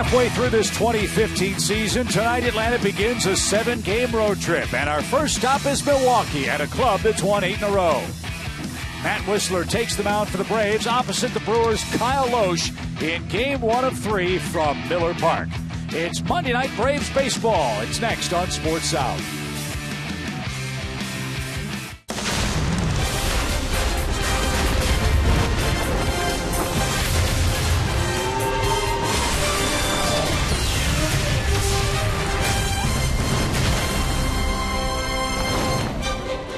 Halfway through this 2015 season, tonight Atlanta begins a 7-game road trip, and our first stop is Milwaukee at a club that's won 8 in a row. Matt Whistler takes the mound for the Braves opposite the Brewers' Kyle Loesch in Game 1 of 3 from Miller Park. It's Monday Night Braves baseball. It's next on Sports South.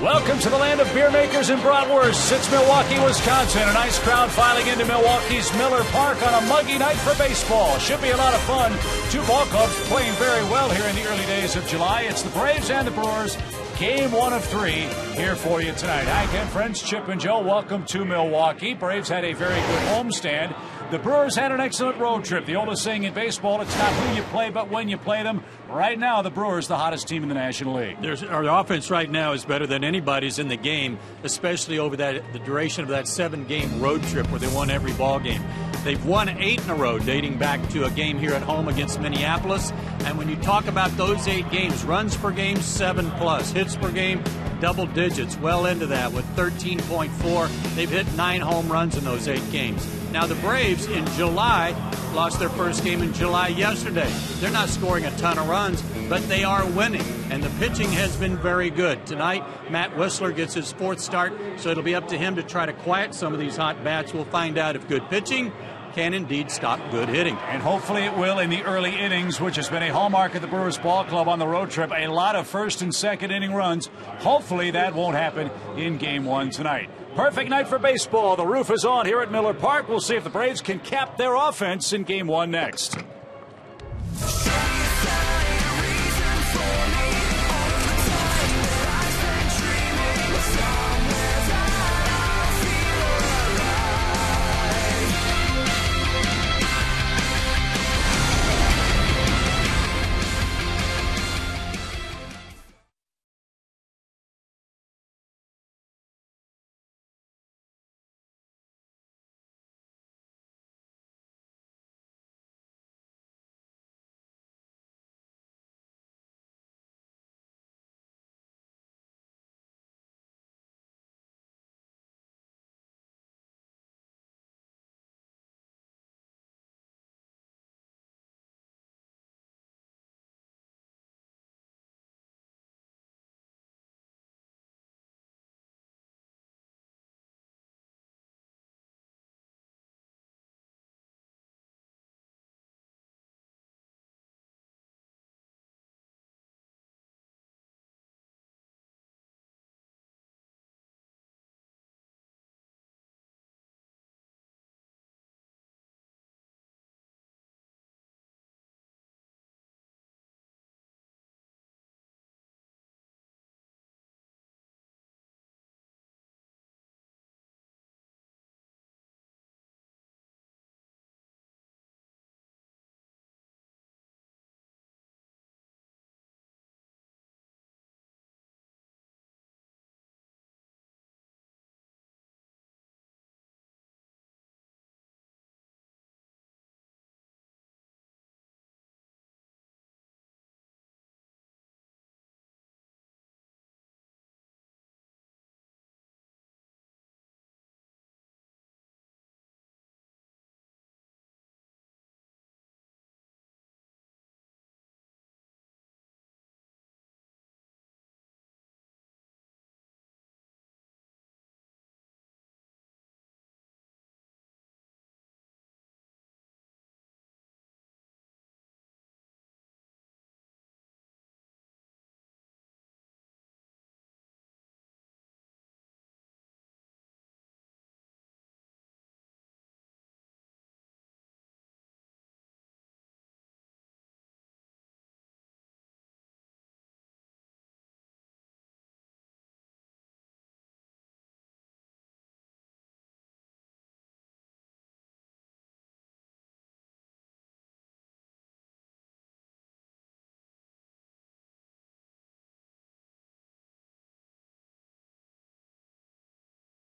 Welcome to the land of beer makers and bratwursts. It's Milwaukee, Wisconsin. A nice crowd filing into Milwaukee's Miller Park on a muggy night for baseball. Should be a lot of fun. Two ball clubs playing very well here in the early days of July. It's the Braves and the Brewers. Game 1 of 3 here for you tonight. Hi again, friends. Chip and Joe, welcome to Milwaukee. Braves had a very good homestand. The Brewers had an excellent road trip. The oldest saying in baseball, it's not who you play, but when you play them. Right now, the Brewers, the hottest team in the National League. Our offense right now is better than anybody's in the game, especially over the duration of that 7-game road trip where they won every ball game. They've won 8 in a row, dating back to a game here at home against Minneapolis. And when you talk about those 8 games, runs per game, 7+, hits per game, double digits, well into that with 13.4. They've hit 9 home runs in those 8 games. Now, the Braves in July lost their first game in July yesterday. They're not scoring a ton of runs, but they are winning, and the pitching has been very good. Tonight, Matt Whistler gets his 4th start, so it'll be up to him to try to quiet some of these hot bats. We'll find out if good pitching can indeed stop good hitting. And hopefully it will in the early innings, which has been a hallmark of the Brewers ball club on the road trip. A lot of first and second inning runs. Hopefully that won't happen in Game 1 tonight. Perfect night for baseball. The roof is on here at Miller Park. We'll see if the Braves can cap their offense in Game 1 next.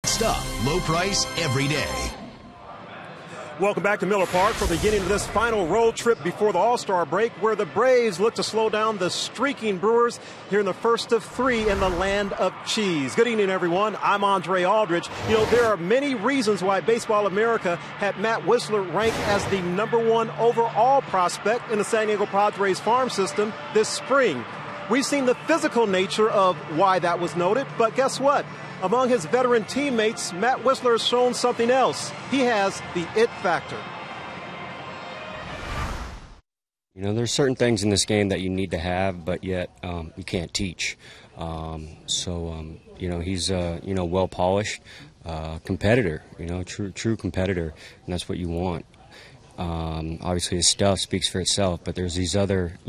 Stuff, low price, every day. Welcome back to Miller Park for the beginning of this final road trip before the All-Star break, where the Braves look to slow down the streaking Brewers here in the first of three in the land of cheese. Good evening, everyone. I'm Andre Aldridge. You know, there are many reasons why Baseball America had Matt Wisler ranked as the #1 overall prospect in the San Diego Padres farm system this spring. We've seen the physical nature of why that was noted, but guess what? Among his veteran teammates, Matt Wisler has shown something else. He has the it factor. You know, there's certain things in this game that you need to have, but yet you can't teach. You know, he's well polished, competitor. You know, true competitor, and that's what you want. Obviously, his stuff speaks for itself, but there's these other,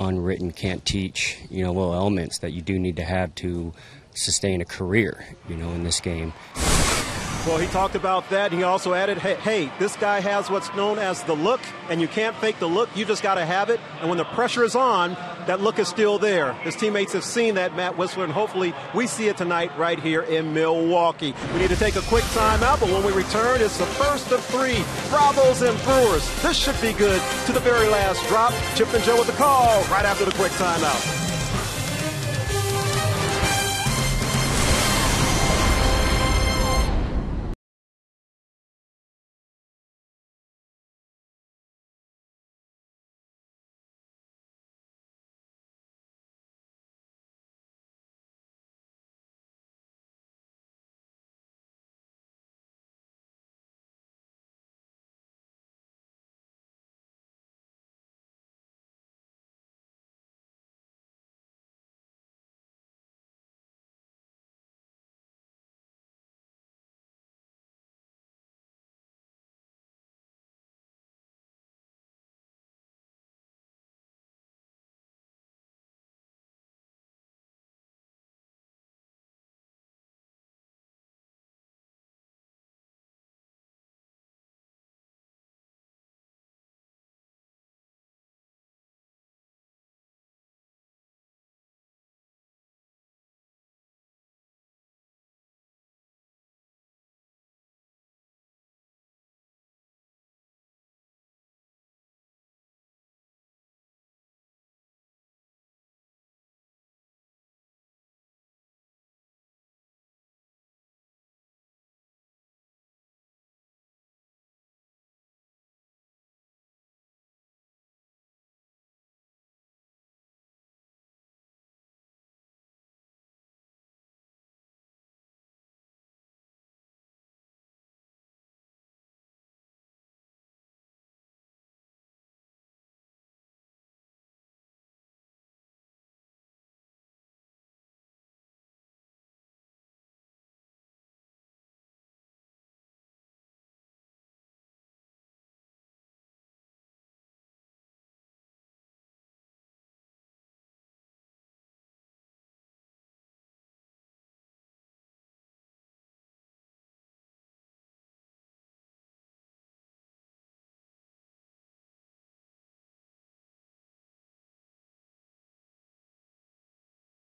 unwritten, can't teach, little elements that you do need to have to sustain a career, in this game. Well, he talked about that. He also added, hey, this guy has what's known as the look, and you can't fake the look. You just got to have it. And when the pressure is on, that look is still there. His teammates have seen that, Matt Wisler, and hopefully we see it tonight right here in Milwaukee. We need to take a quick timeout, but when we return, it's the first of three. Bravos and Brewers. This should be good to the very last drop. Chip and Joe with the call right after the quick timeout.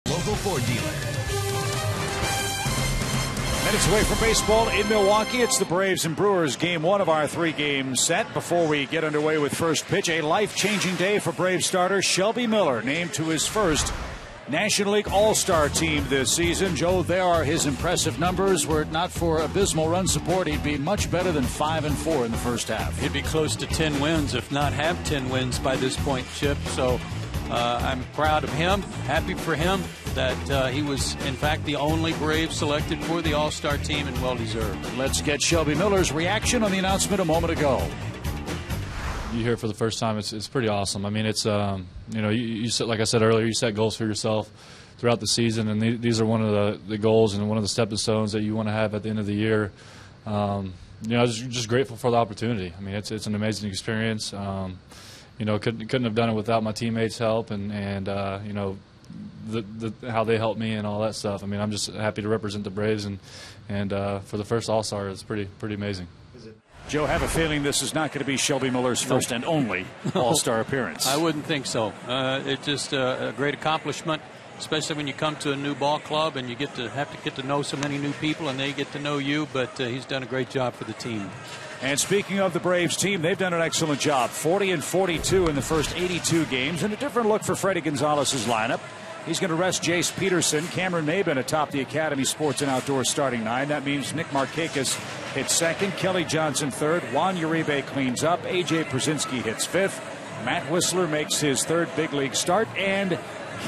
Local Ford dealer. Minutes away from baseball in Milwaukee. It's the Braves and Brewers, game one of our three-game set. Before we get underway with first pitch, a life-changing day for Braves starter Shelby Miller, named to his first National League All-Star team this season. Joe, there are his impressive numbers. Were it not for abysmal run support, he'd be much better than 5-4 in the first half. He'd be close to 10 wins, if not have 10 wins by this point, Chip. So I'm proud of him, happy for him that he was, in fact, the only Brave selected for the All-Star team, and well-deserved. Let's get Shelby Miller's reaction on the announcement a moment ago. You hear it for the first time, it's pretty awesome. I mean, it's, you set, like I said earlier, you set goals for yourself throughout the season, and these are one of the goals and one of the stepping stones that you want to have at the end of the year. Just grateful for the opportunity. I mean, it's an amazing experience. Couldn't have done it without my teammates' help and how they helped me and all that stuff. I mean, I'm just happy to represent the Braves, and for the first All-Star, it's pretty amazing. Joe, have a feeling this is not going to be Shelby Miller's first and only All-Star appearance. I wouldn't think so. It's just a great accomplishment especially when you come to a new ball club and you have to get to know so many new people and they get to know you. But he's done a great job for the team. And speaking of the Braves team, they've done an excellent job. 40-42 in the first 82 games, and a different look for Freddie Gonzalez's lineup. He's going to rest Jace Peterson, Cameron Maben atop the Academy Sports and Outdoors starting 9. That means Nick Markakis hits second, Kelly Johnson third, Juan Uribe cleans up, A.J. Przinsky hits fifth, Matt Whistler makes his third big league start, and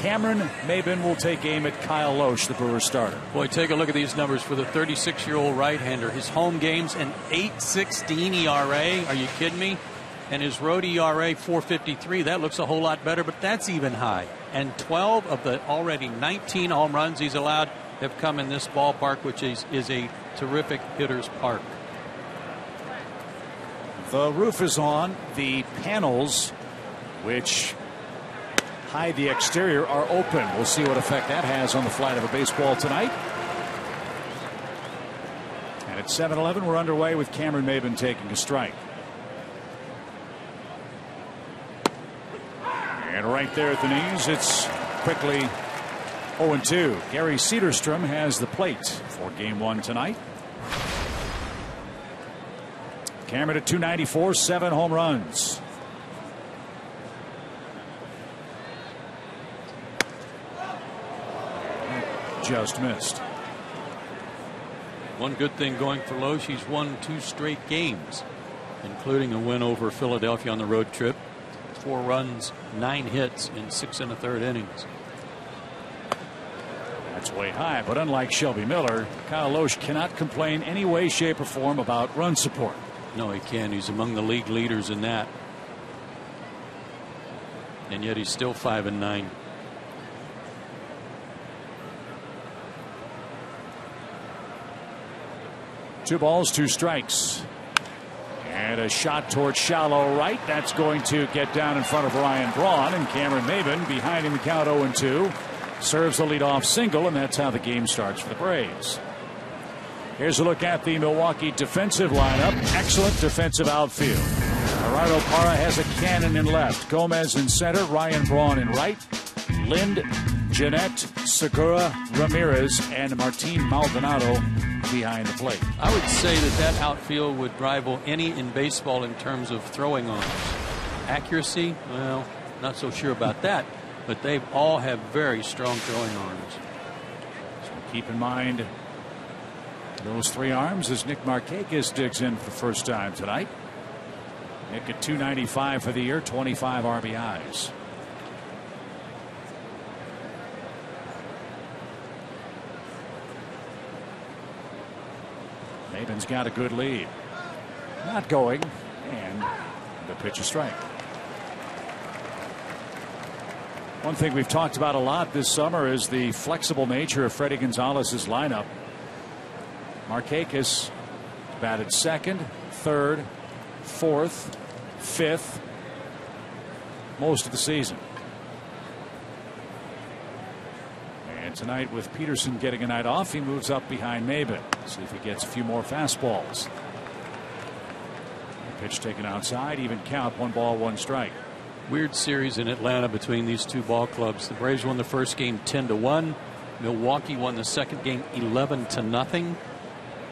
Cameron Maben will take aim at Kyle Loesch, the Brewers starter. Boy, take a look at these numbers for the 36-year-old right-hander. His home games, an 8.16 ERA. Are you kidding me? And his road ERA, 4.53. That looks a whole lot better, but that's even high. And 12 of the already 19 home runs he's allowed have come in this ballpark, which is a terrific hitter's park. The roof is on. The panels, which hide the exterior, are open. We'll see what effect that has on the flight of a baseball tonight. And at 7-11, we're underway with Cameron Maben taking a strike. And right there at the knees, it's quickly 0-2. Gary Cederstrom has the plate for game 1 tonight. Cameron at 294, 7 home runs. Just missed. One good thing going for Loesch, he's won 2 straight games, including a win over Philadelphia on the road trip. 4 runs, 9 hits in 6 1/3 innings. That's way high, but unlike Shelby Miller, Kyle Loesch cannot complain any way, shape, or form about run support. No, he can't. He's among the league leaders in that. And yet he's still 5-9. Two balls, 2 strikes. And a shot towards shallow right. That's going to get down in front of Ryan Braun, and Cameron Maben behind him the count 0-2. Serves the leadoff single, and that's how the game starts for the Braves. Here's a look at the Milwaukee defensive lineup. Excellent defensive outfield. Gerardo Parra has a cannon in left. Gomez in center. Ryan Braun in right. Lind, Jeanette, Segura, Ramirez, and Martin Maldonado behind the plate. I would say that outfield would rival any in baseball in terms of throwing arms. Accuracy, well, not so sure about that, but they all have very strong throwing arms. So keep in mind those 3 arms as Nick Markakis digs in for the first time tonight. Nick at 295 for the year, 25 RBIs. Maben's got a good lead. Not going, and the pitch is strike. One thing we've talked about a lot this summer is the flexible nature of Freddie Gonzalez's lineup. Markakis batted second, third, fourth, fifth most of the season. And tonight, with Peterson getting a night off, he moves up behind Maben. See if he gets a few more fastballs. Pitch taken outside, even count, 1 ball, 1 strike. Weird series in Atlanta between these two ball clubs. The Braves won the first game 10-1. Milwaukee won the second game 11-0.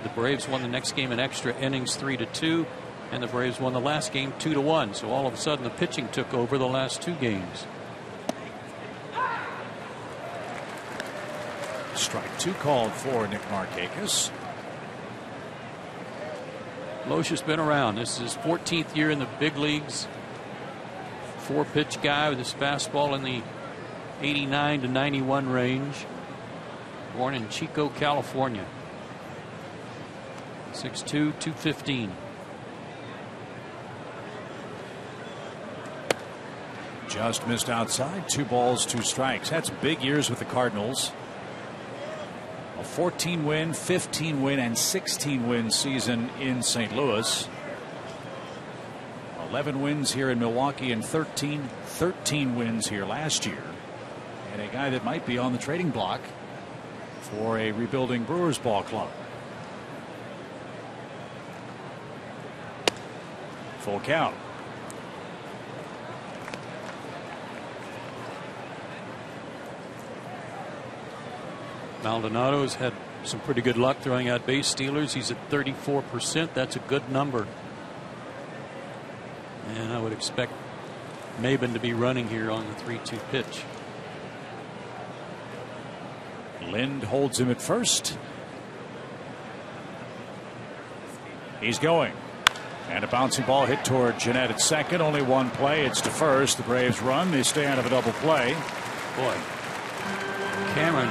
The Braves won the next game in extra innings 3-2, and the Braves won the last game 2-1. So all of a sudden the pitching took over the last 2 games. Strike 2 called for Nick Markakis. Loesch has been around. This is his 14th year in the big leagues. 4-pitch guy with his fastball in the 89 to 91 range. Born in Chico, California. 6'2", 215. Just missed outside. 2 balls, 2 strikes. Had some big years with the Cardinals. A 14-win, 15-win, and 16-win season in St. Louis. 11 wins here in Milwaukee and 13 wins here last year. And a guy that might be on the trading block for a rebuilding Brewers ball club. Full count. Maldonado's had some pretty good luck throwing out base stealers. He's at 34%. That's a good number. And I would expect Maben to be running here on the 3-2 pitch. Lind holds him at first. He's going. And a bouncing ball hit toward Jeanette at second. Only one play. It's to first. The Braves run. They stay out of a double play. Boy, Cameron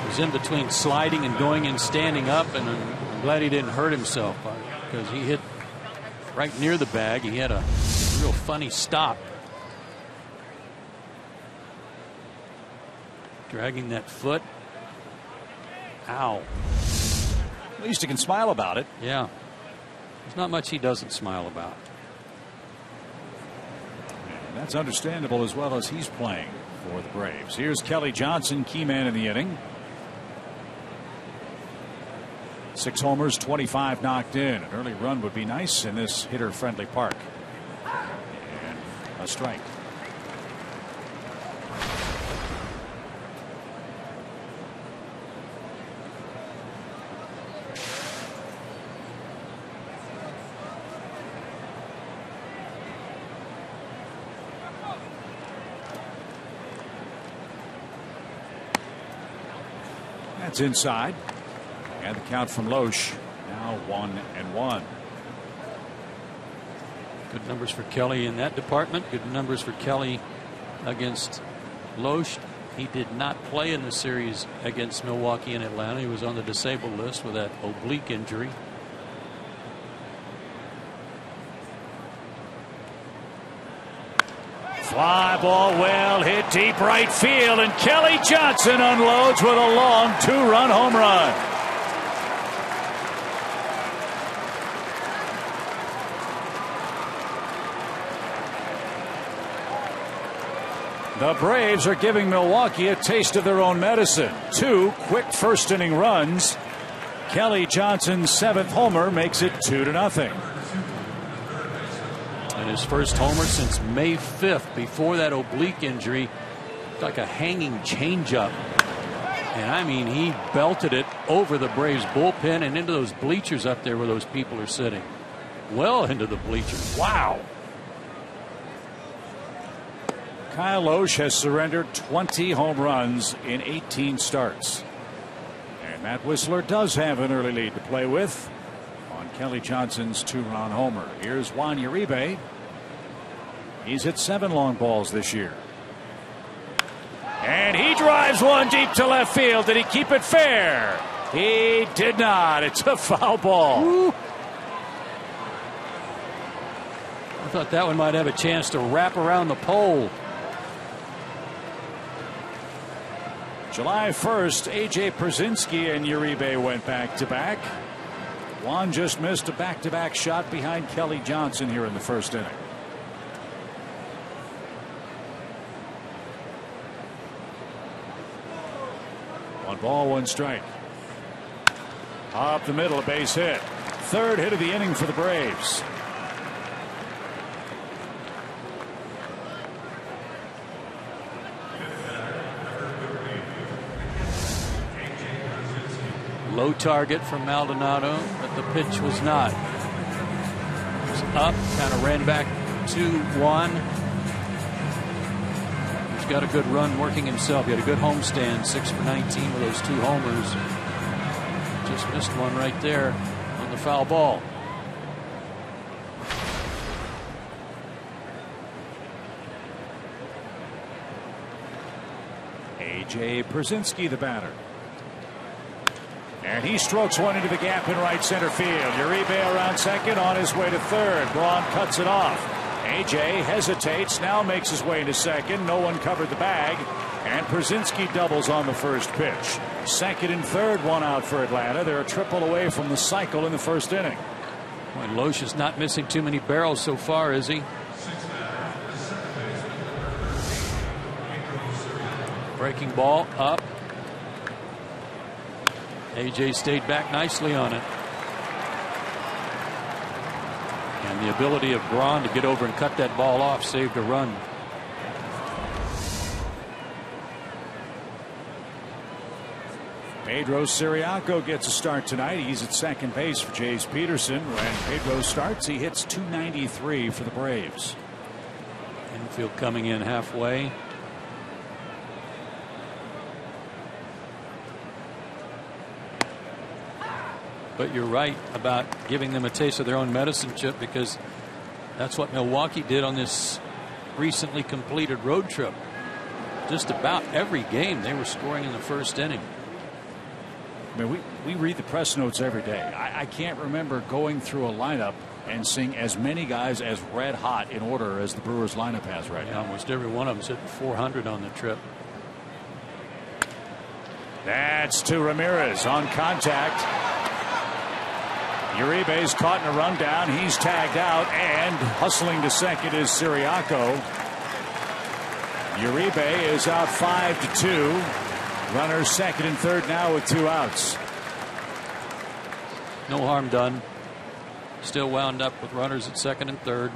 was in between sliding and going and standing up, and I'm glad he didn't hurt himself because he hit right near the bag. He had a real funny stop. Dragging that foot. Ow. At least he can smile about it. Yeah. There's not much he doesn't smile about. And that's understandable as well as he's playing for the Braves. Here's Kelly Johnson, key man in the inning. 6 homers, 25 knocked in. An early run would be nice in this hitter-friendly park. And a strike. That's inside. And the count from Loesch now 1-1. Good numbers for Kelly in that department. Good numbers for Kelly against Loesch. He did not play in the series against Milwaukee and Atlanta. He was on the disabled list with that oblique injury. Fly ball well hit deep right field, and Kelly Johnson unloads with a long 2-run home run. The Braves are giving Milwaukee a taste of their own medicine. 2 quick first inning runs. Kelly Johnson's 7th homer makes it 2-0. And his first homer since May 5th, before that oblique injury. Like a hanging changeup. And I mean, he belted it over the Braves bullpen and into those bleachers up there where those people are sitting. Well into the bleachers. Wow. Kyle Loesch has surrendered 20 home runs in 18 starts. And Matt Whistler does have an early lead to play with on Kelly Johnson's 2-run homer. Here's Juan Uribe. He's hit 7 long balls this year. And he drives one deep to left field. Did he keep it fair? He did not. It's a foul ball. Woo. I thought that one might have a chance to wrap around the pole. July 1st, A.J. Przinsky and Uribe went back-to-back. Juan just missed a back-to-back shot behind Kelly Johnson here in the first inning. One ball, one strike. Up the middle, a base hit. 3rd hit of the inning for the Braves. Low target from Maldonado, but the pitch was not. It was up, kind of ran back 2-1. He's got a good run working himself. He had a good homestand, 6 for 19 with those 2 homers. Just missed one right there on the foul ball. A.J. Przinsky, the batter. And he strokes one into the gap in right center field. Uribe around second, on his way to 3rd. Braun cuts it off. A.J. hesitates, now makes his way to second. No one covered the bag. And Przinsky doubles on the first pitch. 2nd and 3rd, 1 out for Atlanta. They're a triple away from the cycle in the first inning. Boy, Loesch is not missing too many barrels so far, is he? Breaking ball up. A.J. stayed back nicely on it. And the ability of Braun to get over and cut that ball off saved a run. Pedro Ciriaco gets a start tonight. He's at second base for Jace Peterson. When Pedro starts, he hits .293 for the Braves. Infield coming in halfway. But you're right about giving them a taste of their own medicine, Chip, because that's what Milwaukee did on this recently completed road trip. Just about every game they were scoring in the first inning. I mean, we read the press notes every day. I can't remember going through a lineup and seeing as many guys as red hot in order as the Brewers lineup has right now. Almost every one of them's hitting 400 on the trip. That's to Ramirez on contact. Uribe's caught in a rundown. He's tagged out, and hustling to second is Ciriaco. Uribe is out 5-2. Runners second and third now with 2 outs. No harm done. Still wound up with runners at second and third.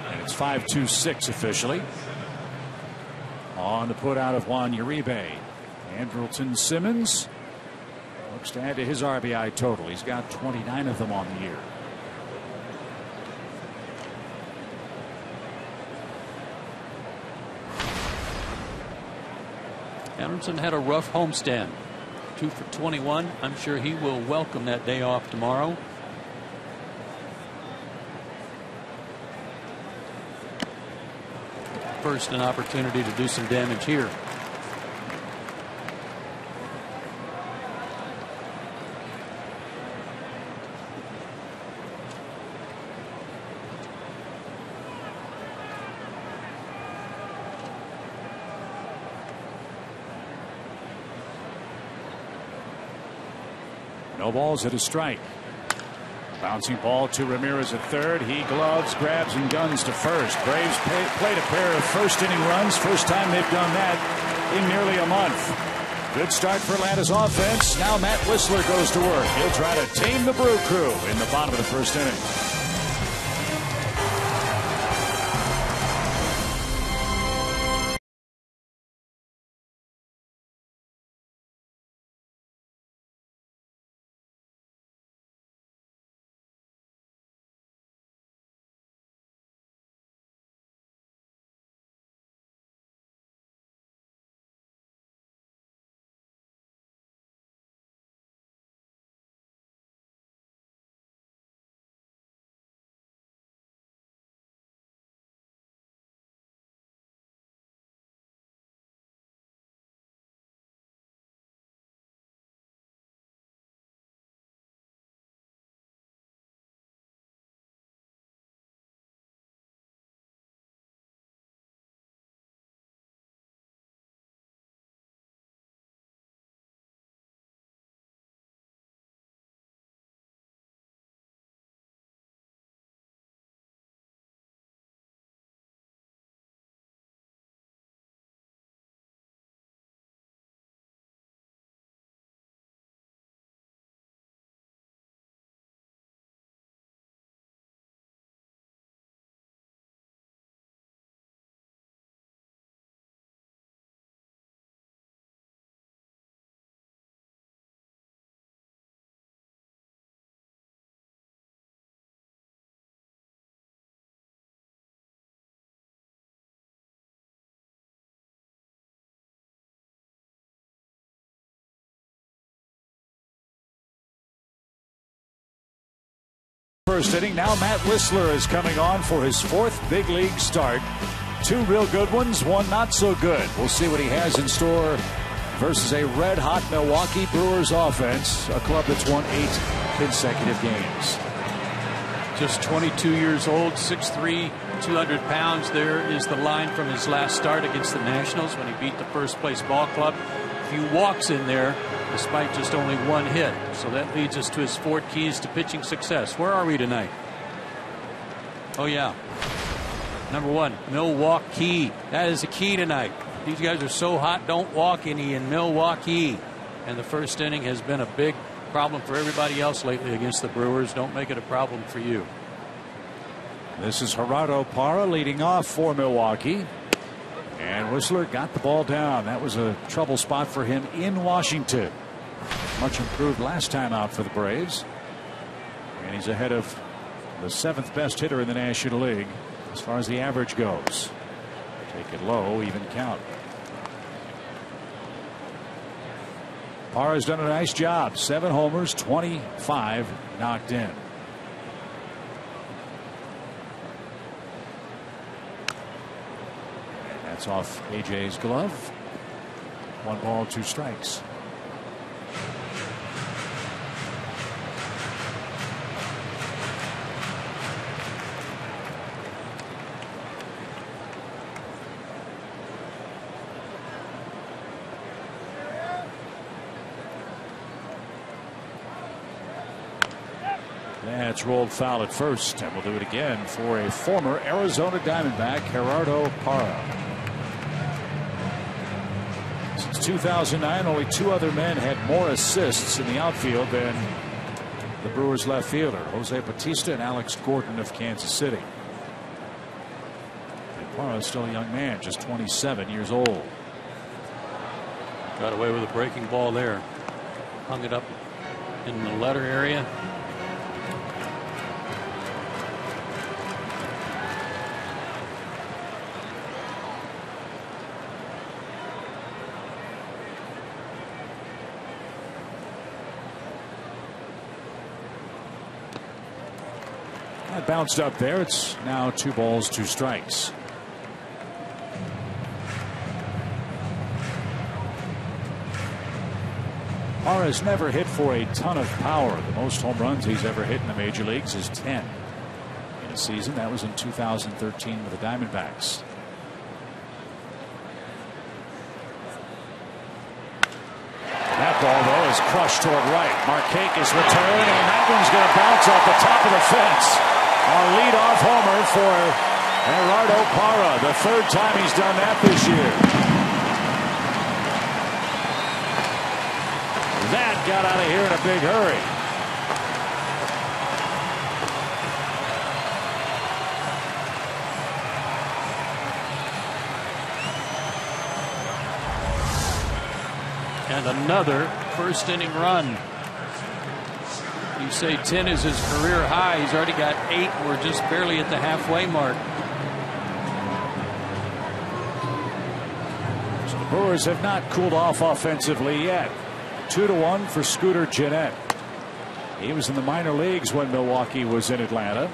And it's 5-2-6 officially. On the put out of Juan Uribe. Andrelton Simmons looks to add to his RBI total. He's got 29 of them on the year. Anderson had a rough homestand. 2 for 21. I'm sure he will welcome that day off tomorrow. First, an opportunity to do some damage here. No balls at a strike. Bouncing ball to Ramirez at third. He gloves, grabs, and guns to first. Braves played a pair of first inning runs. First time they've done that in nearly a month. Good start for Atlanta's offense. Now Matt Whistler goes to work. He'll try to tame the Brew Crew in the bottom of the first inning. First inning. Now Matt Whistler is coming on for his 4th big league start. 2 real good ones, 1 not so good. We'll see what he has in store versus a red-hot Milwaukee Brewers offense, a club that's won 8 consecutive games. Just 22 years old, 6'3", 200 pounds. There is the line from his last start against the Nationals when he beat the first-place ball club. A few walks in there, despite just only 1 hit. So that leads us to his 4 keys to pitching success. Where are we tonight? Oh, yeah. Number 1, Milwaukee. That is the key tonight. These guys are so hot, don't walk any in Milwaukee. And the first inning has been a big problem for everybody else lately against the Brewers. Don't make it a problem for you. This is Gerardo Parra leading off for Milwaukee. And Whistler got the ball down. That was a trouble spot for him in Washington. Much improved last time out for the Braves. And he's ahead of the 7th best hitter in the National League as far as the average goes. Take it low, even count. Parra's done a nice job. 7 homers, 25 knocked in. That's off AJ's glove. 1 ball, 2 strikes. That's rolled foul at first, and we'll do it again for a former Arizona Diamondback, Gerardo Parra. Since 2009, only 2 other men had more assists in the outfield than the Brewers left fielder, Jose Bautista and Alex Gordon of Kansas City. And Parra is still a young man, just 27 years old. Got away with a breaking ball there. Hung it up in the letter area. That bounced up there. It's now 2 balls, 2 strikes. Parra has never hit for a ton of power. The most home runs he's ever hit in the major leagues is 10 in a season. That was in 2013 with the Diamondbacks. That ball, though, is crushed toward right. Markakis return, and that one's going to bounce off the top of the fence. Our leadoff homer for Gerardo Parra, the 3rd time he's done that this year. That got out of here in a big hurry. And another 1st inning run. You say 10 is his career high. He's already got 8. We're just barely at the halfway mark. So the Brewers have not cooled off offensively yet. 2-1 for Scooter Gennett. He was in the minor leagues when Milwaukee was in Atlanta.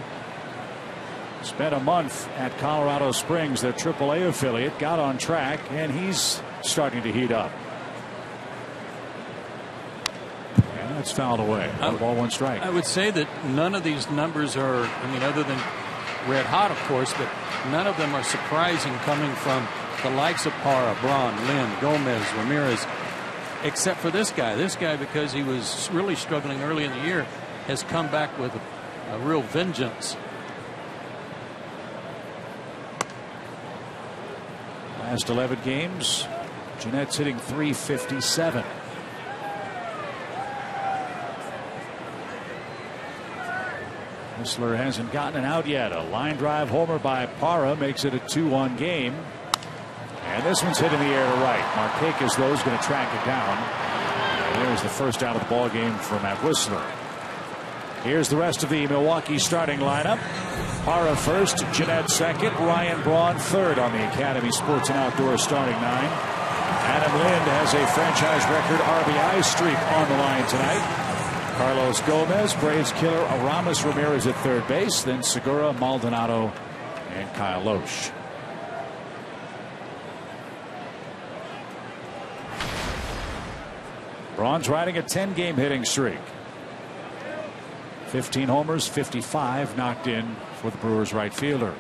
Spent a month at Colorado Springs, their AAA affiliate. Got on track, and he's starting to heat up. That's fouled away. 1 ball, 1 strike. I would say that none of these numbers are, I mean, other than red hot, of course, but none of them are surprising coming from the likes of Parra, Braun, Lynn, Gomez, Ramirez, except for this guy. This guy, because he was really struggling early in the year, has come back with a real vengeance. Last 11 games, Gennett's hitting .357. Whistler hasn't gotten an out yet. A line drive homer by Parra makes it a 2-1 game. And this one's hit in the air to right. Markakis, though, is going to track it down. And there's the first out of the ball game for Matt Whistler. Here's the rest of the Milwaukee starting lineup. Parra first, Gennett second, Ryan Braun third on the Academy Sports and Outdoors starting 9. Adam Lind has a franchise record RBI streak on the line tonight. Carlos Gomez, Braves killer Aramis Ramirez at third base, then Segura, Maldonado, and Kyle Loesch. Braun's riding a 10-game hitting streak. 15 homers, 55 knocked in for the Brewers right fielder.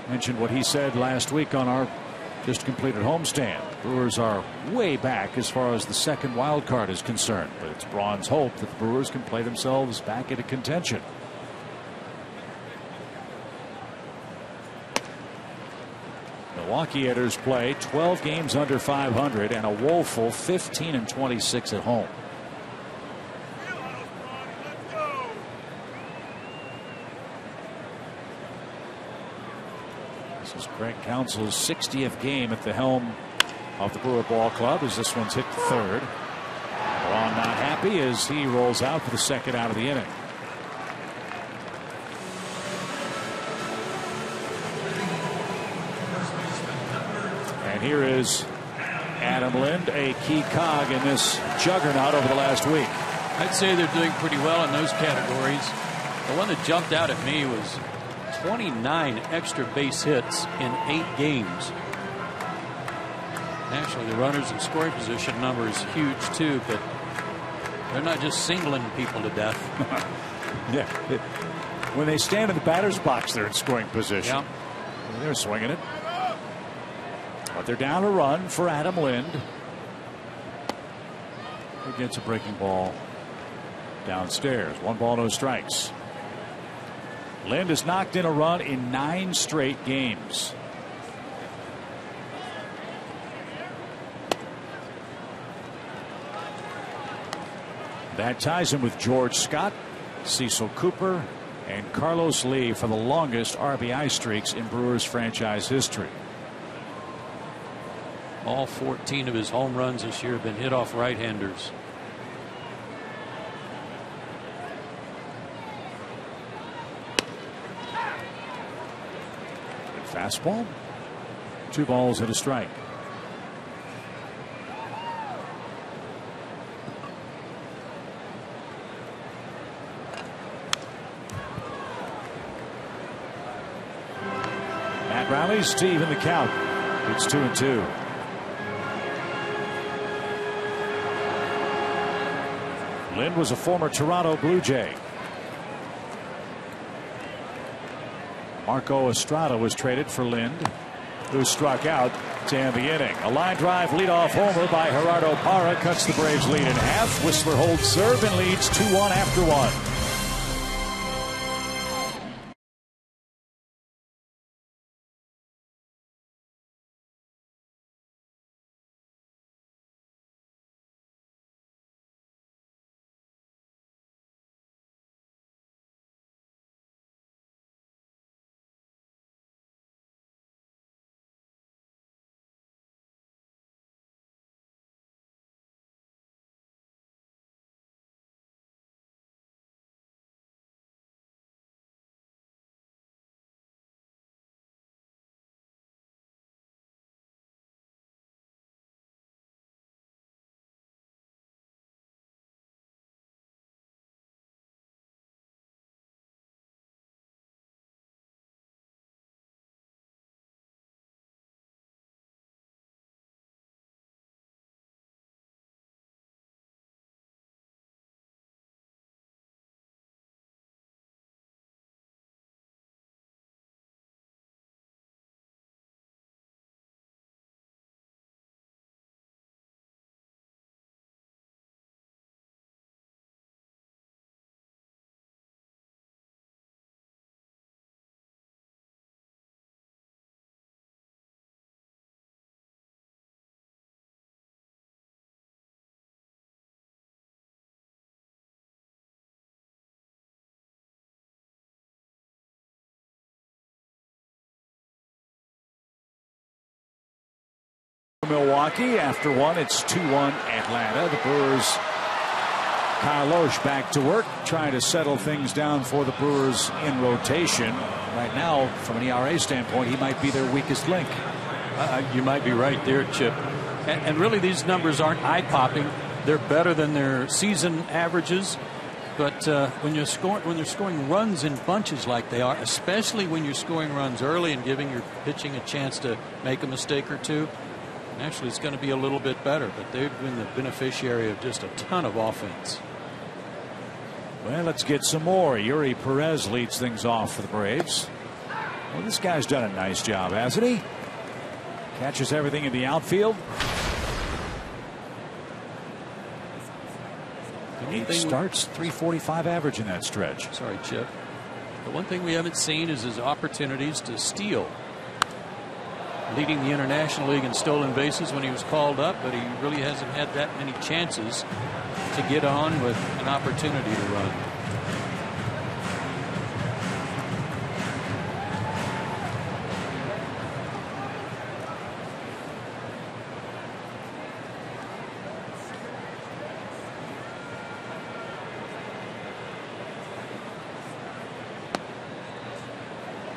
Mentioned what he said last week on our just completed homestand. Brewers are way back as far as the second wild card is concerned, but it's Braun's hope that the Brewers can play themselves back into contention. Milwaukee hitters play 12 games under 500 and a woeful 15-26 at home. This is Greg Counsell's 60th game at the helm of the Brewer Ball Club as this one's hit third. Braun not happy as he rolls out for the second out of the inning. And here is Adam Lind, a key cog in this juggernaut over the last week. I'd say they're doing pretty well in those categories. The one that jumped out at me was 29 extra base hits in 8 games. Actually, the runners in scoring position number is huge too, but they're not just singling people to death. Yeah, when they stand in the batter's box, they're in scoring position. Yeah. They're swinging it. But they're down a run for Adam Lind. He gets a breaking ball downstairs. 1 ball, no strikes. Lind has knocked in a run in 9 straight games. That ties him with George Scott, Cecil Cooper, and Carlos Lee for the longest RBI streaks in Brewers franchise history. All 14 of his home runs this year have been hit off right-handers. Good fastball. 2 balls and a strike. Matt Riley's to even the count. It's 2-2. Lind was a former Toronto Blue Jay. Marco Estrada was traded for Lind, who struck out to end the inning. A line drive leadoff homer by Gerardo Parra cuts the Braves lead in half. Whistler holds serve and leads 2-1 after 1. Milwaukee after 1, it's 2-1 Atlanta. The Brewers, Kyle Loesch back to work, trying to settle things down for the Brewers in rotation. Right now, from an ERA standpoint, he might be their weakest link. You might be right there, Chip. And really, these numbers aren't eye-popping. They're better than their season averages. But when they're scoring runs in bunches like they are, especially when you're scoring runs early and giving your pitching a chance to make a mistake or two, actually it's going to be a little bit better. But they've been the beneficiary of just a ton of offense. Well, let's get some more. Yuri Perez leads things off for the Braves. Well, this guy's done a nice job, hasn't he? Catches everything in the outfield. He starts, 345 average in that stretch. Sorry, Chip. The one thing we haven't seen is his opportunities to steal. Leading the International League in stolen bases when he was called up, but he really hasn't had that many chances to get on with an opportunity to run.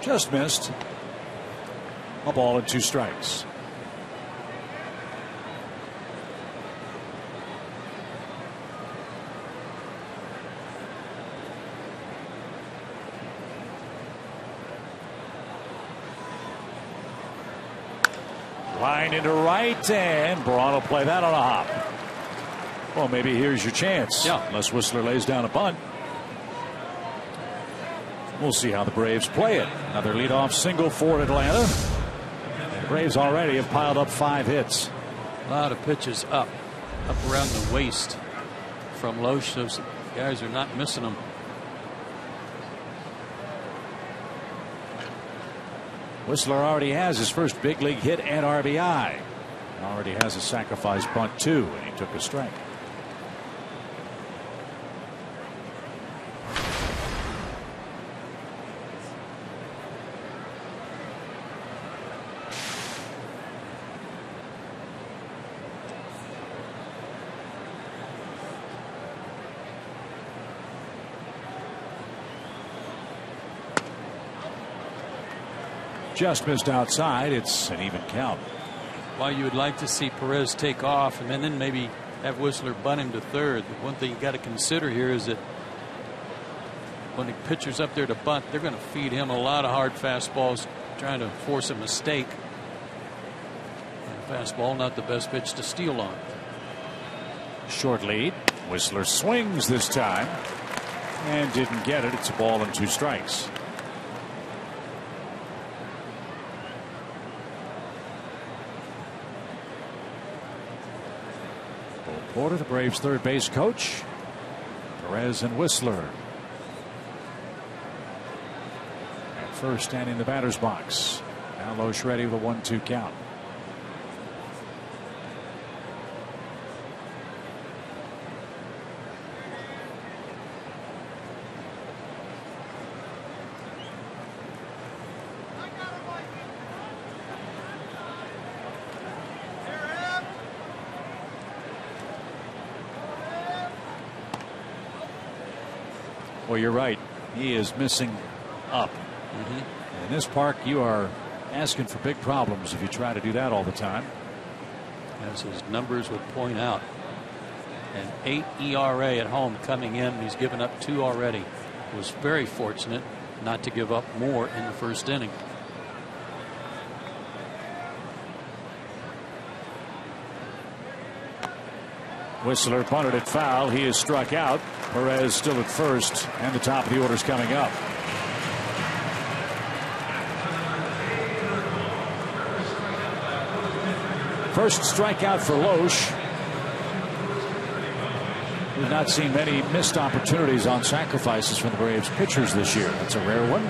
Just missed. A ball and 2 strikes. Line into right, and Braun will play that on a hop. Well, maybe here's your chance. Yeah. Unless Whistler lays down a bunt. We'll see how the Braves play it. Another leadoff single for Atlanta. The Braves already have piled up 5 hits. A lot of pitches up around the waist from Loesch. Those guys are not missing them. Whistler already has his first big league hit and RBI. Already has a sacrifice bunt too, and he took a strike. Just missed outside. It's an even count. Why you would like to see Perez take off and then maybe have Whistler bunt him to third. The one thing you got to consider here is that when the pitcher's up there to bunt, they're going to feed him a lot of hard fastballs, trying to force a mistake. And fastball, not the best pitch to steal on. Short lead. Whistler swings this time and didn't get it. It's a ball and 2 strikes. Porter, the Braves' third base coach. Perez and Whistler at first, standing in the batter's box. Now Loesch ready with a 1-2 count. Well, you're right. He is missing up. In this park, you are asking for big problems if you try to do that all the time. As his numbers would point out. An 8 ERA at home coming in. He's given up 2 already. Was very fortunate not to give up more in the first inning. Whistler punted it foul. He is struck out. Perez still at first, and the top of the order is coming up. First strikeout for Loesch. We've not seen many missed opportunities on sacrifices from the Braves pitchers this year. That's a rare one.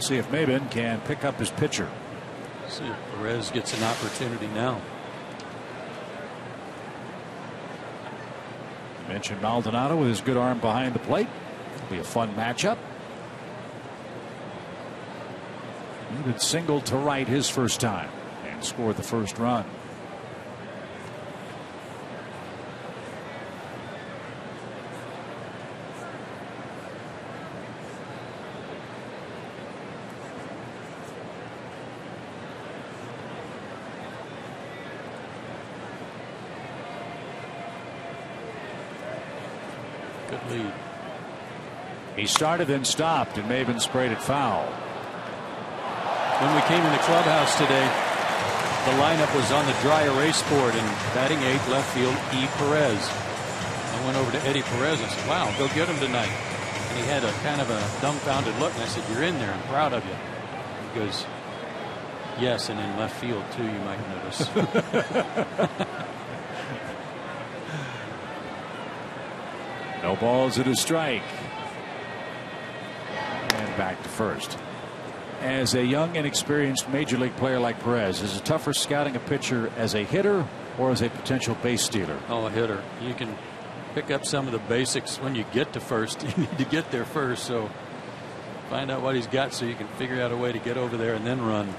See if Maben can pick up his pitcher. See if Perez gets an opportunity now. Mentioned Maldonado with his good arm behind the plate. It'll be a fun matchup. He would single to right his first time and scored the first run. Good lead. He started and stopped, and Maben sprayed it foul. When we came in the clubhouse today, the lineup was on the dry erase board, and batting 8th left field, E. Perez. I went over to Eddie Perez and said, "Wow, go get him tonight." And he had a kind of a dumbfounded look, and I said, "You're in there. I'm proud of you." He goes, "Yes, and in left field too, you might notice." No balls and a strike. And back to first. As a young, inexperienced major league player like Perez, is it tougher scouting a pitcher as a hitter or as a potential base stealer? Oh, a hitter. You can pick up some of the basics when you get to first. You need to get there first, so find out what he's got so you can figure out a way to get over there and then run.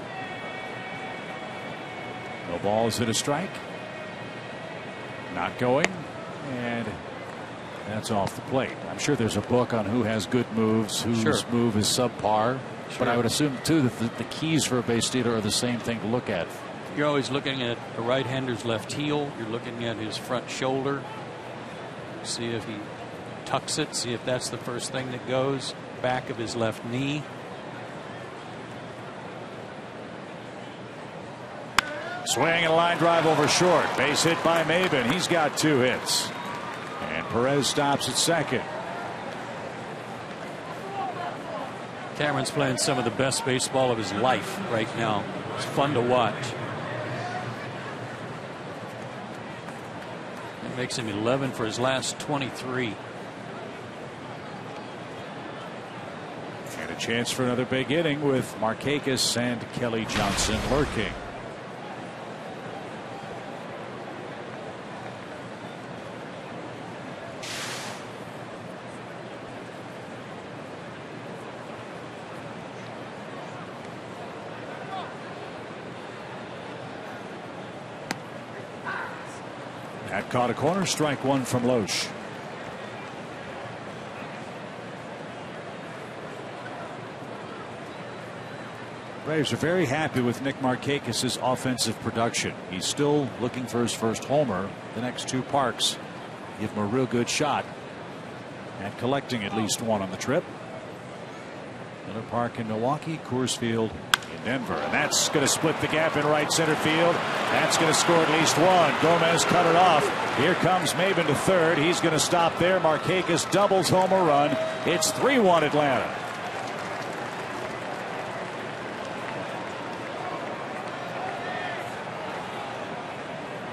No balls and a strike. Not going. And That's off the plate. I'm sure there's a book on who has good moves, whose move is subpar. But I would assume, too, that the keys for a base stealer are the same thing to look at. You're always looking at a right-hander's left heel. You're looking at his front shoulder. See if he tucks it. See if that's the first thing that goes. Back of his left knee. Swing and a line drive over short. Base hit by Maben. He's got 2 hits. And Perez stops at second. Cameron's playing some of the best baseball of his life right now. It's fun to watch. That makes him 11 for his last 23. And a chance for another big inning with Markakis and Kelly Johnson lurking. That caught a corner. Strike 1 from Loesch. Braves are very happy with Nick Markakis' offensive production. He's still looking for his first homer. The next 2 parks give him a real good shot at collecting at least 1 on the trip. Miller Park in Milwaukee, Coors Field in Denver, and that's going to split the gap in right center field. That's going to score at least 1. Gomez cut it off. Here comes Maben to third. He's going to stop there. Markakis doubles home a run. It's 3-1 Atlanta.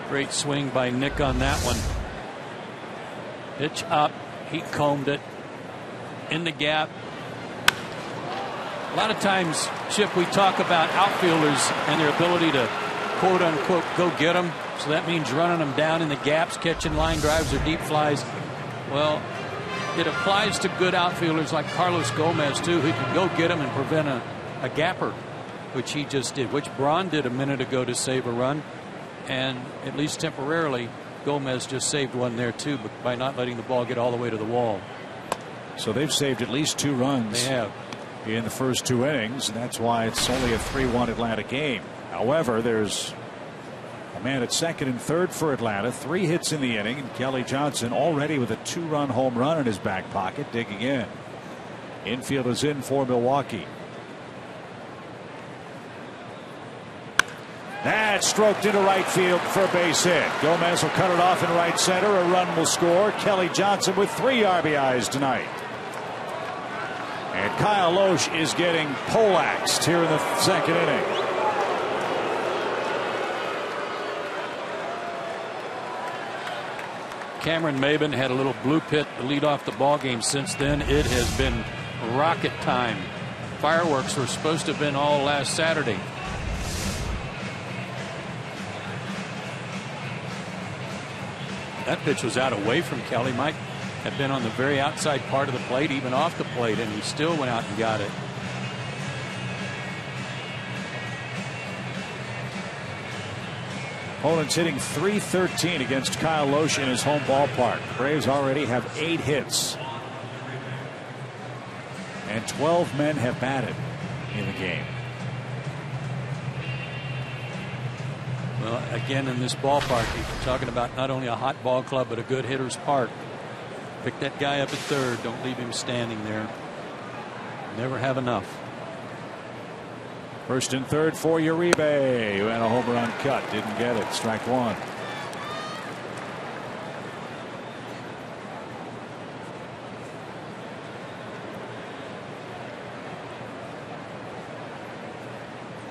Great swing by Nick on that one. Pitch up. He combed it in the gap. A lot of times, Chip, we talk about outfielders and their ability to quote unquote go get them. So that means running them down in the gaps, catching line drives or deep flies. Well, it applies to good outfielders like Carlos Gomez too, who can go get them and prevent a gapper, which he just did, which Braun did a minute ago to save a run. And at least temporarily, Gomez just saved one there too, but by not letting the ball get all the way to the wall. So they've saved at least 2 runs. They have. In the first 2 innings, and that's why it's only a 3-1 Atlanta game. However, there's a man at second and third for Atlanta. 3 hits in the inning, and Kelly Johnson already with a 2-run home run in his back pocket, digging in. Infield is in for Milwaukee. That's stroked into right field for a base hit. Gomez will cut it off in right center. A run will score. Kelly Johnson with 3 RBIs tonight. And Kyle Loesch is getting poleaxed here in the 2nd inning. Cameron Maben had a little blue pit to lead off the ball game. Since then, it has been rocket time. Fireworks were supposed to have been all last Saturday. That pitch was out away from Kelly. Might have been on the very outside part of the plate, even off the plate, and he still went out and got it. Opponents hitting .313 against Kyle Loesch in his home ballpark. Braves already have 8 hits. And 12 men have batted in the game. Well, again, in this ballpark, you're talking about not only a hot ball club, but a good hitter's park. Pick that guy up at third. Don't leave him standing there. Never have enough. First and third for Uribe, who had a home run cut. Didn't get it. Strike 1.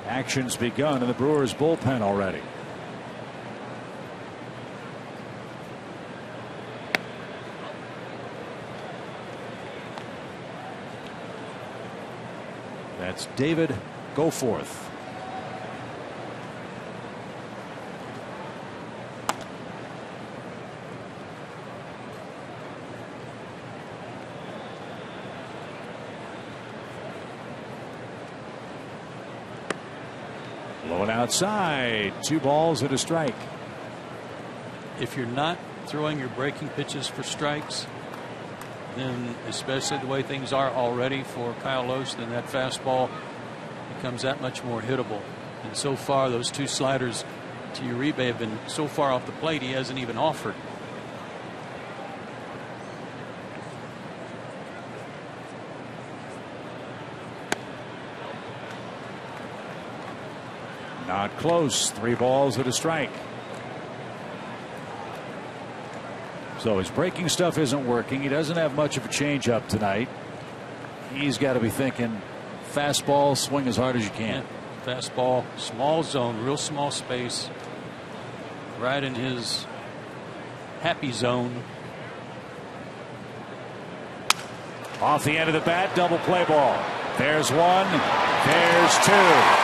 Action's begun in the Brewers bullpen already. That's David Goforth. Blowing outside. 2 balls and a strike. If you're not throwing your breaking pitches for strikes, then especially the way things are already for Kyle Lohse, then that fastball becomes that much more hittable. And so far, those two sliders to Uribe have been so far off the plate, he hasn't even offered. Not close. 3 balls and a strike. So his breaking stuff isn't working. He doesn't have much of a changeup tonight. He's got to be thinking fastball, swing as hard as you can. Yeah, fastball, small zone, real small space, right in his happy zone. Off the end of the bat, double play ball. There's one. There's two.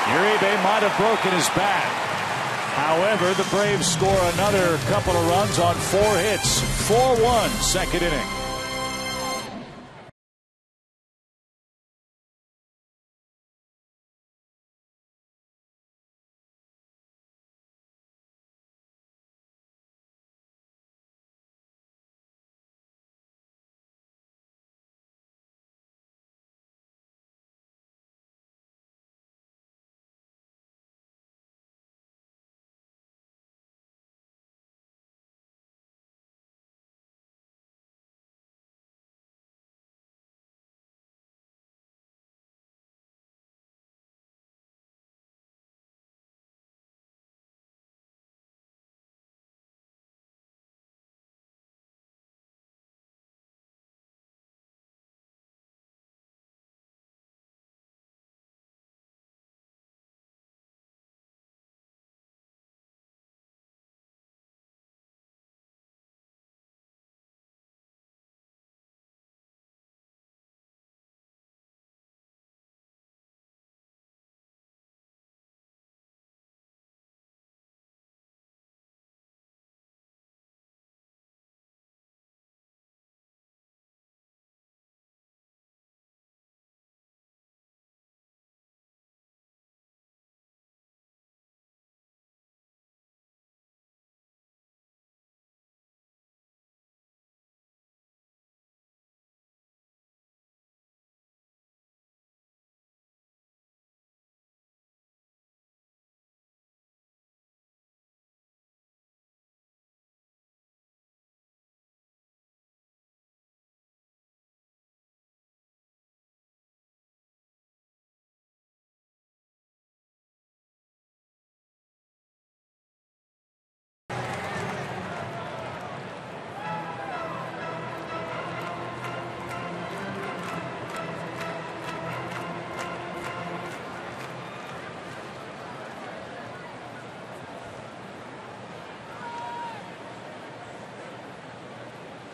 Uribe might have broken his back. However, the Braves score another couple of runs on 4 hits. 4-1, second inning.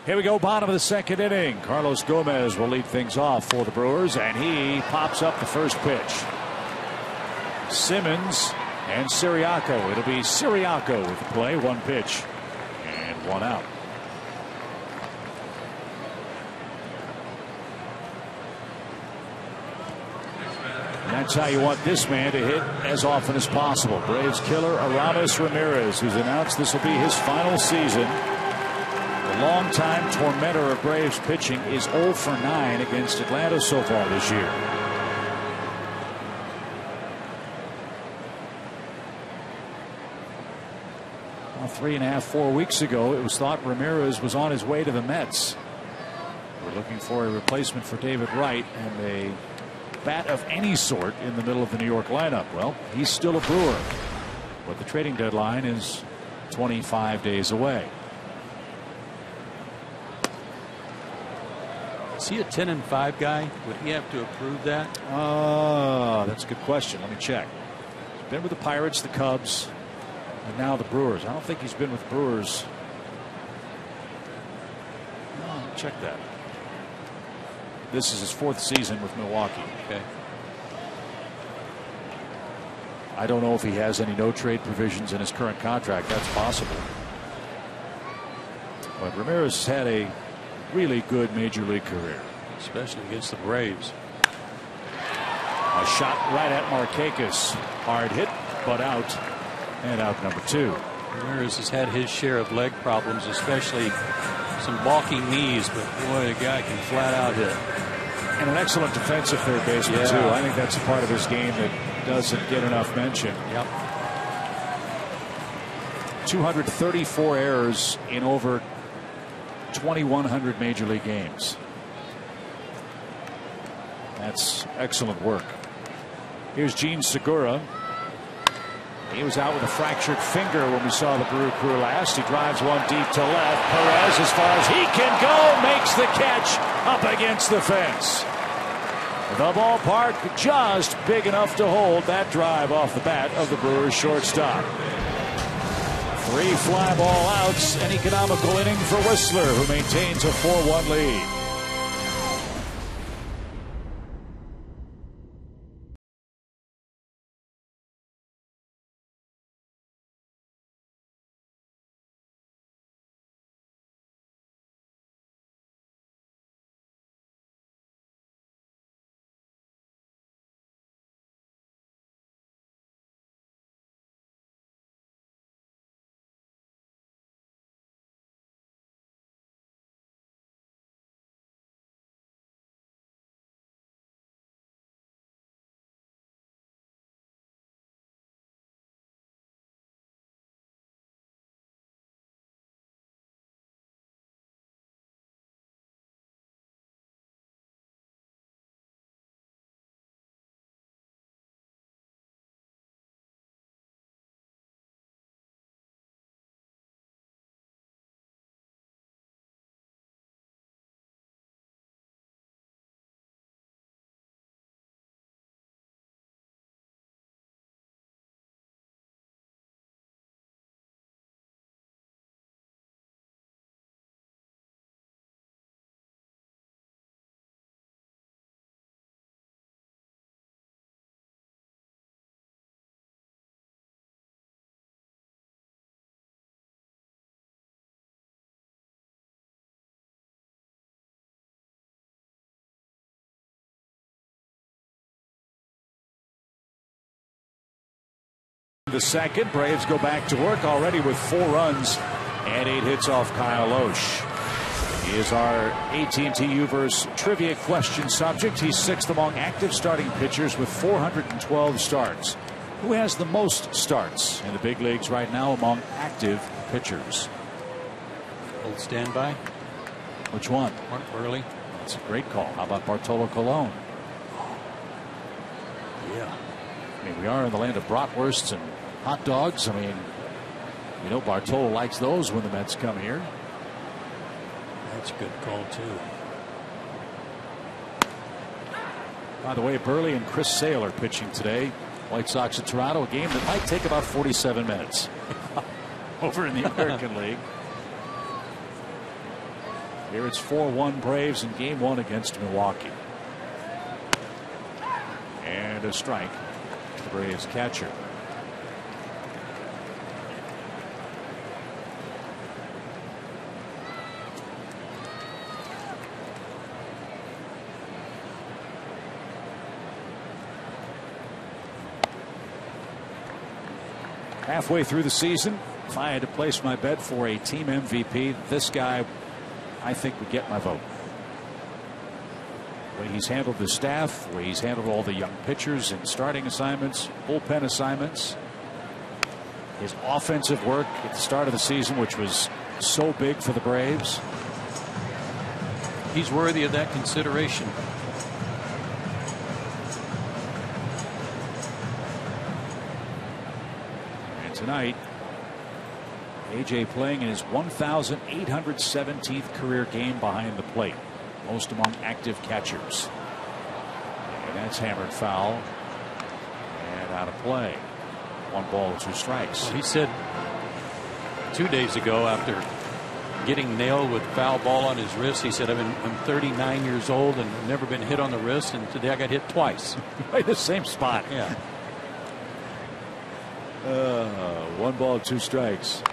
Here we go, bottom of the second inning. Carlos Gomez will lead things off for the Brewers, and he pops up the first pitch. Simmons and Siriaco. It'll be Siriaco with the play. 1 pitch and 1 out. And that's how you want this man to hit as often as possible. Braves killer Aramis Ramirez, who's announced this will be his final season. The longtime tormentor of Braves pitching is 0 for 9 against Atlanta so far this year. Well, 3.5, 4 weeks ago, it was thought Ramirez was on his way to the Mets. We're looking for a replacement for David Wright and a bat of any sort in the middle of the New York lineup. Well, he's still a Brewer, but the trading deadline is 25 days away. Is he a 10-5 guy? Would he have to approve that? That's a good question. Let me check. He's been with the Pirates, the Cubs, and now the Brewers. I don't think he's been with Brewers. No, check that. This is his 4th season with Milwaukee. Okay. I don't know if he has any no-trade provisions in his current contract. That's possible. But Ramirez has had a really good major league career, especially against the Braves. A shot right at Markakis. Hard hit, but out. And out number 2. Ramirez has had his share of leg problems, especially some balky knees, but boy, the guy can flat out hit. And an excellent defensive third baseman, too. I think that's a part of his game that doesn't get enough mention. Yep. 234 errors in over 2,100 major league games. That's excellent work. Here's Gene Segura. He was out with a fractured finger when we saw the Brew Crew last. He drives one deep to left. Perez, as far as he can go, makes the catch up against the fence. The ballpark just big enough to hold that drive off the bat of the Brewers shortstop. 3 fly ball outs, an economical inning for Whistler, who maintains a 4-1 lead. The second, Braves go back to work already with 4 runs and 8 hits off Kyle Oesch. He is our AT&T Uverse trivia question subject. He's 6th among active starting pitchers with 412 starts. Who has the most starts in the big leagues right now among active pitchers? Old standby. Which one? Mark Burley. That's a great call. How about Bartolo Colon? Yeah. I mean, we are in the land of bratwursts and hot dogs. I mean, you know, Bartolo likes those when the Mets come here. That's a good call, too. By the way, Burley and Chris Sale are pitching today. White Sox at Toronto, a game that might take about 47 minutes over in the American League. Here it's 4-1 Braves in game 1 against Milwaukee. And a strike to the Braves catcher. Halfway through the season, if I had to place my bet for a team MVP, this guy, I think, would get my vote. The way he's handled the staff, the way he's handled all the young pitchers in starting assignments, bullpen assignments, his offensive work at the start of the season, which was so big for the Braves. He's worthy of that consideration. Tonight, AJ playing in his 1,817th career game behind the plate, most among active catchers. And that's hammered foul and out of play. 1 ball, 2 strikes. Well, he said 2 days ago, after getting nailed with foul ball on his wrist, he said, I'm 39 years old and never been hit on the wrist, and today I got hit twice. Right, the same spot. Yeah. 1 ball, 2 strikes.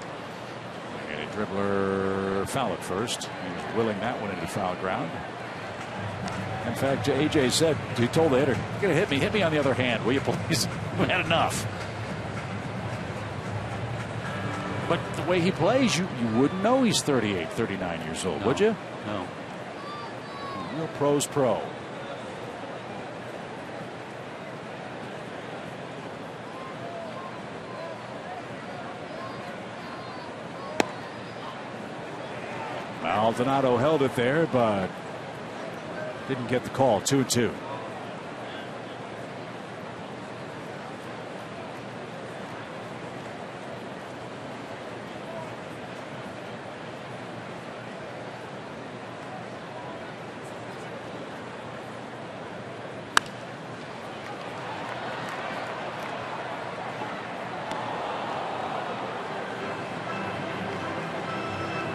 And a dribbler foul at first. He was willing that one into foul ground. In fact, AJ said, he told the hitter, "You're going to hit me on the other hand, will you please?" We had enough. But the way he plays, you wouldn't know he's 38, 39 years old, would you? No. Real pro's pro. Maldonado held it there, but didn't get the call. 2-2.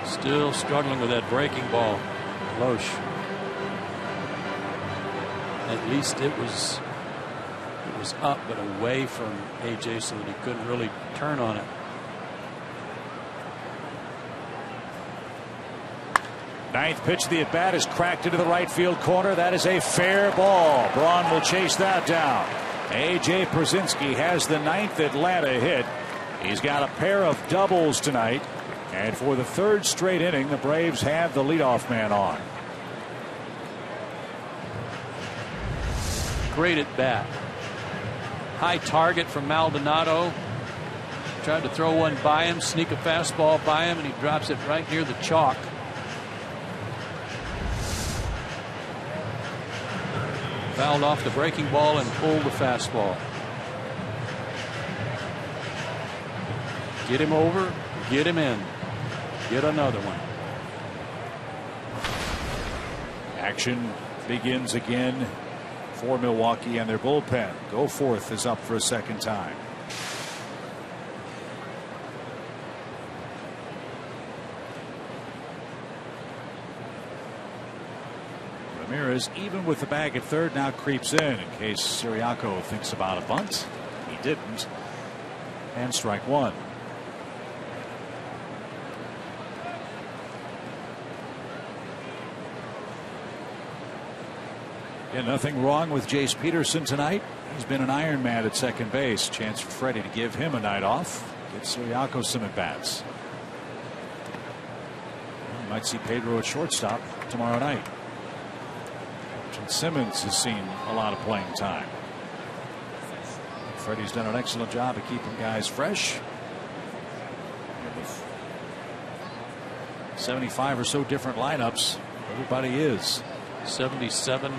Still struggling with that breaking ball. Loesch. At least it was up but away from AJ so that he couldn't really turn on it. Ninth pitch of the at bat is cracked into the right field corner. That is a fair ball. Braun will chase that down. AJ Pierzynski has the ninth Atlanta hit. He's got a pair of doubles tonight. And for the third straight inning, the Braves have the leadoff man on. Great at bat. High target from Maldonado. Tried to throw one by him, sneak a fastball by him, and he drops it right near the chalk. Fouled off the breaking ball and pulled the fastball. Get him over, get him in. Get another one. Action begins again for Milwaukee and their bullpen. Goforth is up for a second time. Ramirez, even with the bag at third, now creeps in case Siriaco thinks about a bunt. He didn't. And strike one. Yeah, nothing wrong with Jace Peterson tonight. He's been an Iron Man at second base. Chance for Freddie to give him a night off. Get Siriaco some at bats. You might see Pedro at shortstop tomorrow night. And Simmons has seen a lot of playing time. Freddie's done an excellent job of keeping guys fresh. With 75 or so different lineups, everybody is. 77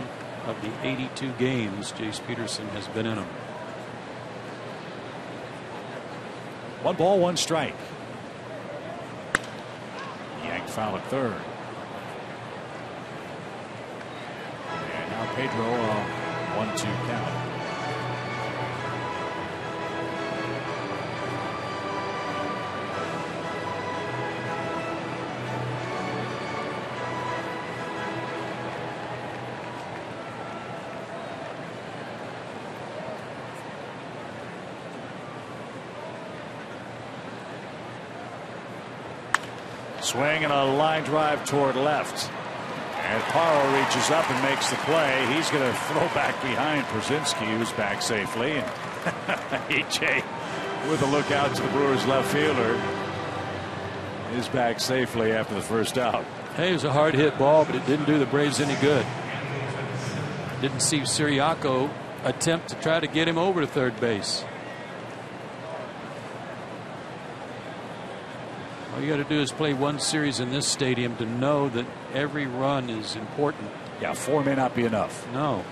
of the 82 games Jace Peterson has been in them. 1 ball, 1 strike. Yanked foul at third. And now Pedro, 1-2 count. Swing and a line drive toward left. And Parra reaches up and makes the play. He's going to throw back behind Pierzynski, who's back safely. And AJ with a look out to the Brewers left fielder is back safely after the first out. Hey, it was a hard hit ball, but it didn't do the Braves any good. Didn't see Siriaco attempt to try to get him over to third base. All you got to do is play one series in this stadium to know that every run is important. Yeah, 4 may not be enough. No.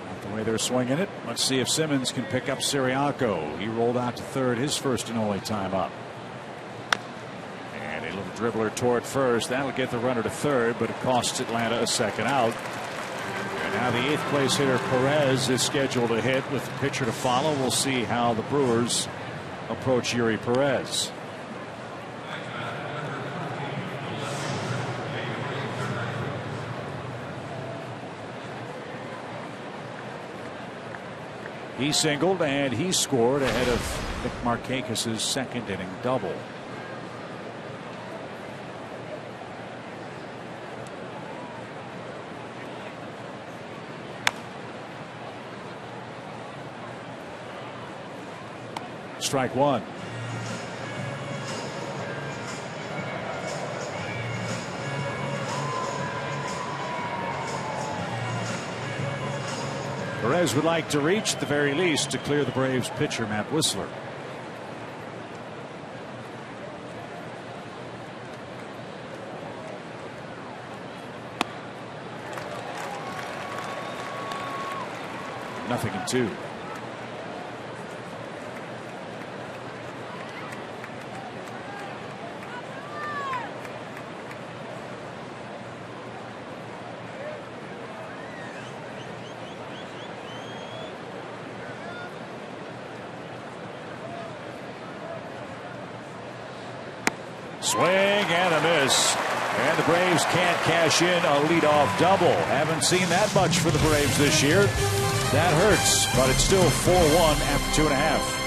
Not the way they're swinging it. Let's see if Simmons can pick up Siriaco. He rolled out to third his first and only time up. And a little dribbler toward first. That'll get the runner to third, but it costs Atlanta a second out. And now the 8th place hitter Perez is scheduled to hit with the pitcher to follow. We'll see how the Brewers approach Yuri Perez. He singled and he scored ahead of Nick Markakis' second inning double. Strike one. Perez would like to reach at the very least to clear the Braves pitcher Matt Whistler. Nothing in 2. Swing and a miss. And the Braves can't cash in a leadoff double. Haven't seen that much for the Braves this year. That hurts, but it's still 4-1 after 2.5.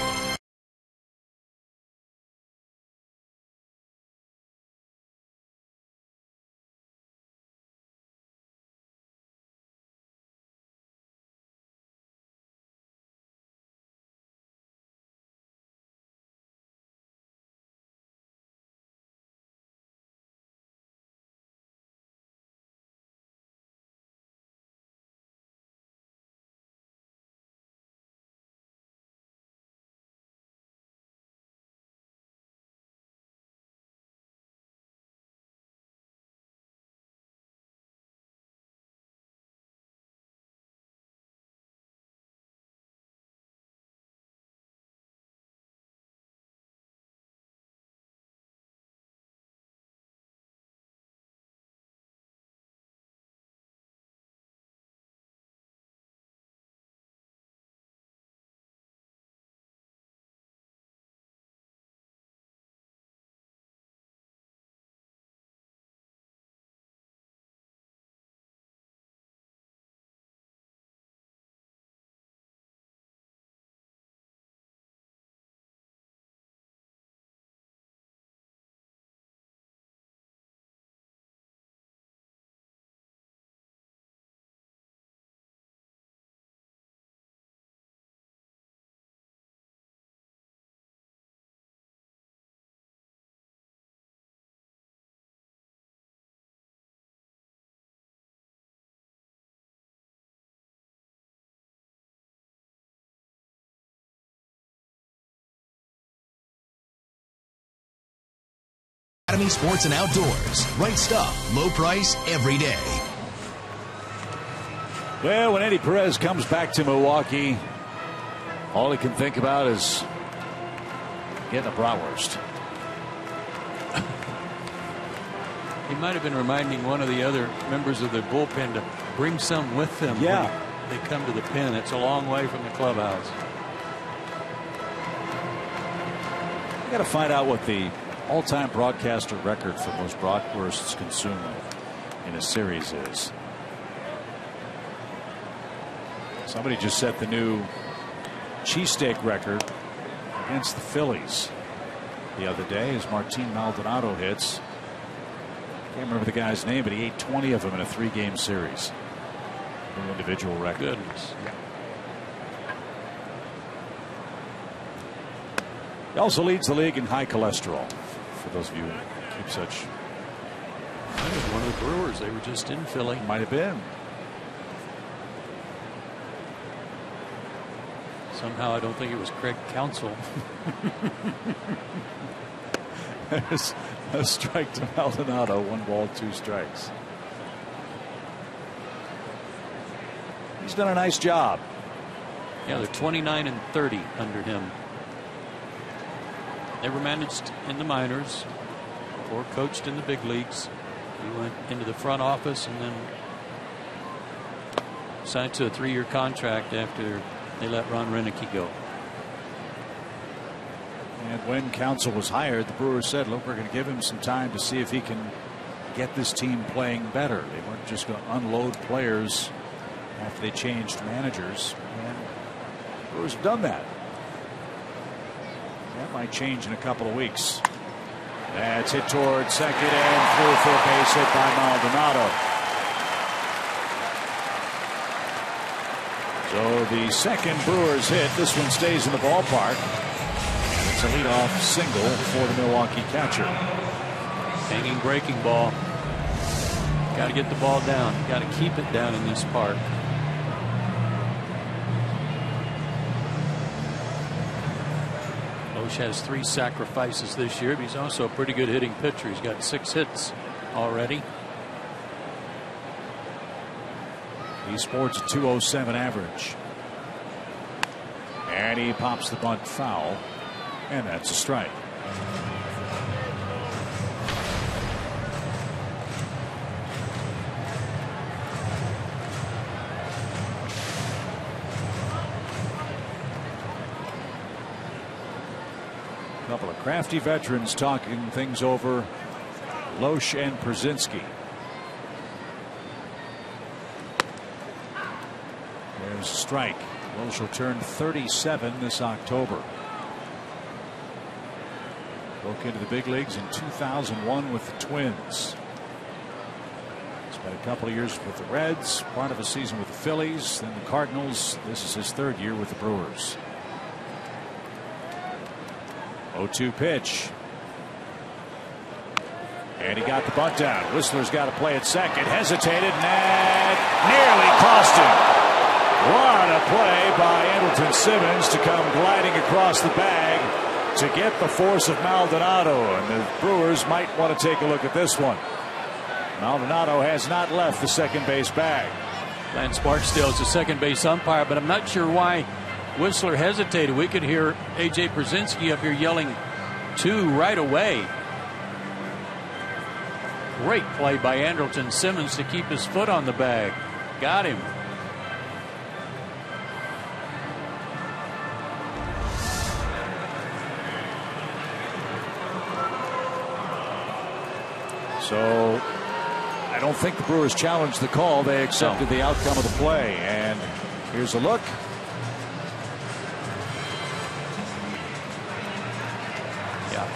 Academy Sports and Outdoors. Right stuff, low price, every day. Well, when Eddie Perez comes back to Milwaukee, all he can think about is getting a bratwurst. He might have been reminding one of the other members of the bullpen to bring some with them when they come to the pen. It's a long way from the clubhouse. I got to find out what the all-time broadcaster record for most bratwursts consumed in a series is. Somebody just set the new cheesesteak record against the Phillies the other day as Martin Maldonado hits. Can't remember the guy's name, but he ate 20 of them in a 3-game series. New individual record. Goodness. He also leads the league in high cholesterol. For those of you who keep such. That was one of the Brewers. They were just in Philly. Might have been. Somehow I don't think it was Craig Counsell. There's a strike to Maldonado. 1 ball, 2 strikes. He's done a nice job. Yeah, they're 29-30 under him. Never managed in the minors or coached in the big leagues. He went into the front office and then signed to a 3-year contract after they let Ron Renicky go. And when Counsell was hired, the Brewers said, look, we're going to give him some time to see if he can get this team playing better. They weren't just going to unload players after they changed managers. And the Brewers have done that. That might change in a couple of weeks. That's hit toward second and through for a base hit by Maldonado. So the second Brewers hit. This one stays in the ballpark. And it's a leadoff single for the Milwaukee catcher. Hanging breaking ball. Got to get the ball down. Got to keep it down in this park. Loesch has 3 sacrifices this year, but he's also a pretty good hitting pitcher. He's got 6 hits already. He sports a 207 average. And he pops the bunt foul. And that's a strike. Couple of crafty veterans talking things over. Loesch and Przinsky. There's a strike. Loesch will turn 37 this October. Broke into the big leagues in 2001 with the Twins. Spent a couple of years with the Reds, part of a season with the Phillies, then the Cardinals. This is his 3rd year with the Brewers. 0-2 pitch. And he got the bunt down. Whistler's got to play at second. Hesitated, and that nearly cost him. What a play by Andrelton Simmons to come gliding across the bag to get the force of Maldonado. And the Brewers might want to take a look at this one. Maldonado has not left the second base bag. Lance Barksdale is the second base umpire, but I'm not sure why Whistler hesitated. We could hear A.J. Przinsky up here yelling 2 right away. Great play by Andrelton Simmons to keep his foot on the bag. Got him. So I don't think the Brewers challenged the call. They accepted the outcome of the play. And here's a look. Yeah.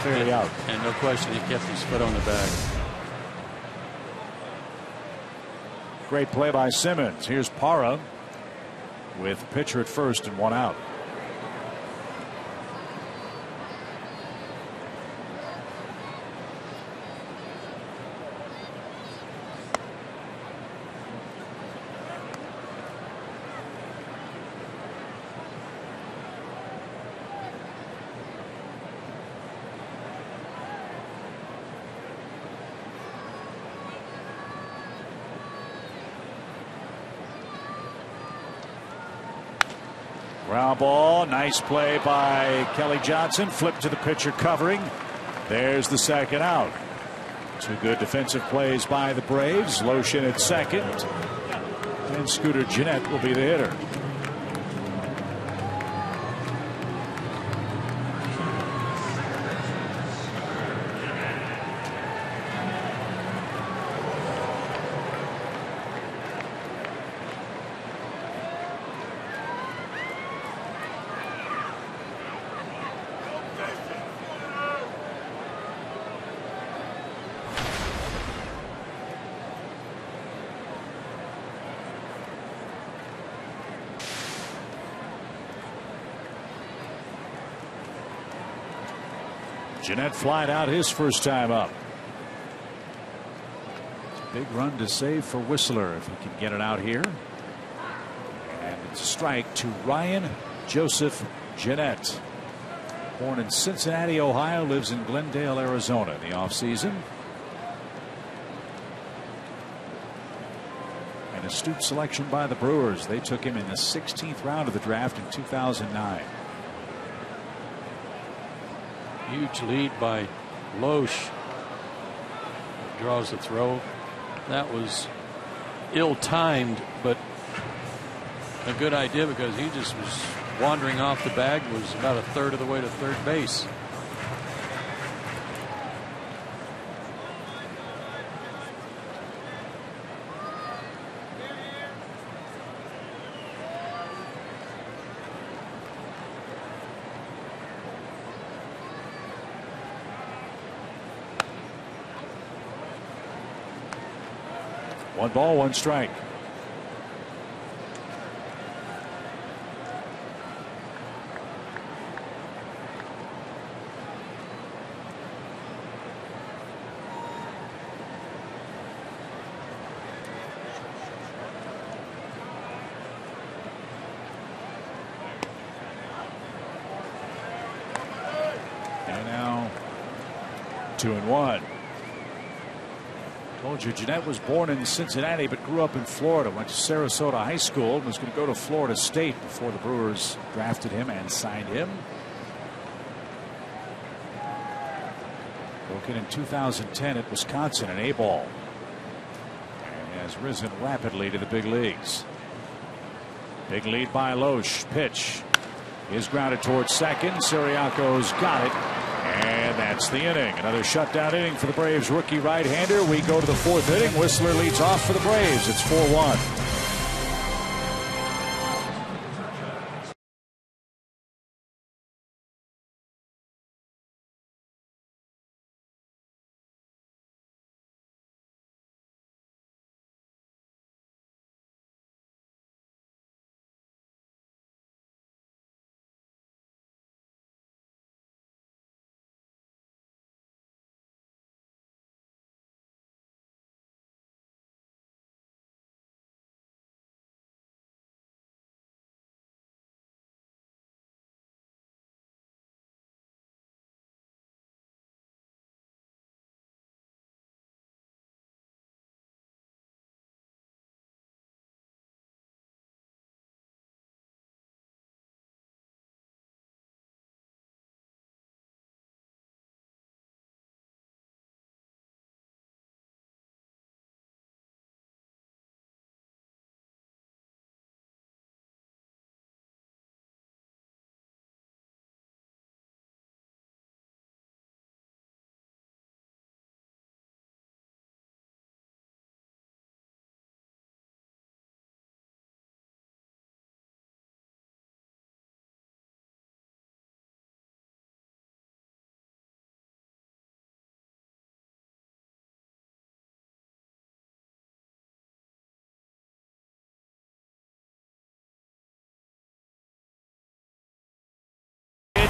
Clearly out. And no question he kept his foot on the bag. Great play by Simmons. Here's Parra with pitcher at first and 1 out. Ground ball. Nice play by Kelly Johnson. Flip to the pitcher covering. There's the second out. 2 good defensive plays by the Braves. Loesch in at second. And Scooter Gennett will be the hitter. Gennett flying out his first time up. It's a big run to save for Whistler if he can get it out here. And it's a strike to Ryan Joseph Gennett. Born in Cincinnati, Ohio, lives in Glendale, Arizona in the offseason. An astute selection by the Brewers. They took him in the 16th round of the draft in 2009. Huge lead by Loesch. Draws the throw. That was ill-timed, but a good idea because he just was wandering off the bag. Was about a third of the way to third base. One ball, one strike. And now 2-1. Told you Jeanette was born in Cincinnati but grew up in Florida. Went to Sarasota High School and was going to go to Florida State before the Brewers drafted him and signed him. Broken in 2010 at Wisconsin, an A-ball. And has risen rapidly to the big leagues. Big lead by Loesch. Pitch is grounded towards second. Siriaco's got it. And that's the inning. Another shutdown inning for the Braves rookie right-hander. We go to the fourth inning. Whistler leads off for the Braves. It's 4-1.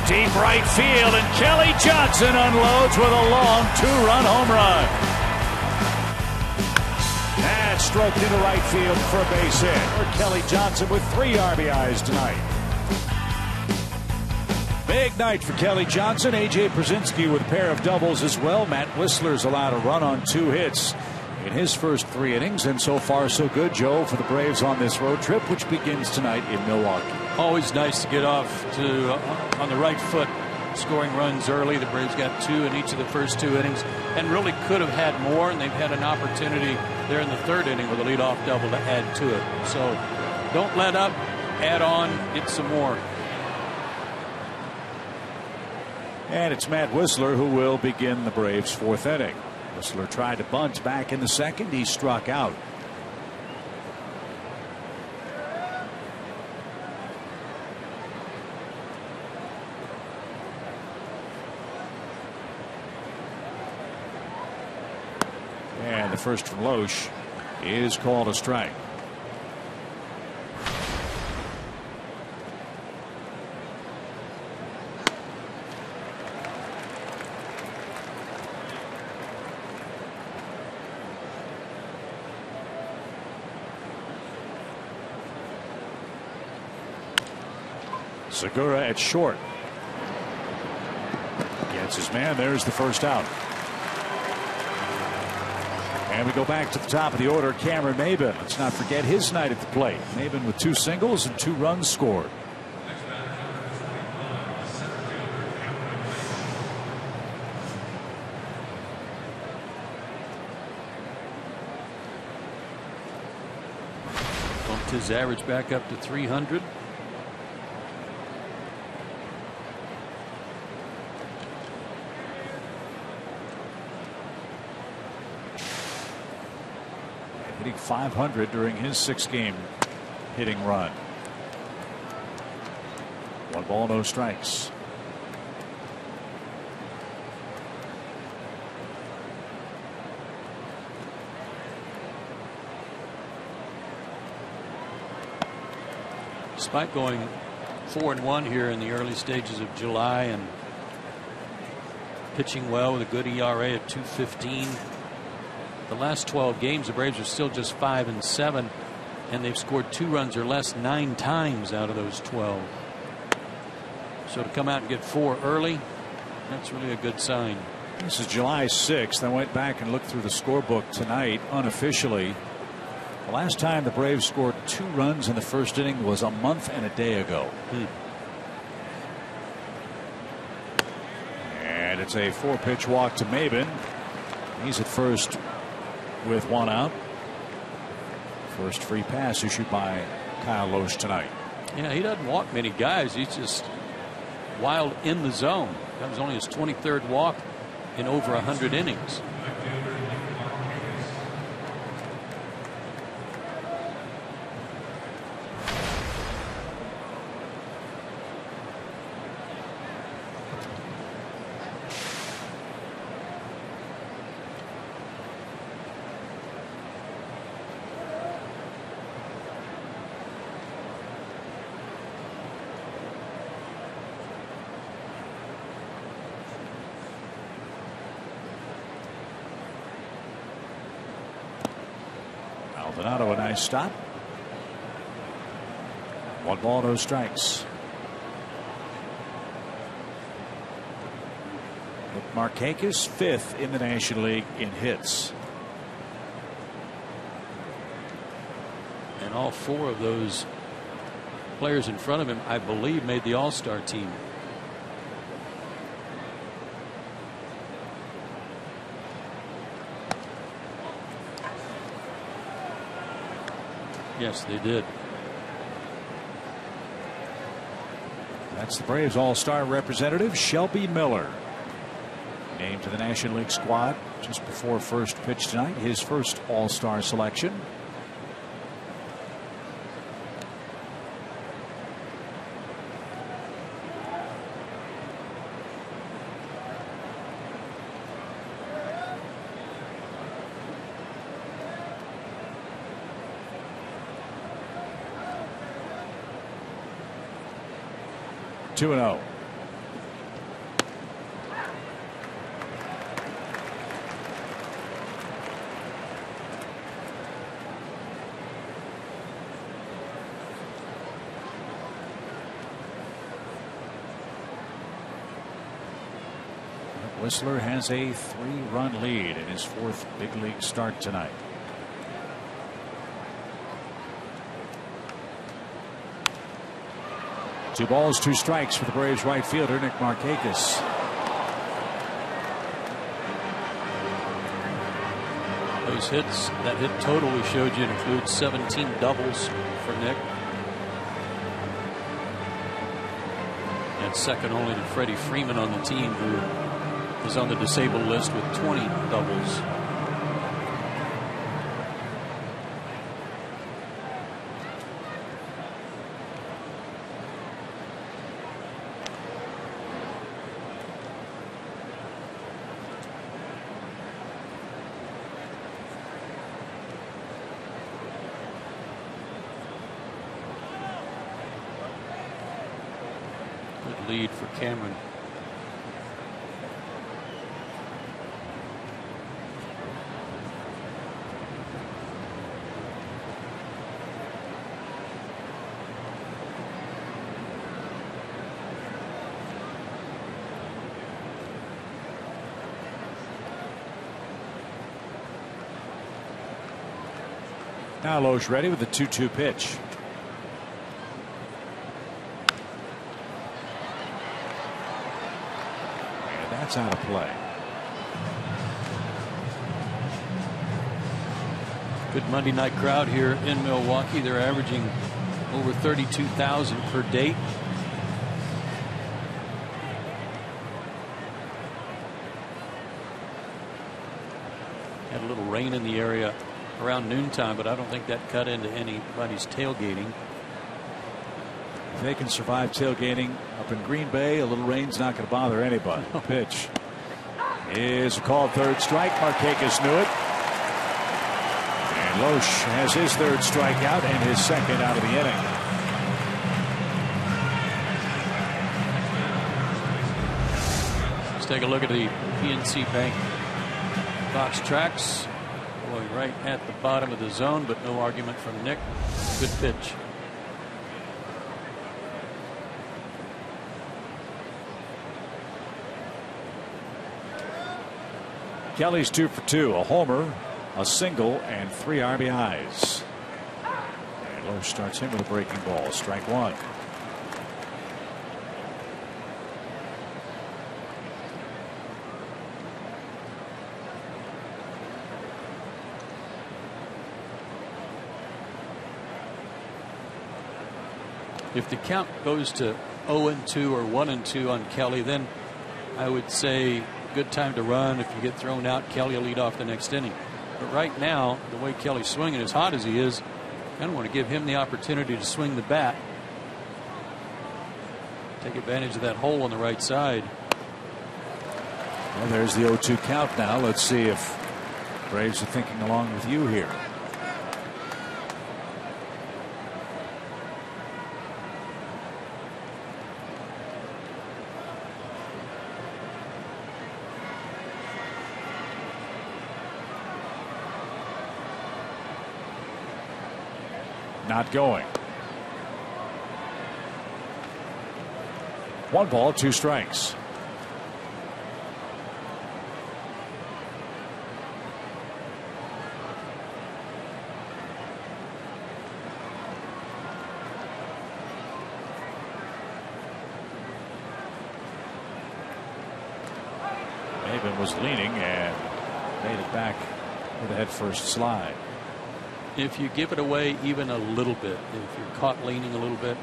Deep right field, and Kelly Johnson unloads with a long two-run home run. And stroked into right field for a base hit. Or Kelly Johnson with 3 RBIs tonight. Big night for Kelly Johnson. A.J. Przinsky with a pair of doubles as well. Matt Whistler's allowed a run on 2 hits in his first 3 innings, and so far so good, Joe, for the Braves on this road trip, which begins tonight in Milwaukee. Always nice to get off to on the right foot, scoring runs early. The Braves got 2 in each of the first 2 innings and really could have had more, and they've had an opportunity there in the 3rd inning with a leadoff double to add to it. So don't let up, add on, get some more. And it's Matt Whistler who will begin the Braves' 4th inning. Whistler tried to bunt back in the 2nd. He struck out. And the first from Loesch is called a strike. Segura at short. Gets his man. There's the first out. And we go back to the top of the order. Cameron Maybin. Let's not forget his night at the plate. Maybin with 2 singles and 2 runs scored. Bumped his average back up to 300. Hitting .500 during his 6-game hitting run. 1 ball, no strikes. Despite going 4-1 here in the early stages of July and pitching well with a good ERA at 2.15. The last 12 games, the Braves are still just 5-7, and they've scored 2 runs or less 9 times out of those 12. So to come out and get 4 early, That's really a good sign. This is July 6th. I went back and looked through the scorebook tonight unofficially. The last time the Braves scored 2 runs in the first inning was a month and a day ago. And it's a 4-pitch walk to Maben. He's at first with 1 out. First free pass issued by Kyle Loesch tonight. Yeah, he doesn't walk many guys. He's just wild in the zone. That was only his 23rd walk in over 100 innings. Maldonado, a nice stop. 1 ball, no strikes. Markakis 5th in the National League in hits. And all 4 of those players in front of him, I believe, made the All-Star team. Yes, they did. That's the Braves All-Star representative, Shelby Miller. Named to the National League squad just before first pitch tonight. His first All-Star selection. Two and 0. Whistler has a 3-run lead in his 4th big league start tonight. Two balls, 2 strikes for the Braves right fielder Nick Markakis. Those hits, that hit total we showed you, includes 17 doubles for Nick. And second only to Freddie Freeman on the team, who is on the disabled list with 20 doubles. Lead for Cameron. Now Loesch ready with the 2-2 pitch. That's out of play. Good Monday night crowd here in Milwaukee. They're averaging over 32,000 per date. Had a little rain in the area around noontime, but I don't think that cut into anybody's tailgating. If they can survive tailgating up in Green Bay, a little rain's not going to bother anybody. Pitch is a called 3rd strike. Markakis knew it. And Loesch has his 3rd strikeout and his 2nd out of the inning. Let's take a look at the PNC Bank box tracks. Boy, right at the bottom of the zone, but no argument from Nick. Good pitch. Kelly's 2 for 2, a homer, a single, and 3 RBIs. And Lowe starts him with a breaking ball. Strike one. If the count goes to 0-2 or 1-2 on Kelly, then I would say good time to run. If you get thrown out, Kelly will lead off the next inning. But right now, the way Kelly's swinging, as hot as he is, I kind of want to give him the opportunity to swing the bat. Take advantage of that hole on the right side. Well, there's the 0-2 count now. Let's see if Braves are thinking along with you here. Not going. 1 ball, 2 strikes. Maben was leaning and made it back with a head first slide. If you give it away even a little bit, if you're caught leaning a little bit,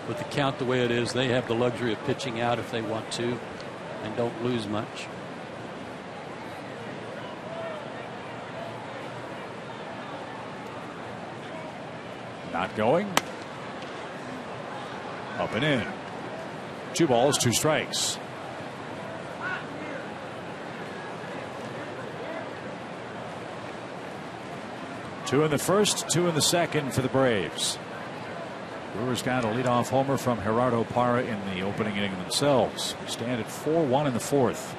with the count the way it is, they have the luxury of pitching out if they want to and don't lose much. Not going. Up and in. 2 balls, 2 strikes. Two in the first, 2 in the second for the Braves. Brewers got a leadoff homer from Gerardo Parra in the opening inning themselves. We stand at 4-1 in the 4th.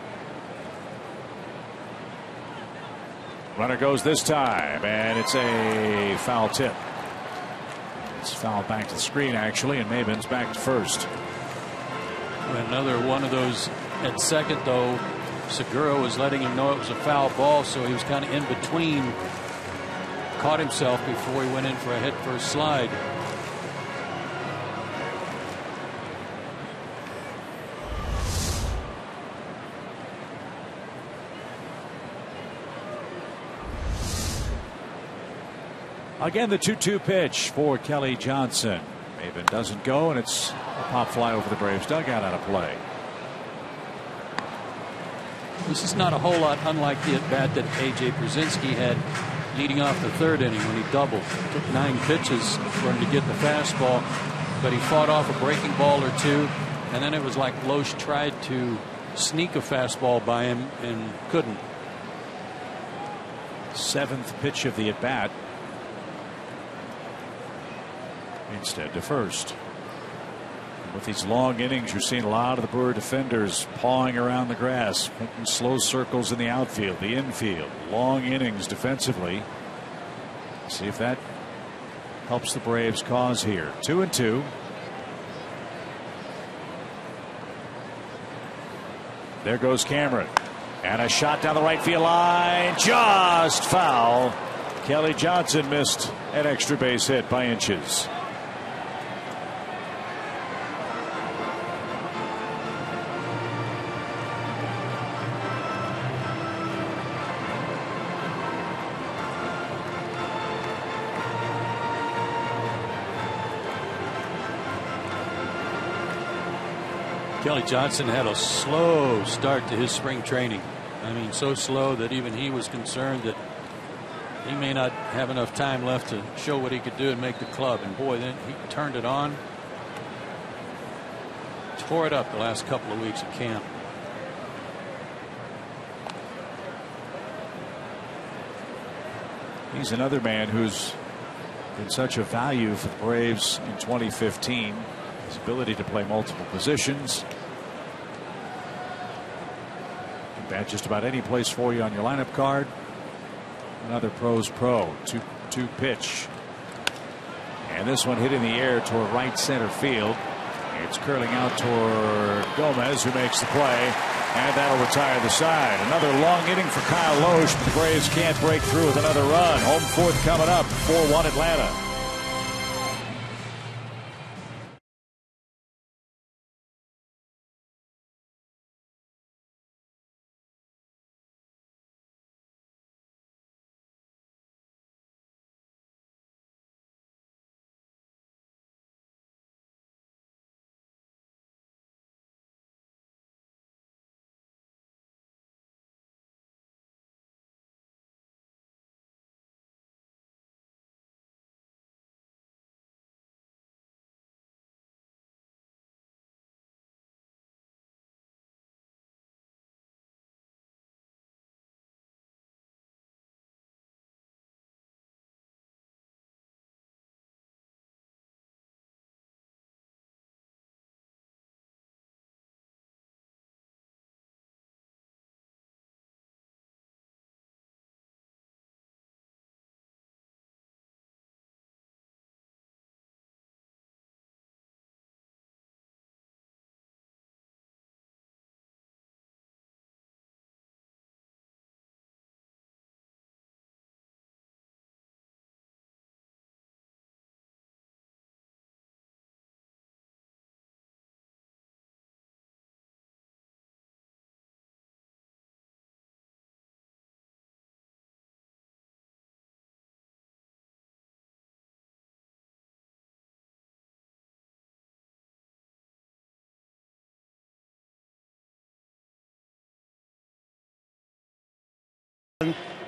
Runner goes this time, and it's a foul tip. It's fouled back to the screen, actually, and Maben's back to first. Another one of those at second, though. Segura was letting him know it was a foul ball, so he was kind of in between. Caught himself before he went in for a head first slide. Again, the 2-2 pitch for Kelly Johnson. Maben doesn't go, and it's a pop fly over the Braves dugout out of play. This is not a whole lot unlike the at bat that A.J. Brzezinski had leading off the 3rd inning when he doubled. It took 9 pitches for him to get the fastball, but he fought off a breaking ball or 2, and then it was like Loesch tried to sneak a fastball by him and couldn't. 7th pitch of the at bat. Instead to first. With these long innings, you're seeing a lot of the Brewer defenders pawing around the grass, making slow circles in the outfield, the infield. Long innings defensively. See if that helps the Braves' cause here. 2-2. There goes Cameron. And a shot down the right field line. Just foul. Kelly Johnson missed an extra base hit by inches. Kelly Johnson had a slow start to his spring training. I mean, so slow that even he was concerned that he may not have enough time left to show what he could do and make the club. And boy, then he turned it on. Tore it up the last couple of weeks of camp. He's another man who's been such a value for the Braves in 2015. His ability to play multiple positions. Can bat just about any place for you on your lineup card. Another pro's pro. 2-2 pitch. And this one hit in the air toward right center field. It's curling out toward Gomez, who makes the play. And that'll retire the side. Another long inning for Kyle Loesch. The Braves can't break through with another run. Home fourth coming up. 4-1 Atlanta.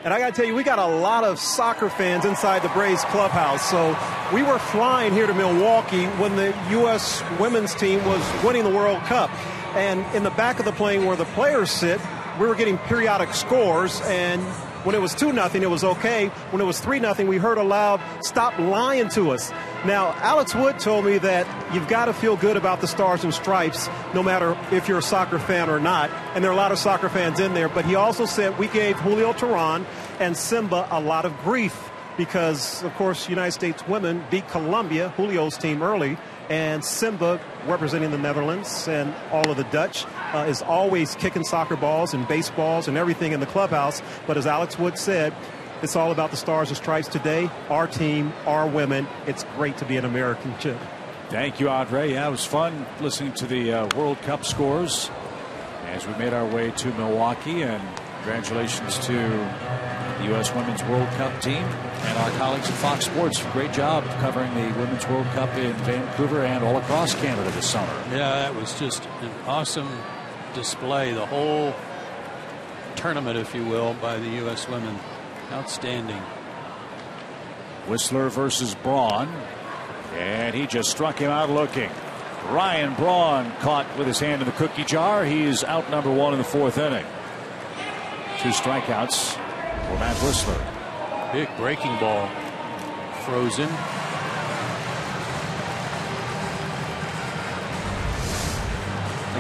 And I got to tell you, we got a lot of soccer fans inside the Braves clubhouse. So we were flying here to Milwaukee when the U.S. women's team was winning the World Cup. And in the back of the plane where the players sit, we were getting periodic scores. And when it was 2-0, it was okay. When it was 3-0, we heard a loud, "Stop lying to us." Now, Alex Wood told me that you've got to feel good about the Stars and Stripes, no matter if you're a soccer fan or not. And there are a lot of soccer fans in there. But he also said we gave Julio Teheran and Simba a lot of grief because, of course, United States women beat Colombia, Julio's team, early. And Simba, representing the Netherlands and all of the Dutch, is always kicking soccer balls and baseballs and everything in the clubhouse. But as Alex Wood said, it's all about the Stars and Stripes today. Our team, our women. It's great to be an American, too. Thank you, Andre. Yeah, it was fun listening to the World Cup scores as we made our way to Milwaukee. And congratulations to the U.S. Women's World Cup team and our colleagues at Fox Sports. Great job covering the Women's World Cup in Vancouver and all across Canada this summer. Yeah, that was just an awesome display. The whole tournament, if you will, by the U.S. women. Outstanding. Whistler versus Braun. And he just struck him out looking. Ryan Braun caught with his hand in the cookie jar. He's out number one in the fourth inning. 2 strikeouts for Matt Whistler. Big breaking ball. Frozen.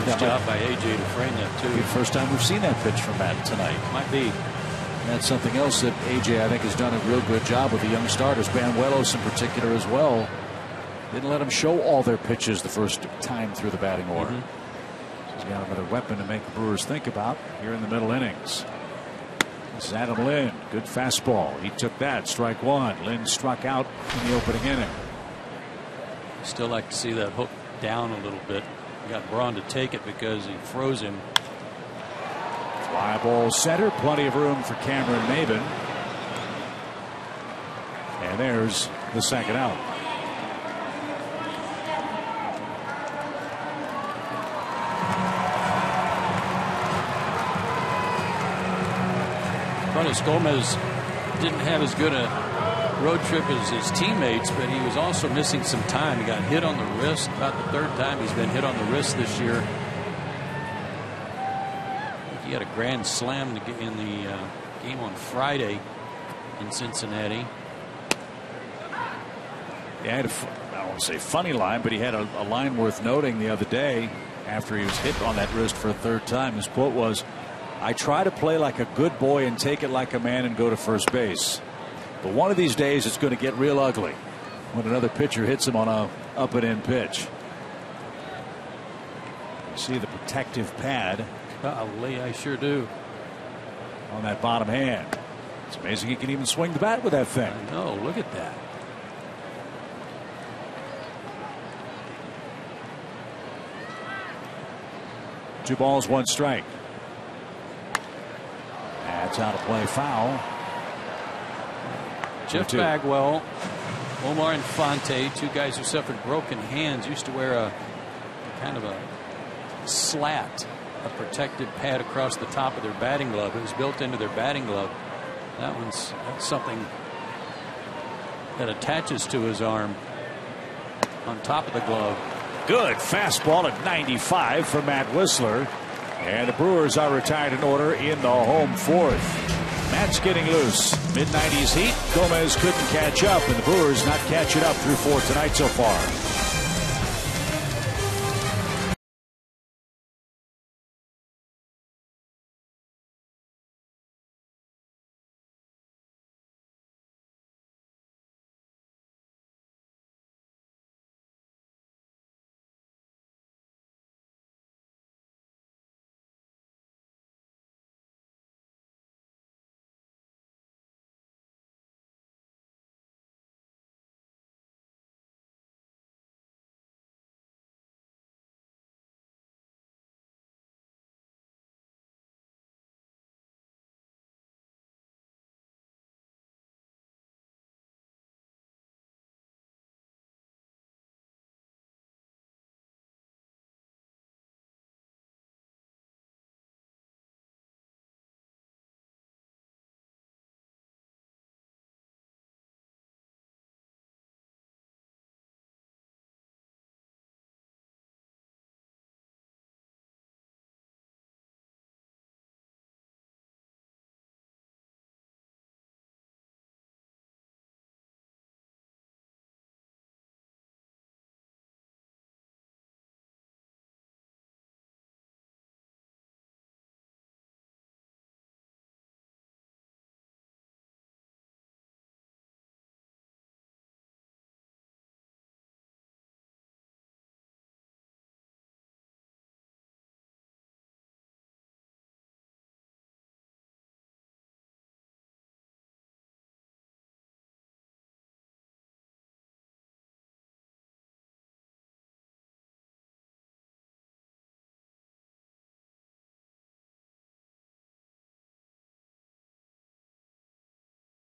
Nice job by AJ to frame that too. The first time we've seen that pitch from Matt tonight. Might be. And that's something else that AJ, I think, has done a real good job with the young starters, Banuelos in particular as well. Didn't let them show all their pitches the first time through the batting order. So he's got another weapon to make the Brewers think about here in the middle innings. This is Adam Lynn. Good fastball. He took that. Strike one. Lynn struck out in the opening inning. Still like to see that hook down a little bit. Got Braun to take it because he froze him. Fly ball center. Plenty of room for Cameron Maben. And there's the second out. Carlos Gomez didn't have as good a road trip as his teammates, but he was also missing some time. He got hit on the wrist about the third time he's been hit on the wrist this year. He had a grand slam in the game on Friday in Cincinnati. He had I don't want to say funny line, but he had a line worth noting the other day after he was hit on that wrist for a third time. His quote was, "I try to play like a good boy and take it like a man and go to first base. But one of these days it's going to get real ugly when another pitcher hits him on a up and in pitch." You see the protective pad Golly, I sure do. On that bottom hand. It's amazing he can even swing the bat with that thing. I know. Look at that. Two balls, one strike. That's out of play, foul. Jeff Bagwell, Omar Infante, two guys who suffered broken hands, used to wear a kind of a slat, a protective pad across the top of their batting glove. It was built into their batting glove. That's something that attaches to his arm on top of the glove. Good fastball at 95 for Matt Whistler. And the Brewers are retired in order in the home fourth. Matt's getting loose. Mid-90s heat. Gomez couldn't catch up, and the Brewers not catching up through 4 tonight so far.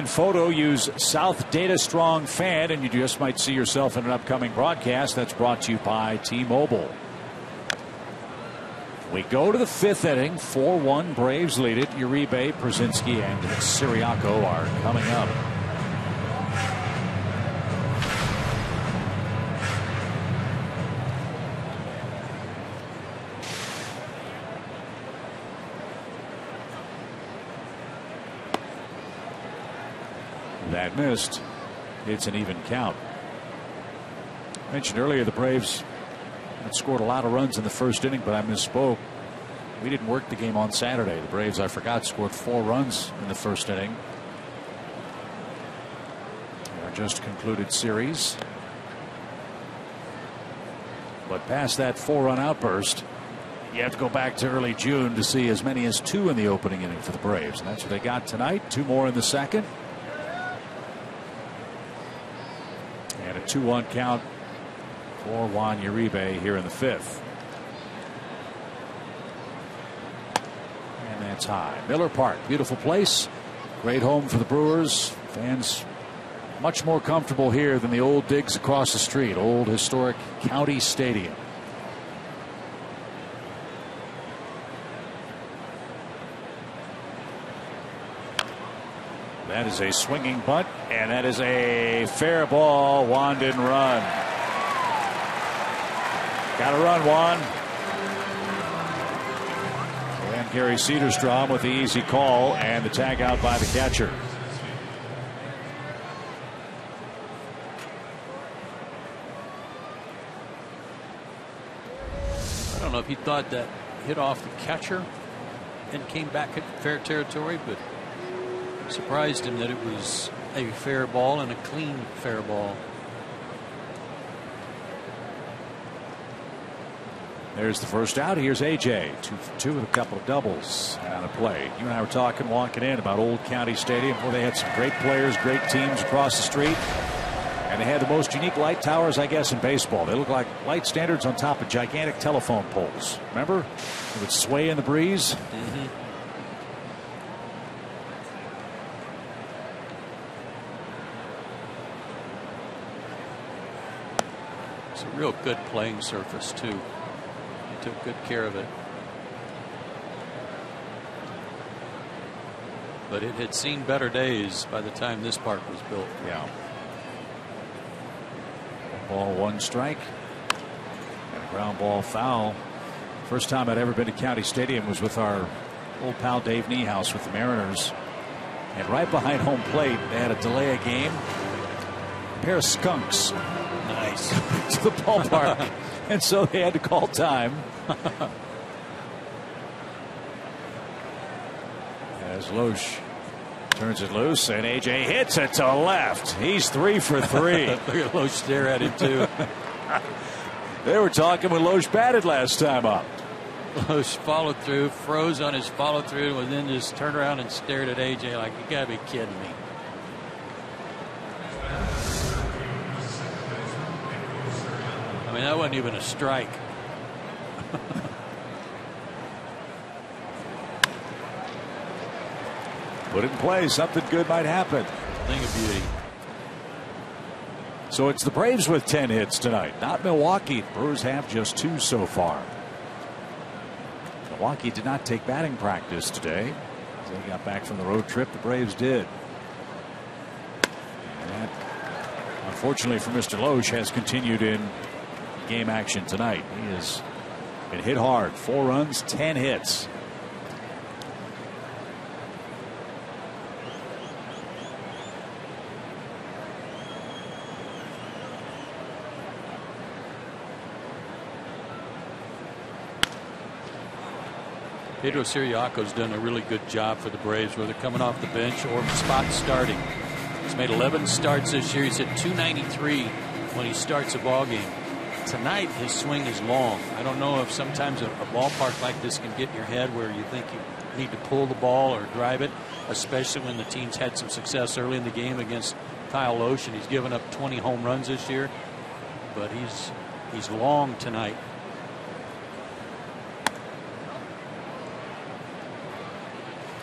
Photo, use South Data Strong Fan, and you just might see yourself in an upcoming broadcast. That's brought to you by T-Mobile. We go to the 5th inning. 4-1 Braves lead it. Uribe, Przinsky, and Siriaco are coming up. That missed. It's an even count. I mentioned earlier the Braves had scored a lot of runs in the first inning, but I misspoke. We didn't work the game on Saturday. The Braves, I forgot, scored 4 runs in the first inning. Our just concluded series. But past that 4-run outburst, you have to go back to early June to see as many as 2 in the opening inning for the Braves. And that's what they got tonight. 2 more in the second. And a 2-1 count for Juan Uribe here in the 5th. And that's high. Miller Park, beautiful place. Great home for the Brewers. Fans much more comfortable here than the old digs across the street. Old historic County Stadium. That is a swinging bunt, and that is a fair ball. Juan didn't run. Got to run, Juan. And Gary Cederstrom with the easy call and the tag out by the catcher. I don't know if he thought that hit off the catcher and came back at fair territory, but surprised him that it was a fair ball and a clean fair ball. There's the first out. Here's AJ, 2 for 2 with a couple of doubles on a play. You and I were talking walking in about Old County Stadium, where they had some great players, great teams across the street. And they had the most unique light towers, I guess, in baseball. They look like light standards on top of gigantic telephone poles. Remember? It would sway in the breeze. It's a real good playing surface, too. He took good care of it. But it had seen better days by the time this park was built. Yeah. 1 ball, 1 strike. And a ground ball foul. First time I'd ever been to County Stadium was with our old pal Dave Niehaus with the Mariners. And right behind home plate, they had a delay a game. A pair of skunks. Nice. To the ballpark. And so they had to call time. As Loesch turns it loose, and AJ hits it to left. He's 3 for 3. Look at Loesch stare at him, too. They were talking when Loesch batted last time up. Loesch followed through, froze on his follow through, and then just turned around and stared at AJ like, you gotta be kidding me. I mean, that wasn't even a strike. Put it in play. Something good might happen. Thing of beauty. So it's the Braves with 10 hits tonight, not Milwaukee. Brewers have just 2 so far. Milwaukee did not take batting practice today. As they got back from the road trip, the Braves did. And that, unfortunately for Mr. Loesch, has continued in game action tonight. He has been hit hard. 4 runs, 10 hits. Pedro Ciriaco's done a really good job for the Braves, whether coming off the bench or spot starting. He's made 11 starts this year. He's at .293 when he starts a ball game. Tonight his swing is long. I don't know if sometimes a ballpark like this can get in your head where you think you need to pull the ball or drive it, especially when the team's had some success early in the game against Kyle Loesch, and he's given up 20 home runs this year. But he's long tonight.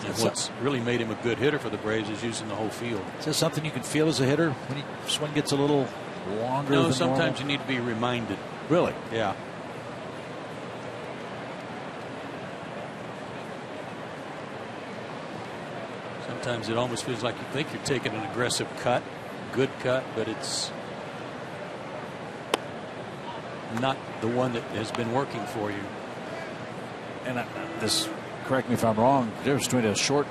And what's really made him a good hitter for the Braves is using the whole field. Is that something you can feel as a hitter when your swing gets a little longer? No, than sometimes normal? you need to be reminded. Really? Yeah. Sometimes it almost feels like you think you're taking an aggressive cut, good cut, but it's not the one that has been working for you. And this, correct me if I'm wrong, the difference between a short,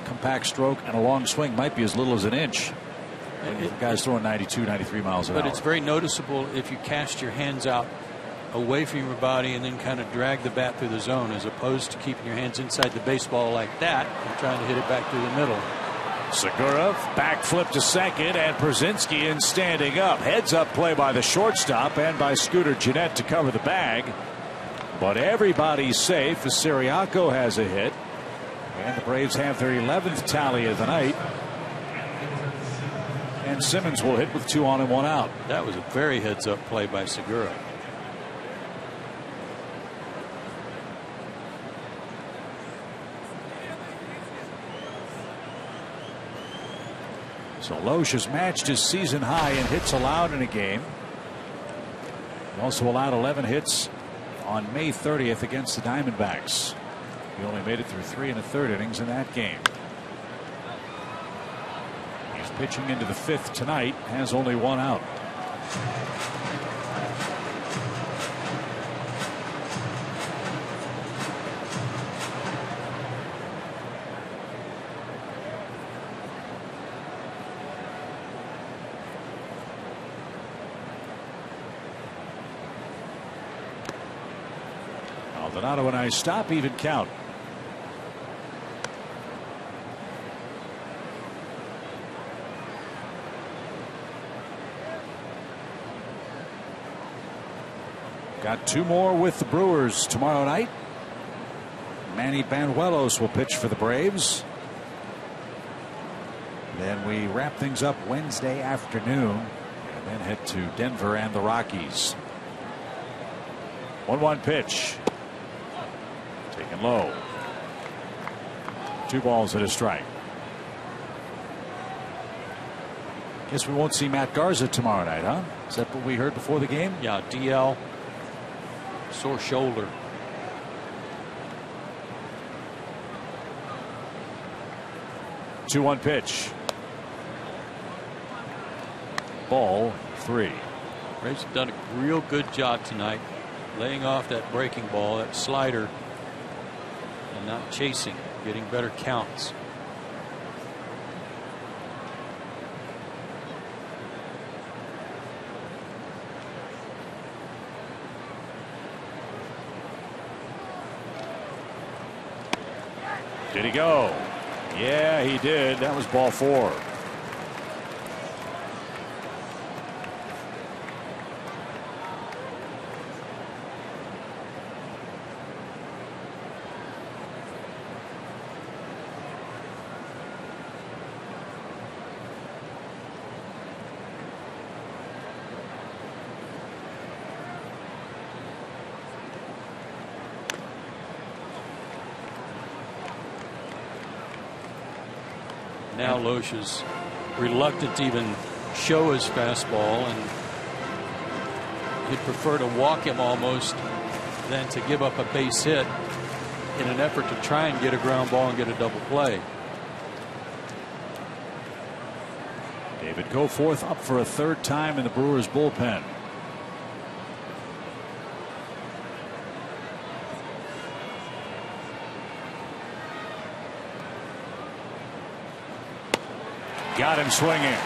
compact stroke and a long swing might be as little as an inch. The guy's throwing 92, 93 miles an hour. But it's very noticeable if you cast your hands out away from your body and then kind of drag the bat through the zone, as opposed to keeping your hands inside the baseball like that and trying to hit it back through the middle. Segura backflip to second, and Przinsky in standing up. Heads up play by the shortstop and by Scooter Gennett to cover the bag. But everybody's safe as Ciriaco has a hit. And the Braves have their 11th tally of the night. And Simmons will hit with 2 on and 1 out. That was a very heads up play by Segura. So Loesch has matched his season high in hits allowed in a game. He also allowed 11 hits on May 30th against the Diamondbacks. He only made it through 3 1/3 innings in that game. He's pitching into the 5th tonight, has only 1 out. Maldonado, a nice stop, even count. Got 2 more with the Brewers tomorrow night. Manny Banuelos will pitch for the Braves. Then we wrap things up Wednesday afternoon and then head to Denver and the Rockies. 1-1 pitch. Taken low. 2 balls and a strike. Guess we won't see Matt Garza tomorrow night, huh? Is that what we heard before the game? Yeah, DL. Sore shoulder. Two-one pitch. Ball 3. Braves have done a real good job tonight, laying off that breaking ball, that slider, and not chasing, getting better counts. Did he go? Yeah, he did. That was ball 4. Now Loesch is reluctant to even show his fastball, and he'd prefer to walk him almost than to give up a base hit in an effort to try and get a ground ball and get a double play. David Goforth up for a 3rd time in the Brewers bullpen. Got him swinging.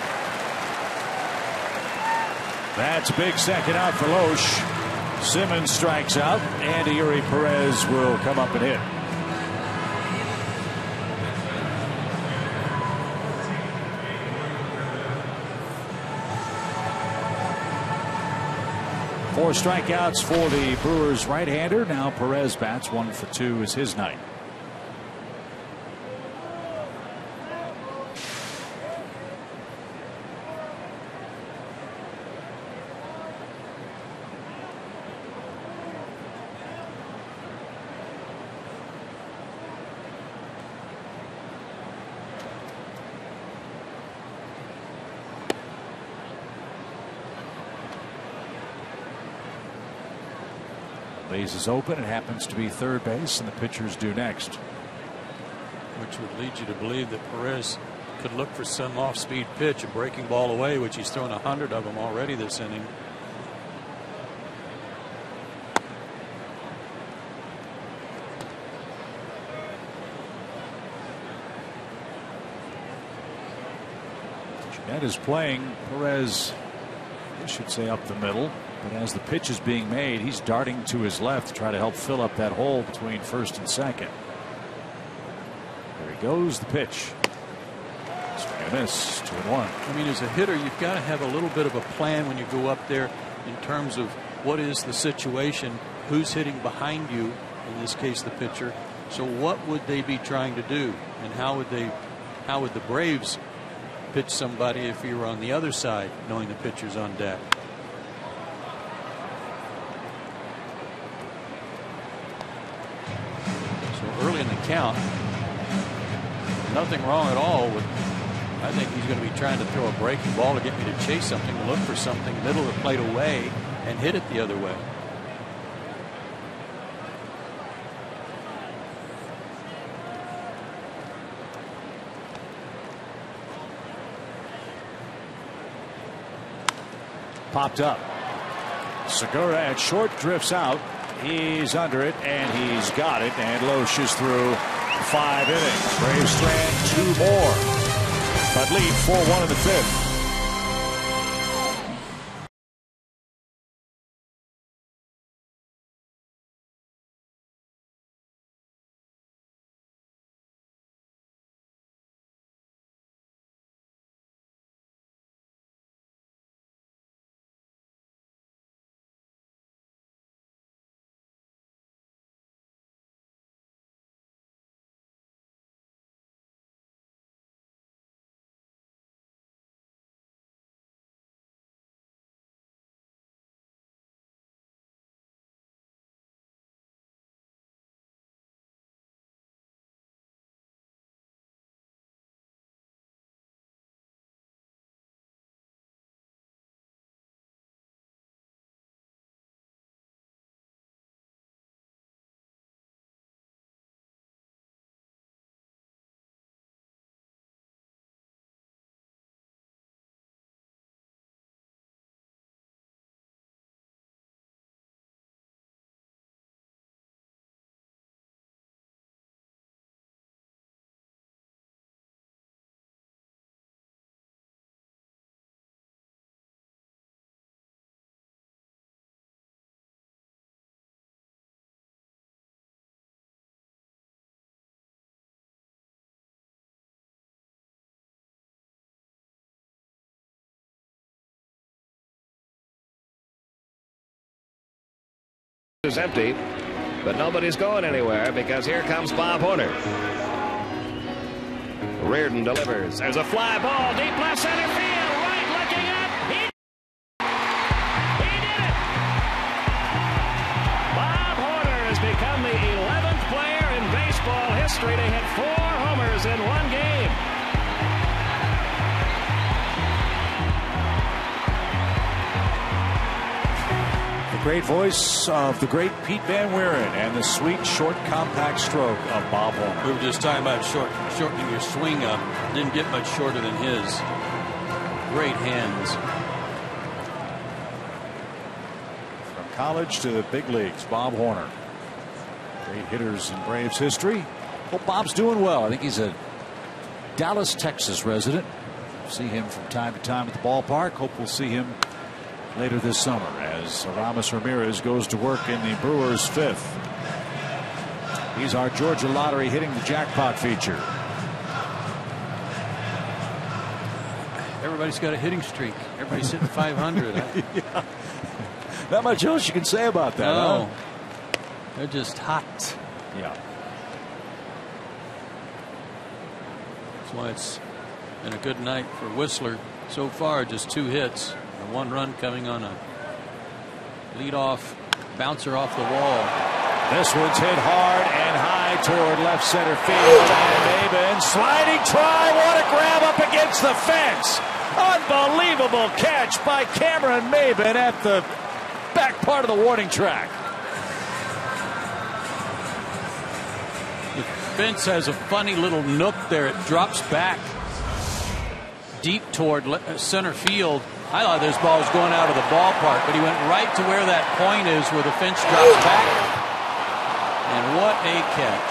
That's a big second out for Loesch. Simmons strikes out, and Yuri Perez will come up and hit. Four strikeouts for the Brewers right-hander. Now Perez bats 1 for 2 is his night. Base is open. It happens to be third base, and the pitcher's due next. Which would lead you to believe that Perez could look for some off-speed pitch, a breaking ball away, which he's thrown 100 of them already this inning. Jeanette is playing Perez, I should say, up the middle. But as the pitch is being made, he's darting to his left to try to help fill up that hole between first and second. There he goes, the pitch. Swing and a miss, 2-1. I mean, as a hitter, you've got to have a little bit of a plan when you go up there in terms of what is the situation, who's hitting behind you, in this case the pitcher. So what would they be trying to do, and how would the Braves pitch somebody if you were on the other side, knowing the pitcher's on deck? Early in the count, nothing wrong at all with. I think he's going to be trying to throw a breaking ball to get me to chase something, to look for something middle of the plate away and hit it the other way. Popped up. Segura at short drifts out. He's under it, and he's got it, and Loesch is through 5 innings. Braves strand 2 more, but lead 4-1 in the 5th. is empty, but nobody's going anywhere because here comes Bob Horner. Reardon delivers. There's a fly ball deep left center field. Right looking up. He did it. Bob Horner has become the 11th player in baseball history to hit 4 homers in one game. The great voice of the great Pete Van Wieren and the sweet, short, compact stroke of Bob Horner. We were just talking about shortening your swing up. Didn't get much shorter than his. Great hands. From college to the big leagues, Bob Horner. Great hitters in Braves history. Well, Bob's doing well. I think he's a Dallas, Texas resident. See him from time to time at the ballpark. Hope we'll see him later this summer as Aramis Ramirez goes to work in the Brewers' 5th. He's our Georgia Lottery hitting the jackpot feature. Everybody's got a hitting streak. Everybody's hitting 500. Yeah. Not much else you can say about that. No. Huh? They're just hot. Yeah. That's why it's been a good night for Whistler so far. Just 2 hits. And 1 run coming on a leadoff bouncer off the wall. This one's hit hard and high toward left center field. And Maben sliding try. What a grab up against the fence. Unbelievable catch by Cameron Maben at the back part of the warning track. The fence has a funny little nook there. It drops back deep toward center field. I thought this ball was going out of the ballpark, but he went right to where that point is where the fence drops back. And what a catch.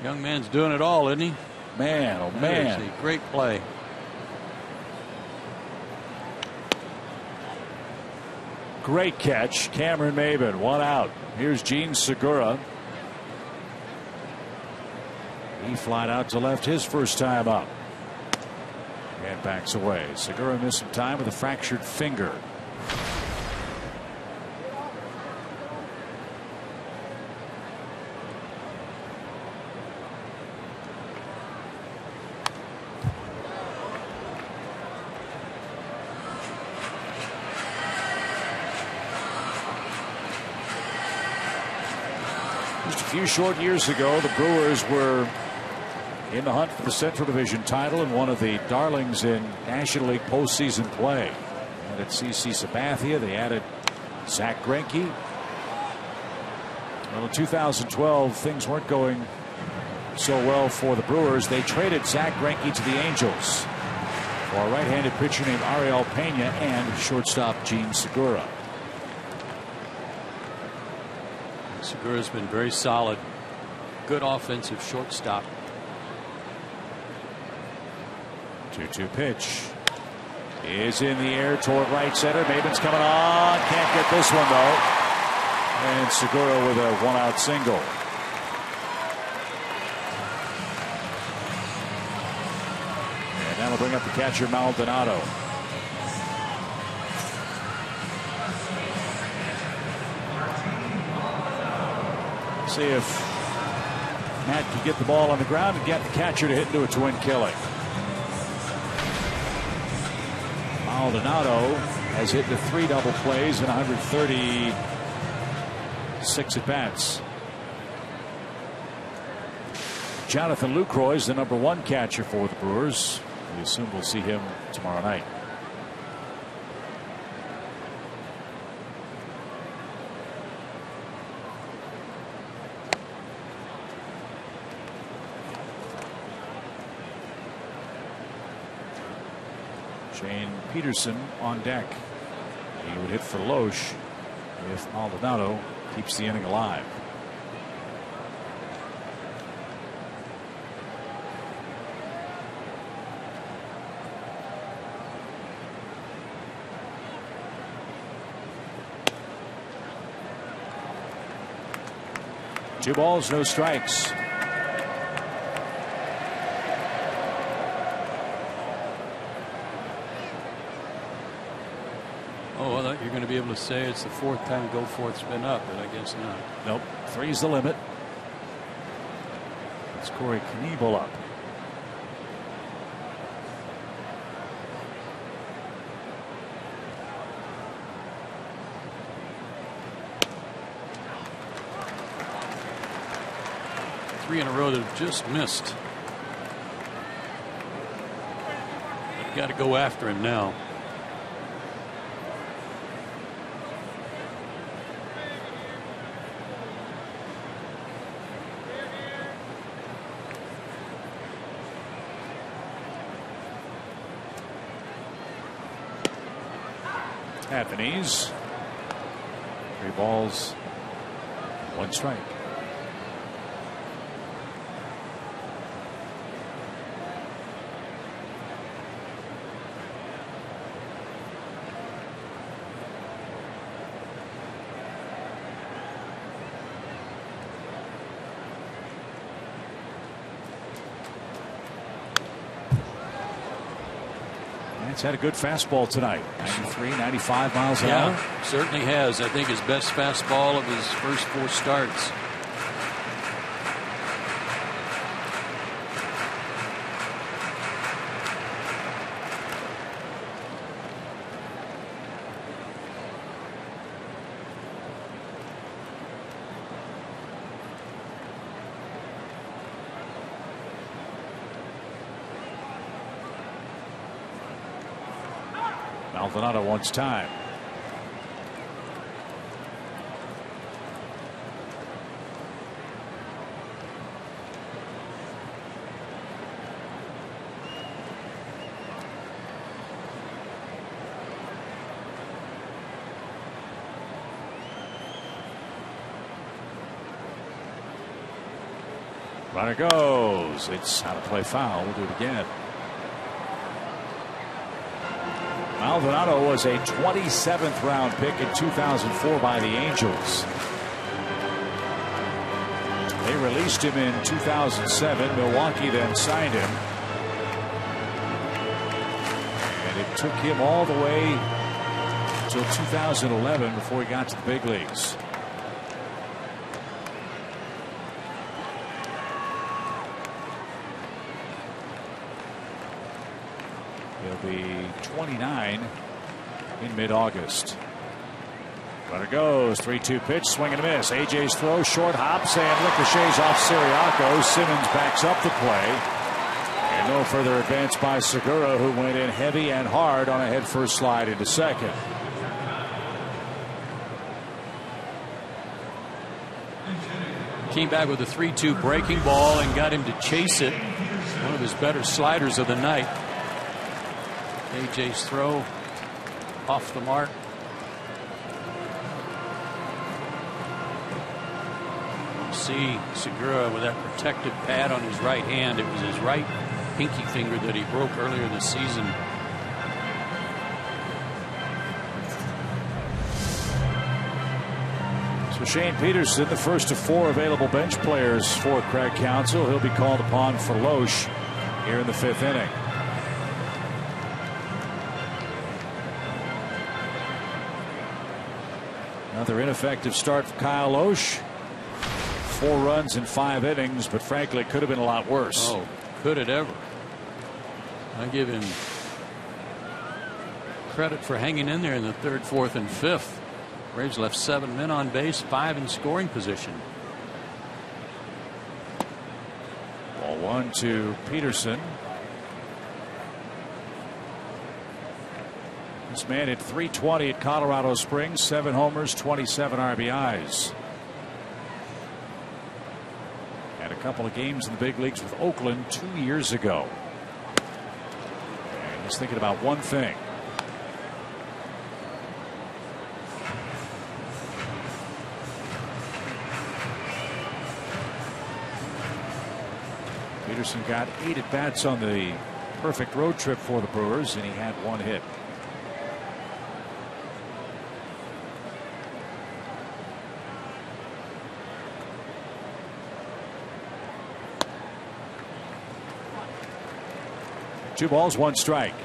Young man's doing it all, isn't he? Man, oh man. A great play. Great catch. Cameron Maben, 1 out. Here's Gene Segura. He flied out to left his first time up. And backs away. Segura missed some time with a fractured finger. Just a few short years ago, the Brewers were in the hunt for the Central Division title and one of the darlings in National League postseason play. And at CC Sabathia, they added Zach Greinke. Well, in 2012, things weren't going so well for the Brewers. They traded Zach Greinke to the Angels for a right-handed pitcher named Ariel Pena and shortstop Gene Segura. Segura's been very solid. Good offensive shortstop. 2-2 pitch is in the air toward right center. Maben's coming on. Can't get this one though. And Segura with a 1-out single. And that'll bring up the catcher Maldonado. See if Matt can get the ball on the ground and get the catcher to hit into a twin killing. Maldonado has hit the 3 double plays in 136 at bats. Jonathan Lucroy is the #1 catcher for the Brewers. We assume we'll see him tomorrow night. Shane Peterson on deck. He would hit for Loesch if Maldonado keeps the inning alive. Two balls, no strikes. able to say it's the 4th time go forth's been up, but I guess not. Nope. 3's the limit. It's Corey Knebel up. Three in a row that have just missed. They've got to go after him now. Anthony's 3 balls, 1 strike. He's had a good fastball tonight. 93, 95 miles an hour. Certainly has. I think his best fastball of his first 4 starts. Maldonado wants time. Runner goes. It's out of play foul. We'll do it again. Maldonado was a 27th round pick in 2004 by the Angels. They released him in 2007. Milwaukee then signed him. And it took him all the way until 2011 before he got to the big leagues. He'll be 29 in mid-August. Runner goes. 3-2 pitch. Swing and a miss. AJ's throw. Short hops and ricochets off Siriaco. Simmons backs up the play. And no further advance by Segura, who went in heavy and hard on a headfirst slide into second. Came back with a 3-2 breaking ball and got him to chase it. One of his better sliders of the night. AJ's throw off the mark. You see Segura with that protective pad on his right hand. It was his right pinky finger that he broke earlier this season. So Shane Peterson, the first of 4 available bench players for Craig Counsell. He'll be called upon for Loesch here in the 5th inning. Another ineffective start for Kyle Loesch. 4 runs in 5 innings, but frankly, it could have been a lot worse. Oh, could it ever? I give him credit for hanging in there in the 3rd, 4th, and 5th. Braves left 7 men on base, 5 in scoring position. Ball 1 to Peterson. This man hit .320 at Colorado Springs, 7 homers, 27 RBIs. Had a couple of games in the big leagues with Oakland 2 years ago. And he's thinking about one thing. Peterson got 8 at-bats on the perfect road trip for the Brewers, and he had 1 hit. Two balls, 1 strike.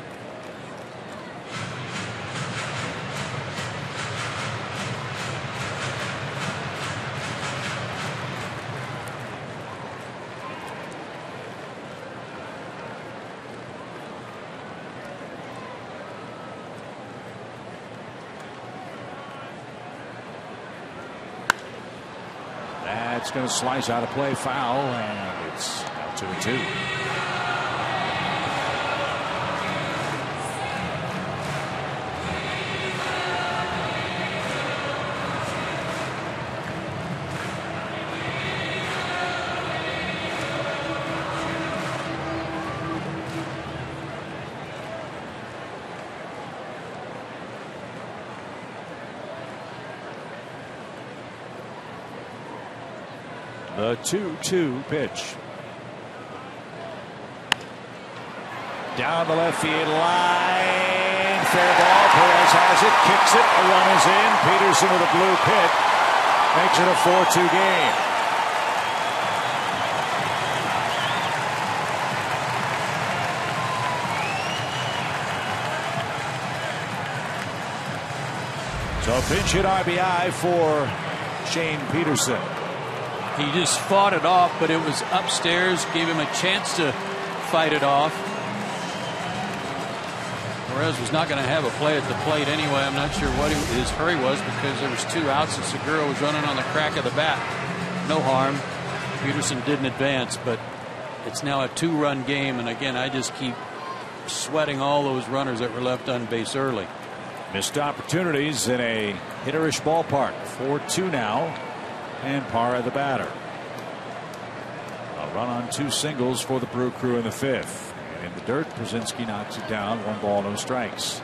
That's going to slice out of play, foul, and it's now 2-2. The 2-2 pitch. Down the left field line. Fair ball. Perez has it. Kicks it. A run is in. Peterson with a blue pit. Makes it a 4-2 game. So pinch hit RBI for Shane Peterson. He just fought it off, but it was upstairs, gave him a chance to fight it off. Perez was not going to have a play at the plate anyway. I'm not sure what his hurry was because there was 2 outs and Segura was running on the crack of the bat. No harm. Peterson didn't advance, but it's now a 2-run game, and again, I just keep sweating all those runners that were left on base early. Missed opportunities in a hitterish ballpark. 4-2 now. And Parra the batter. A run on 2 singles for the Brew Crew in the 5th. And in the dirt, Brzezinski knocks it down. 1 ball, no strikes.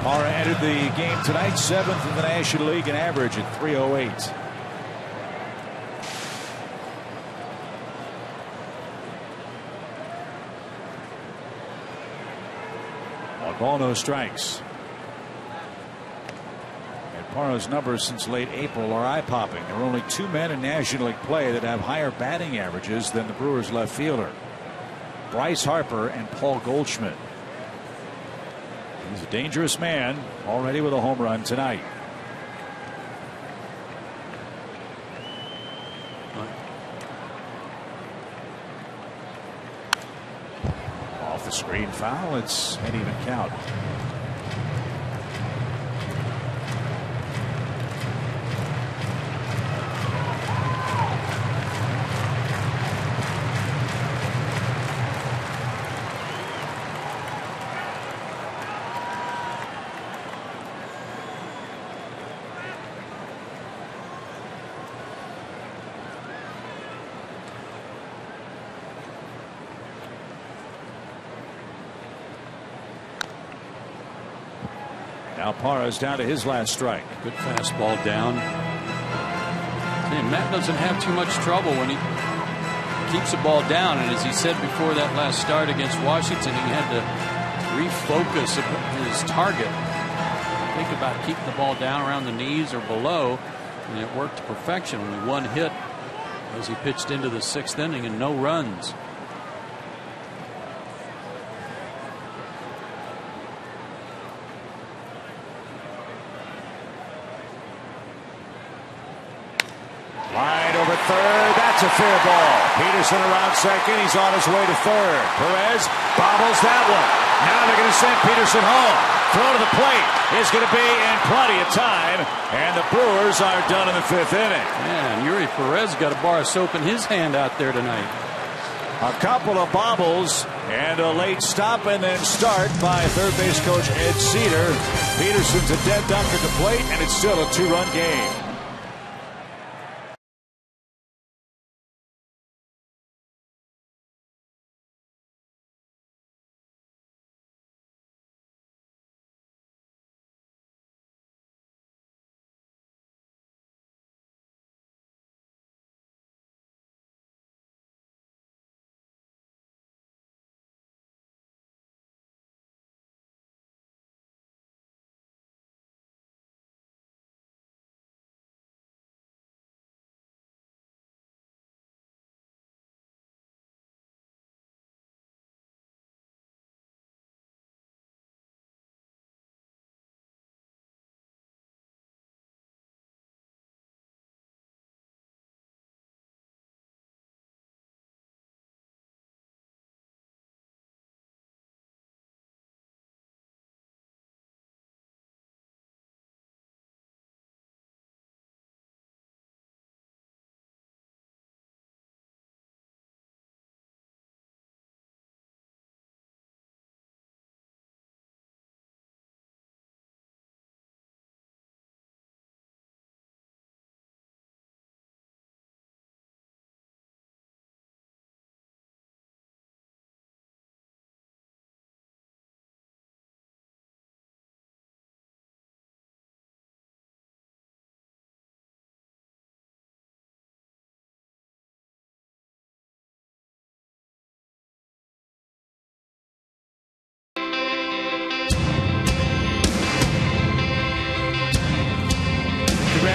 Parra entered the game tonight 7th in the National League in average at .308. Ball, no strikes. And Parra's numbers since late April are eye-popping. There are only 2 men in National League play that have higher batting averages than the Brewers left fielder. Bryce Harper and Paul Goldschmidt. He's a dangerous man, already with a home run tonight. Screen foul. It's an even count. Now Parra's down to his last strike. Good fastball down. And Matt doesn't have too much trouble when he keeps the ball down. And as he said before that last start against Washington, he had to refocus his target. Think about keeping the ball down around the knees or below. And it worked to perfection. Only 1 hit as he pitched into the 6th inning and no runs. Third, that's a fair ball. Peterson around second. He's on his way to third. Perez bobbles that one. Now they're going to send Peterson home. Throw to the plate is going to be in plenty of time. And the Brewers are done in the 5th inning. Man, Yuri Perez got a bar of soap in his hand out there tonight. A couple of bobbles and a late stop and then start by third base coach Ed Cedar. Peterson's a dead duck at the plate, and it's still a 2-run game.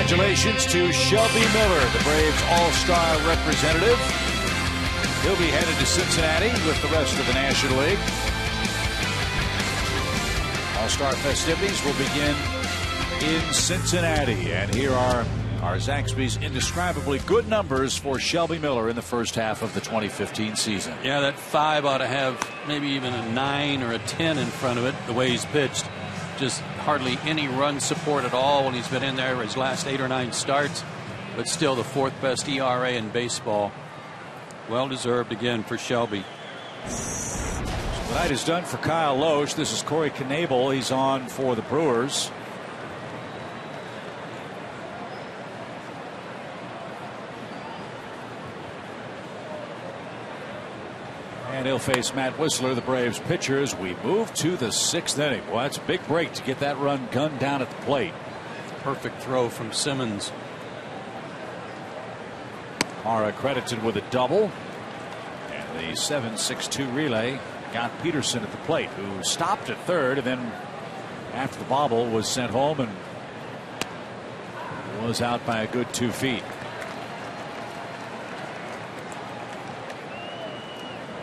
Congratulations to Shelby Miller, the Braves All-Star representative. He'll be headed to Cincinnati with the rest of the National League. All-Star festivities will begin in Cincinnati. And here are our Zaxby's indescribably good numbers for Shelby Miller in the first half of the 2015 season. Yeah, that 5 ought to have maybe even a 9 or a 10 in front of it, the way he's pitched. Just hardly any run support at all when he's been in there his last 8 or 9 starts, but still the 4th best ERA in baseball. Well deserved again for Shelby. The night is done for Kyle Loesch. This is Corey Knebel. He's on for the Brewers. And he'll face Matt Whistler, the Braves pitcher, as we move to the 6th inning. Well, that's a big break to get that run gunned down at the plate. Perfect throw from Simmons. Mara credited with a double. And the 7-6-2 relay got Peterson at the plate, who stopped at third, and then after the bobble was sent home and was out by a good 2 feet.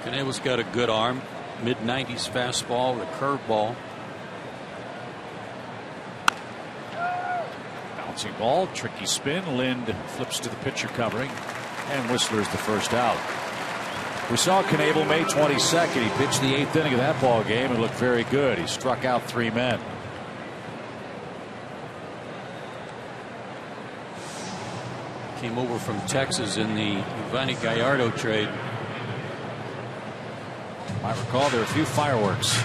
Knebel's got a good arm, mid-90s fastball with a curveball. Bouncing ball, tricky spin. Lind flips to the pitcher covering, and Whistler's the first out. We saw Knebel May 22nd. He pitched the 8th inning of that ball game and looked very good. He struck out 3 men. Came over from Texas in the Yovani Gallardo trade. Might recall there are a few fireworks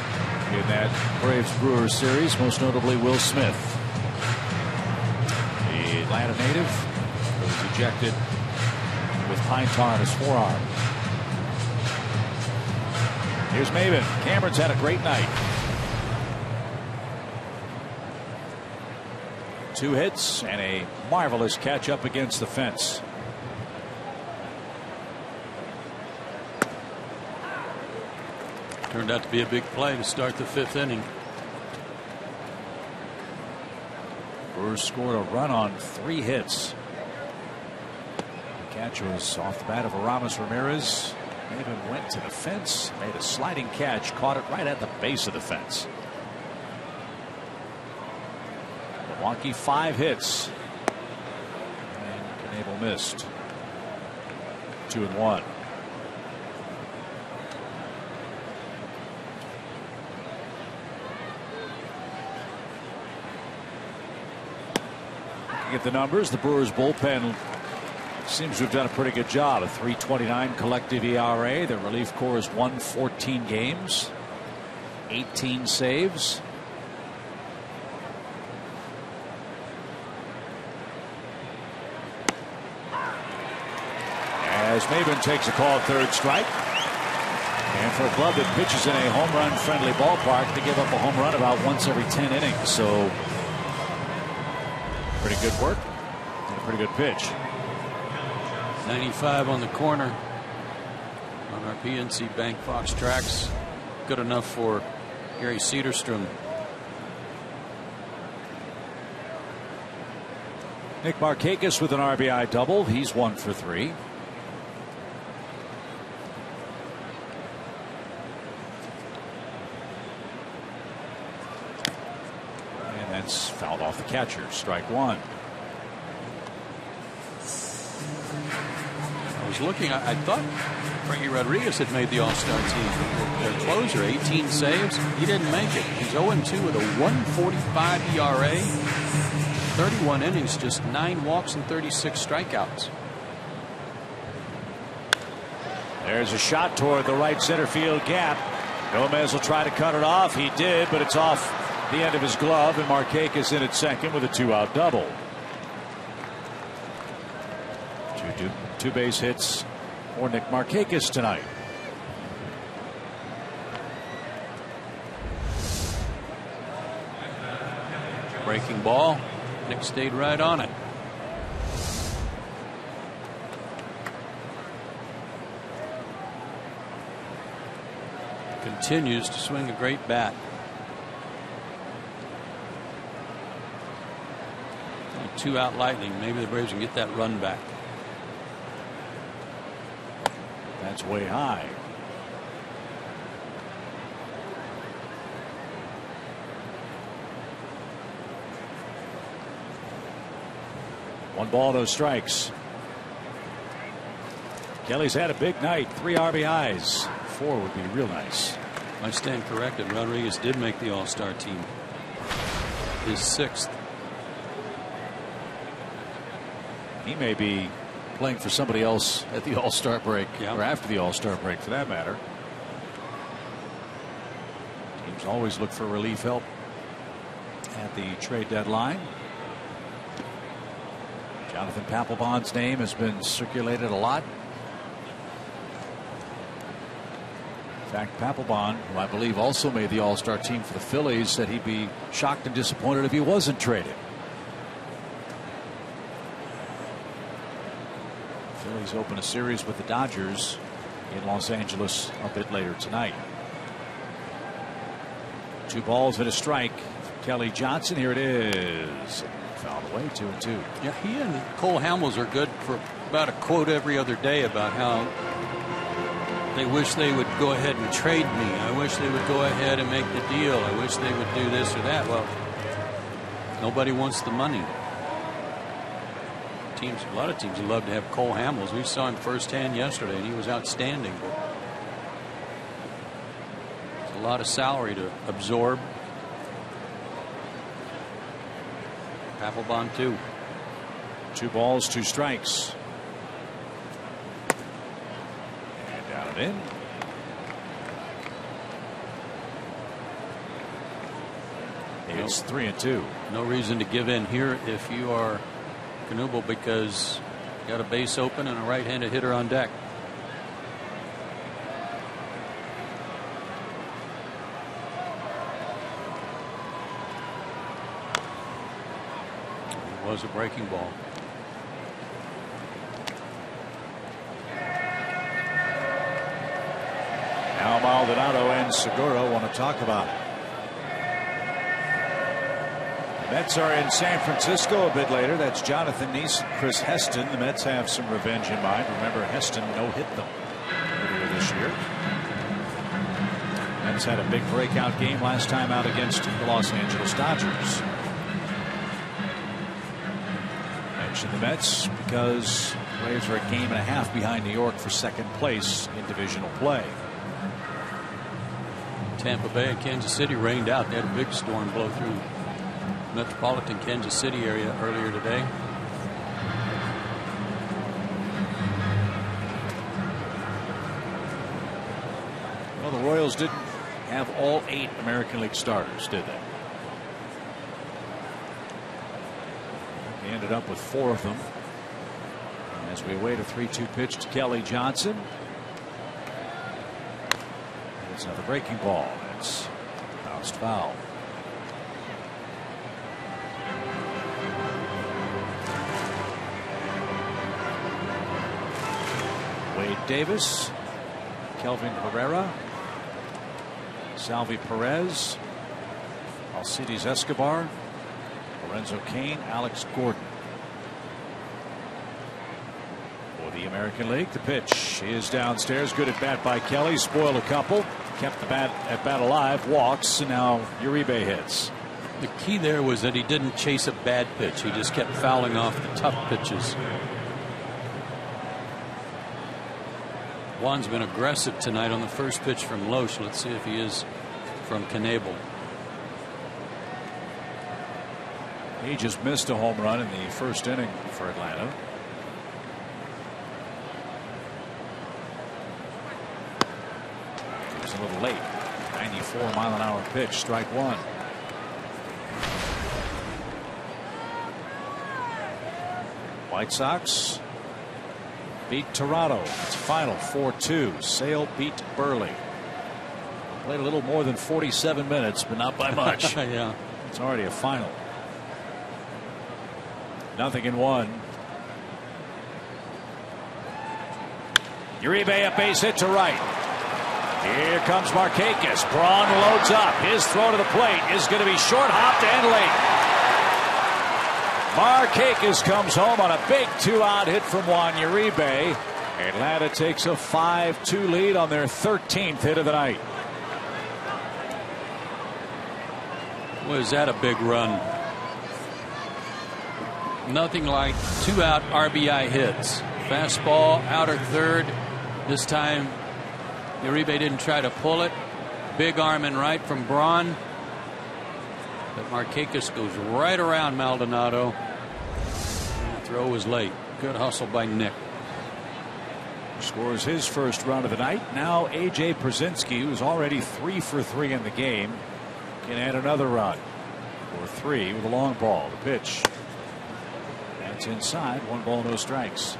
in that Braves-Brewers series, most notably Will Smith. The Atlanta native was ejected with pine tar on his forearm. Here's Maven. Cameron's had a great night. 2 hits and a marvelous catch up against the fence. Turned out to be a big play to start the 5th inning. Brewers scored a run on 3 hits. The catch was off the bat of Aramis Ramirez. Maven went to the fence, made a sliding catch, caught it right at the base of the fence. Milwaukee 5 hits. And Knebel missed. 2-1. At the numbers, the Brewers bullpen seems to have done a pretty good job. A 3.29 collective ERA. Their relief corps has won 14 games, 18 saves. As Maven takes a call, 3rd strike. And for a club that pitches in a home run friendly ballpark, they give up a home run about once every 10 innings. So pretty good work and a pretty good pitch. 95 on the corner on our PNC Bank Fox tracks. Good enough for Gary Cederstrom. Nick Markakis with an RBI double. He's 1 for 3. And that's fouled off the catcher. Strike 1. I was looking, I thought Frankie Rodriguez had made the All-Star team. Their closer, 18 saves. He didn't make it. He's 0-2 with a 1.45 ERA. 31 innings, just 9 walks and 36 strikeouts. There's a shot toward the right center field gap. Gomez will try to cut it off. He did, but it's off the end of his glove, and Markakis in at second with a 2-out double. Two base hits for Nick Markakis tonight. Breaking ball. Nick stayed right on it. Continues to swing a great bat. 2-out Lightning. Maybe the Braves can get that run back. That's way high. One ball, no strikes. Kelly's had a big night. 3 RBIs. 4 would be real nice. I stand corrected. Rodriguez did make the All-Star team. His 6th. He may be playing for somebody else at the All-Star break, or after the All-Star break for that matter. Teams always look for relief help at the trade deadline. Jonathan Papelbon's name has been circulated a lot. In fact, Papelbon, who I believe also made the All-Star team for the Phillies, said he'd be shocked and disappointed if he wasn't traded. Phillies open a series with the Dodgers in Los Angeles a bit later tonight. 2 balls and a strike. Kelly Johnson, here it is. Fouled away, 2-2. Yeah, he and Cole Hamels are good for about a quote every other day about how they wish they would go ahead and trade me. I wish they would go ahead and make the deal. I wish they would do this or that. Well, nobody wants the money. Teams, a lot of teams would love to have Cole Hamels. We saw him firsthand yesterday, and he was outstanding. It's a lot of salary to absorb. Papelbon too. 2 balls, 2 strikes. And down and in. It's 3-2. No reason to give in here if you are Knuble, because you got a base open and a right-handed hitter on deck. It was a breaking ball. Now Maldonado and Segura want to talk about it. The Mets are in San Francisco a bit later. That's Jonathan Neeson, Chris Heston. The Mets have some revenge in mind. Remember, Heston no-hit them earlier this year. Mets had a big breakout game last time out against the Los Angeles Dodgers. Mention the Mets because Braves are a game and a half behind New York for second place in divisional play. Tampa Bay and Kansas City rained out. They had a big storm blow through metropolitan Kansas City area earlier today. Well, the Royals didn't have all 8 American League starters, did they? They ended up with 4 of them. And as we await a 3-2 pitch to Kelly Johnson. It's another breaking ball. It's bounced foul. Wade Davis, Kelvin Herrera, Salvi Perez, Alcides Escobar, Lorenzo Cain, Alex Gordon. For the American League, the pitch is downstairs. Good at bat by Kelly. Spoiled a couple. Kept the bat alive. Walks, and now Uribe hits. The key there was that he didn't chase a bad pitch. He just kept fouling off the tough pitches. Juan's been aggressive tonight on the first pitch from Loesch. Let's see if he is from Knebel. He just missed a home run in the first inning for Atlanta. It was a little late. 94-mile-an-hour pitch, strike 1. White Sox beat Toronto. It's final 4-2. Sale beat Burley. Played a little more than 47 minutes, but not by much. Yeah. It's already a final. 0-1. Uribe, a base hit to right. Here comes Markakis. Braun loads up. His throw to the plate is going to be short hopped and late. Markakis comes home on a big 2-out hit from Juan Uribe. Atlanta takes a 5-2 lead on their 13th hit of the night. Was that a big run? Nothing like 2-out RBI hits. Fastball, outer third. This time, Uribe didn't try to pull it. Big arm in right from Braun. But Markakis goes right around Maldonado. The throw was late. Good hustle by Nick. Scores his first run of the night. Now A.J. Pierzynski, who's already 3 for 3 in the game, can add another run. For 3 with a long ball. The pitch. That's inside. 1 ball, no strikes.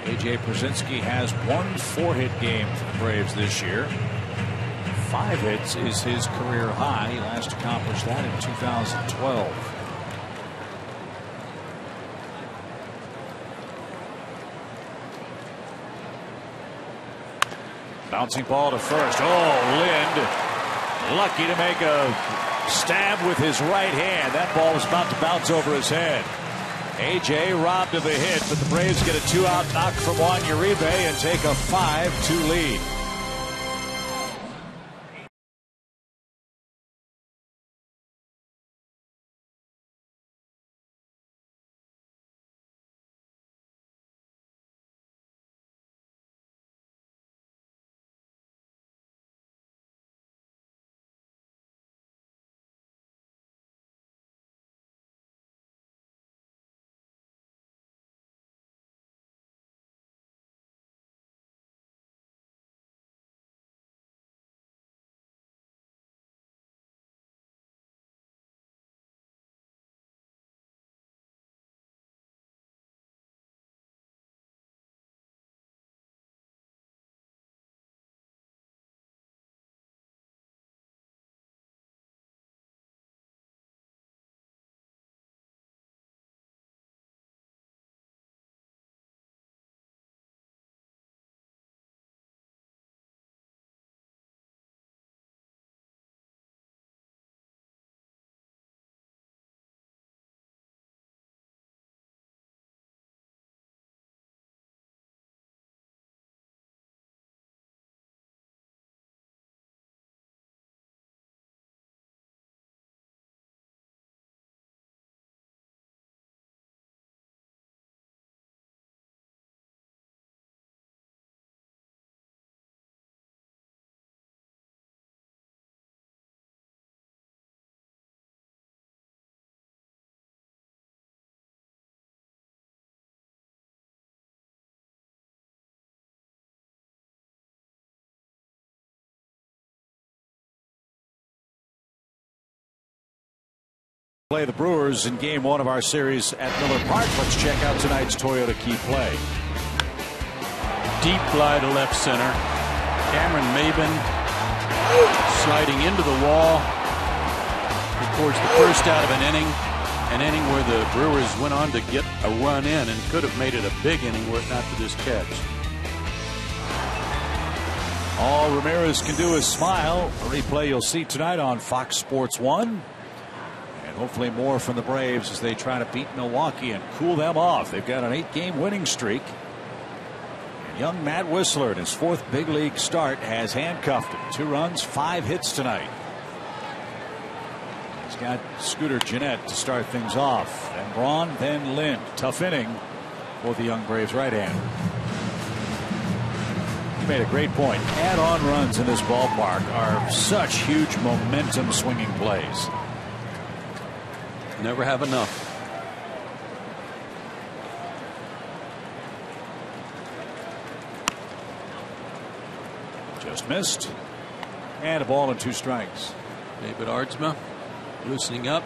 A.J. Pierzynski has 1 4-hit game for the Braves this year. 5 hits is his career high. He last accomplished that in 2012. Bouncing ball to first. Oh, Lind lucky to make a stab with his right hand. That ball was about to bounce over his head. A.J. robbed of a hit, but the Braves get a 2-out knock from Juan Uribe and take a 5-2 lead. Play the Brewers in game 1 of our series at Miller Park. Let's check out tonight's Toyota Key play. Deep fly to left center. Cameron Maben sliding into the wall. Records the first out of an inning. An inning where the Brewers went on to get a run in and could have made it a big inning were it not for this catch. All Ramirez can do is smile. A replay you'll see tonight on Fox Sports 1. Hopefully more from the Braves as they try to beat Milwaukee and cool them off. They've got an 8-game winning streak. And young Matt Whistler in his 4th big league start has handcuffed him. 2 runs, 5 hits tonight. He's got Scooter Gennett to start things off. Then Braun, then Lind. Tough inning for the young Braves right-hander. He made a great point. Add-on runs in this ballpark are such huge momentum swinging plays. Never have enough. Just missed. And a ball and 2 strikes. David Aardsma loosening up.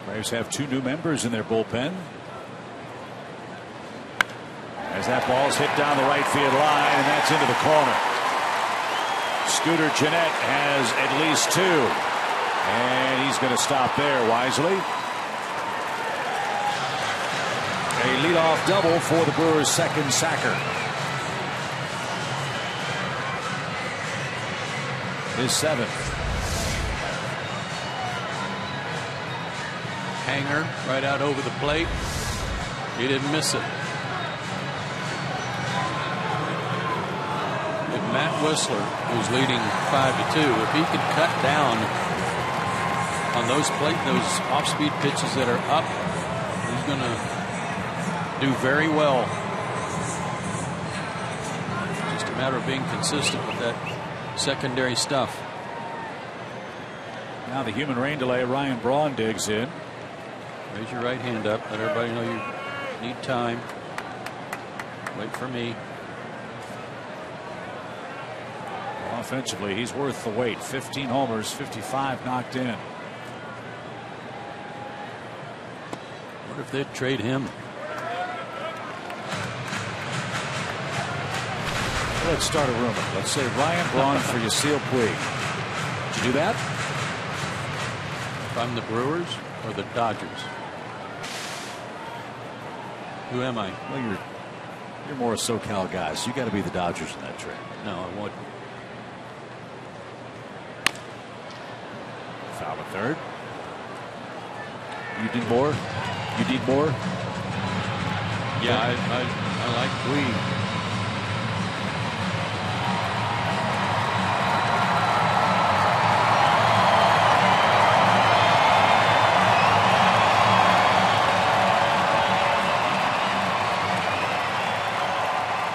Braves have 2 new members in their bullpen. As that ball's hit down the right field line, and that's into the corner. Scooter Gennett has at least 2. And he's going to stop there wisely. A leadoff double for the Brewers' second sacker. His 7th. Hanger right out over the plate. He didn't miss it. If Matt Whistler, who's leading 5-2, if he could cut down on those off-speed pitches that are up, he's going to do very well. Just a matter of being consistent with that secondary stuff. Now the human rain delay. Ryan Braun digs in. Raise your right hand up. Let everybody know you need time. Wait for me. Offensively, he's worth the wait. 15 homers, 55 knocked in. What if they'd trade him? Let's start a rumor. Let's say Ryan Braun for Yasiel Puig. Did you do that? If I'm the Brewers or the Dodgers? Who am I? Well, you're more a SoCal guy, so you got to be the Dodgers in that trade. No, I wouldn't. Foul at third. You need more? You need more? Yeah, I like Puig.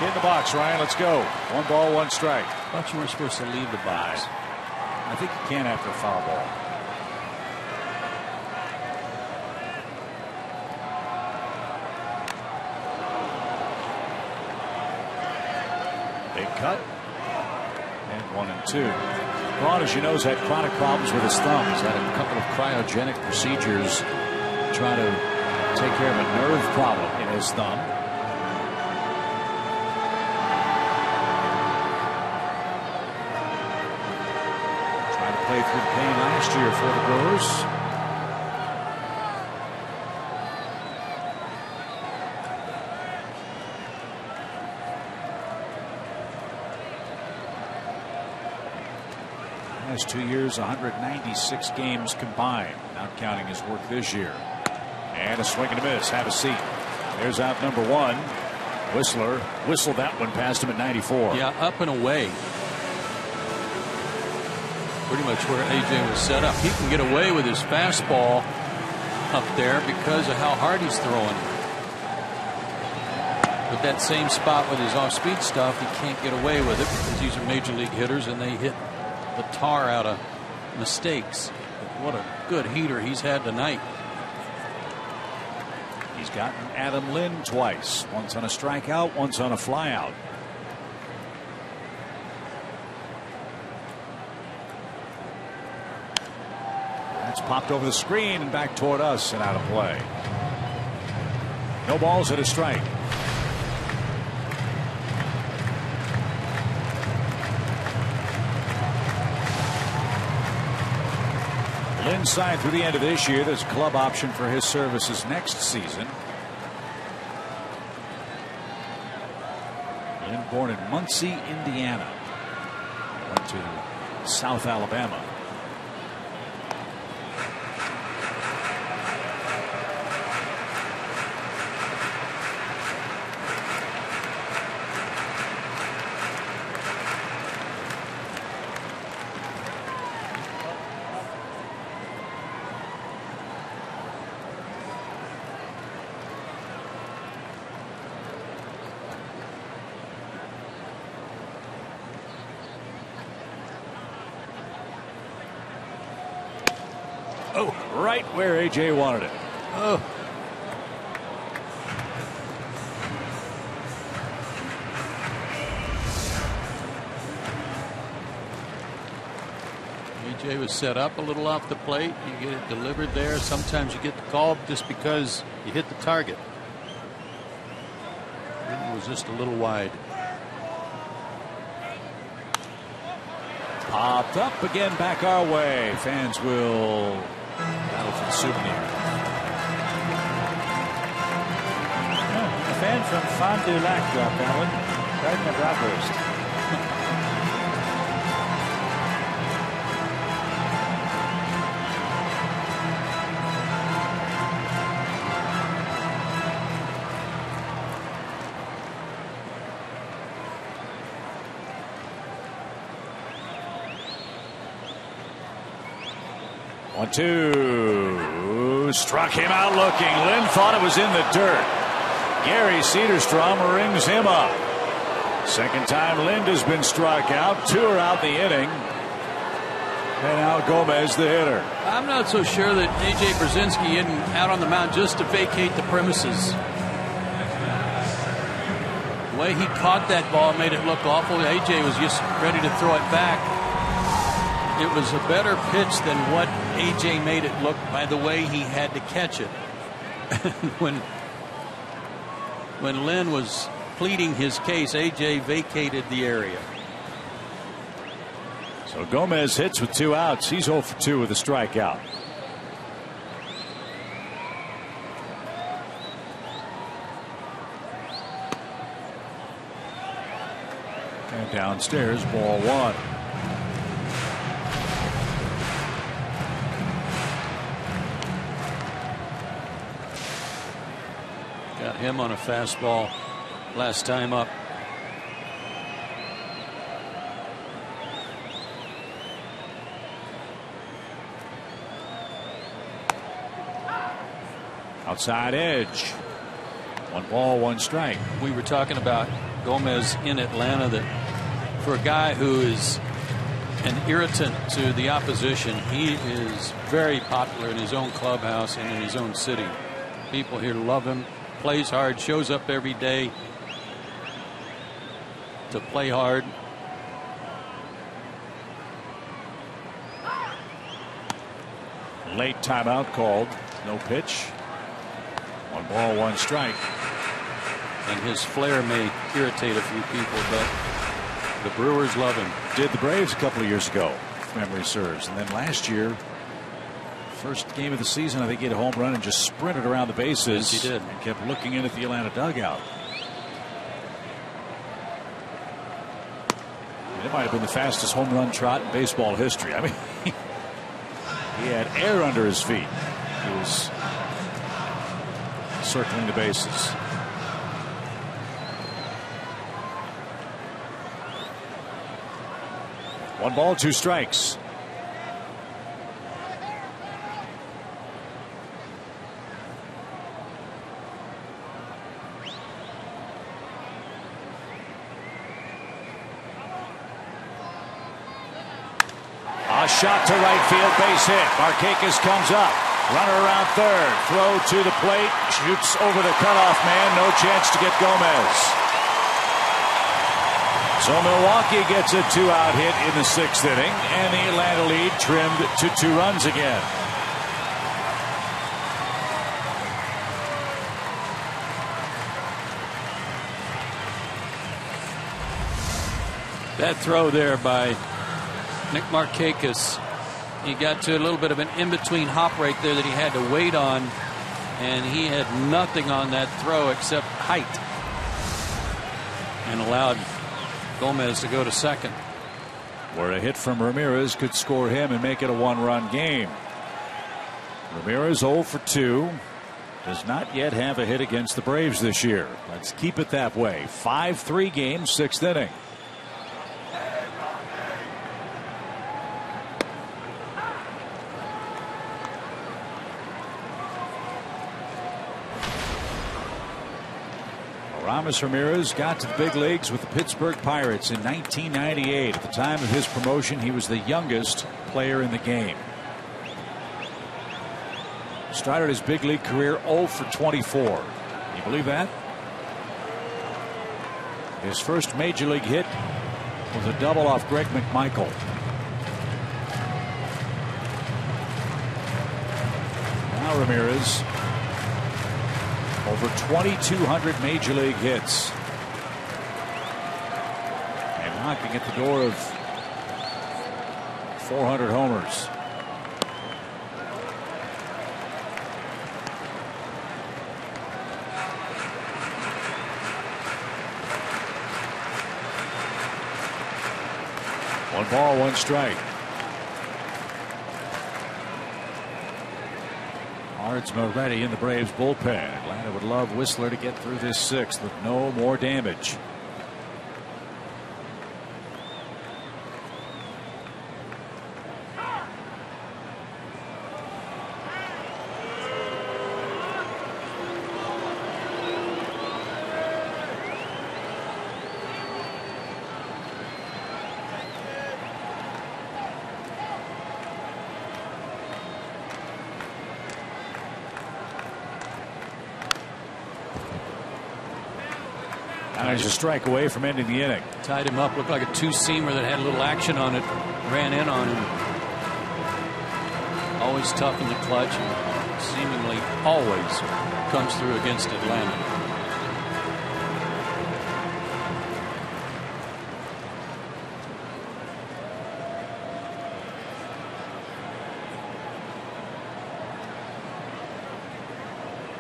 In the box, Ryan. Let's go. 1 ball, 1 strike. I thought you were supposed to leave the box. I think you can after a foul ball. Big cut. And 1-2. Braun, as you know, has had chronic problems with his thumb. He's had a couple of cryogenic procedures trying to take care of a nerve problem in his thumb. Played through the pain last year for the Brewers. Last 2 years, 196 games combined, not counting his work this year. And a swing and a miss. Have a seat. There's out number 1. Whistler whistled that one past him at 94. Yeah, up and away. Pretty much where AJ was set up. He can get away with his fastball up there because of how hard he's throwing. But that same spot with his off-speed stuff, he can't get away with it because these are major league hitters and they hit the tar out of mistakes. But what a good heater he's had tonight. He's gotten Adam Lynn twice. Once on a strikeout, once on a flyout. It's popped over the screen and back toward us and out of play. No balls at a strike. Lynn signed through the end of this year. There's a club option for his services next season. Lynn, born in Muncie, Indiana. Went to South Alabama. Oh, right where AJ wanted it. Oh. AJ was set up a little off the plate. You get it delivered there. Sometimes you get the call just because you hit the target. It was just a little wide. Popped up again, back our way. Fans will battle for the souvenir. A fan from Fond du Lac dropped that one. Right in the Bratwurst. One-two. Struck him out looking. Lynn thought it was in the dirt. Gary Cederstrom rings him up. Second time Lind has been struck out. 2 are out the inning. And now Gomez, the hitter. I'm not so sure that A.J. Brzezinski isn't out on the mound just to vacate the premises. The way he caught that ball made it look awful. A.J. was just ready to throw it back. It was a better pitch than what A.J. made it look by the way he had to catch it. When Lynn was pleading his case, A.J. vacated the area. So Gomez hits with 2 outs. He's 0 for 2 with a strikeout. And downstairs, ball 1. Got him on a fastball last time up. Outside edge. 1 ball, 1 strike. We were talking about Gomez in Atlanta, that for a guy who is an irritant to the opposition, he is very popular in his own clubhouse and in his own city. People here love him. Plays hard, shows up every day to play hard. Late timeout called. No pitch. 1 ball, 1 strike. And his flair may irritate a few people, but the Brewers love him. Did the Braves a couple of years ago, if memory serves. And then last year, first game of the season, I think he hit a home run and just sprinted around the bases. Yes, he did. And kept looking in at the Atlanta dugout. And it might have been the fastest home run trot in baseball history. I mean, he had air under his feet. He was circling the bases. One ball, 2 strikes. A shot to right field, base hit. Markakis comes up. Runner around third. Throw to the plate. Shoots over the cutoff man. No chance to get Gomez. So Milwaukee gets a 2-out hit in the 6th inning, and the Atlanta lead trimmed to 2 runs again. That throw there by Nick Markakis, he got to a little bit of an in-between hop right there that he had to wait on, and he had nothing on that throw except height, and allowed Gomez to go to second. Where a hit from Ramirez could score him and make it a 1-run game. Ramirez 0 for 2. Does not yet have a hit against the Braves this year. Let's keep it that way. 5-3 game, 6th inning. Aramis Ramirez got to the big leagues with the Pittsburgh Pirates in 1998. At the time of his promotion, he was the youngest player in the game. Started his big league career 0 for 24. Can you believe that? His first major league hit was a double off Greg McMichael. Now Ramirez, over 2,200 major league hits. knocking at the door of 400 homers. One ball, one strike. Ardsma ready in the Braves bullpen. Atlanta would love Whistler to get through this sixth with no more damage. He's a strike away from ending the inning. Tied him up. Looked like a two-seamer that had a little action on it. Ran in on him. Always tough in the clutch and seemingly always comes through against Atlanta.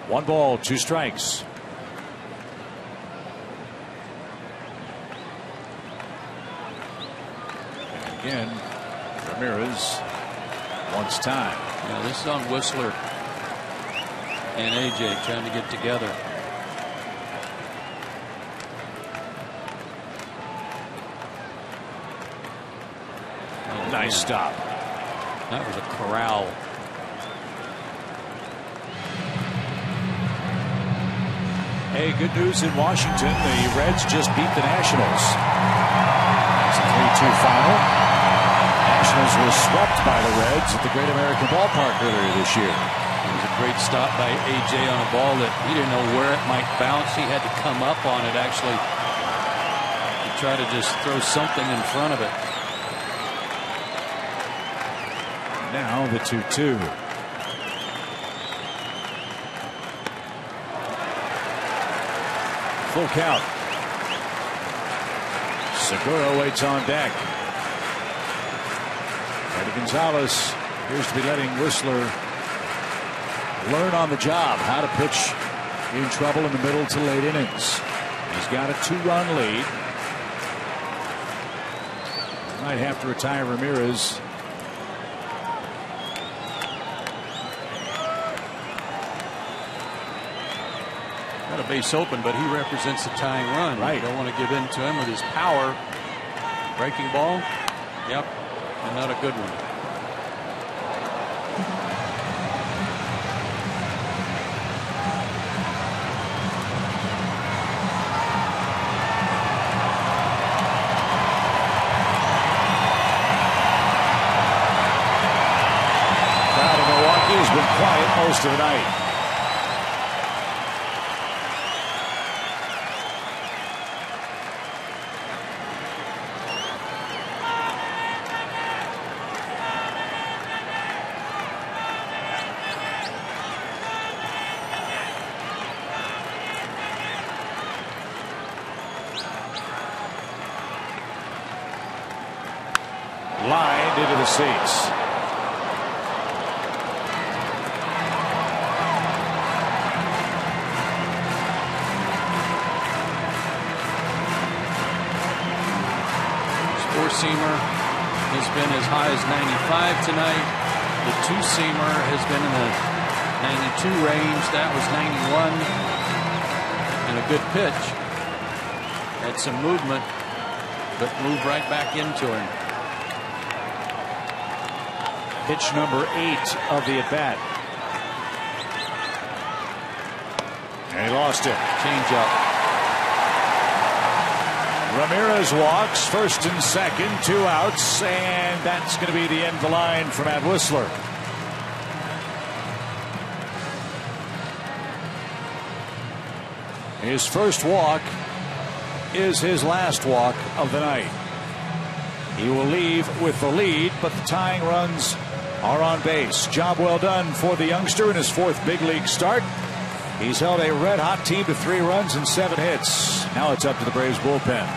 One ball, two strikes. Again, Ramirez wants time. Yeah, this is on Whistler and AJ trying to get together. Oh, nice stop. That was a corral. Hey, good news in Washington. The Reds just beat the Nationals. It's a 3-2 final. Nationals were swept by the Reds at the Great American Ballpark earlier this year. It was a great stop by AJ on a ball that he didn't know where it might bounce. He had to come up on it actually to try to just throw something in front of it. Now the 2-2. Full count. Segura waits on deck. Eddie Gonzalez appears to be letting Whistler learn on the job how to pitch in trouble in the middle to late innings. He's got a 2-run lead. Might have to retire Ramirez. Got a base open, but he represents the tying run. Right. You don't want to give in to him with his power. Breaking ball. Yep. And not a good one. Crowd in Milwaukee has been quiet most of the night. Lined into the seats. Four-seamer has been as high as 95 tonight. The two-seamer has been in the 92 range. That was 91. And a good pitch. Had some movement, but moved right back into him. Pitch number 8 of the at-bat. And he lost it. Change up. Ramirez walks, first and second, 2 outs, and that's going to be the end of the line for Matt Whistler. His first walk is his last walk of the night. He will leave with the lead, but the tying runs are on base. Job well done for the youngster in his 4th big league start. He's held a red-hot team to 3 runs and 7 hits. Now it's up to the Braves bullpen.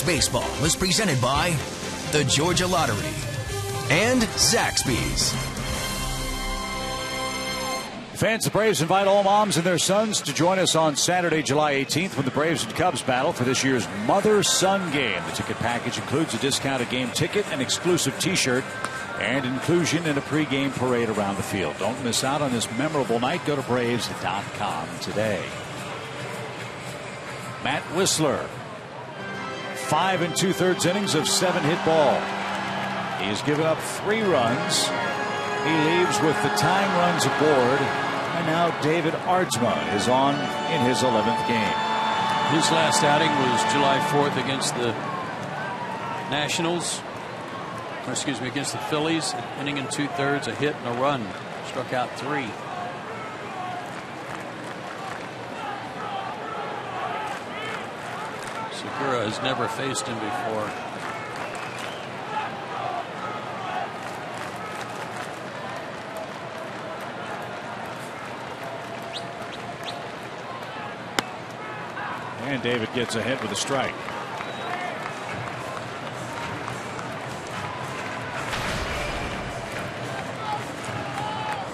baseball was presented by the Georgia Lottery and Zaxby's. Fans of the Braves invite all moms and their sons to join us on Saturday, July 18th when the Braves and Cubs battle for this year's mother-son game. The ticket package includes a discounted game ticket, an exclusive T-shirt, and inclusion in a pregame parade around the field. Don't miss out on this memorable night. Go to Braves.com today. Matt Whistler, 5 2/3 innings of 7-hit ball. He's given up 3 runs. He leaves with the tying runs aboard. And now David Aardsma is on in his 11th game. His last outing was July 4th against the Nationals. Or excuse me, against the Phillies. Inning and 2/3, a hit and a run. Struck out 3. Segura has never faced him before. And David gets a hit with a strike.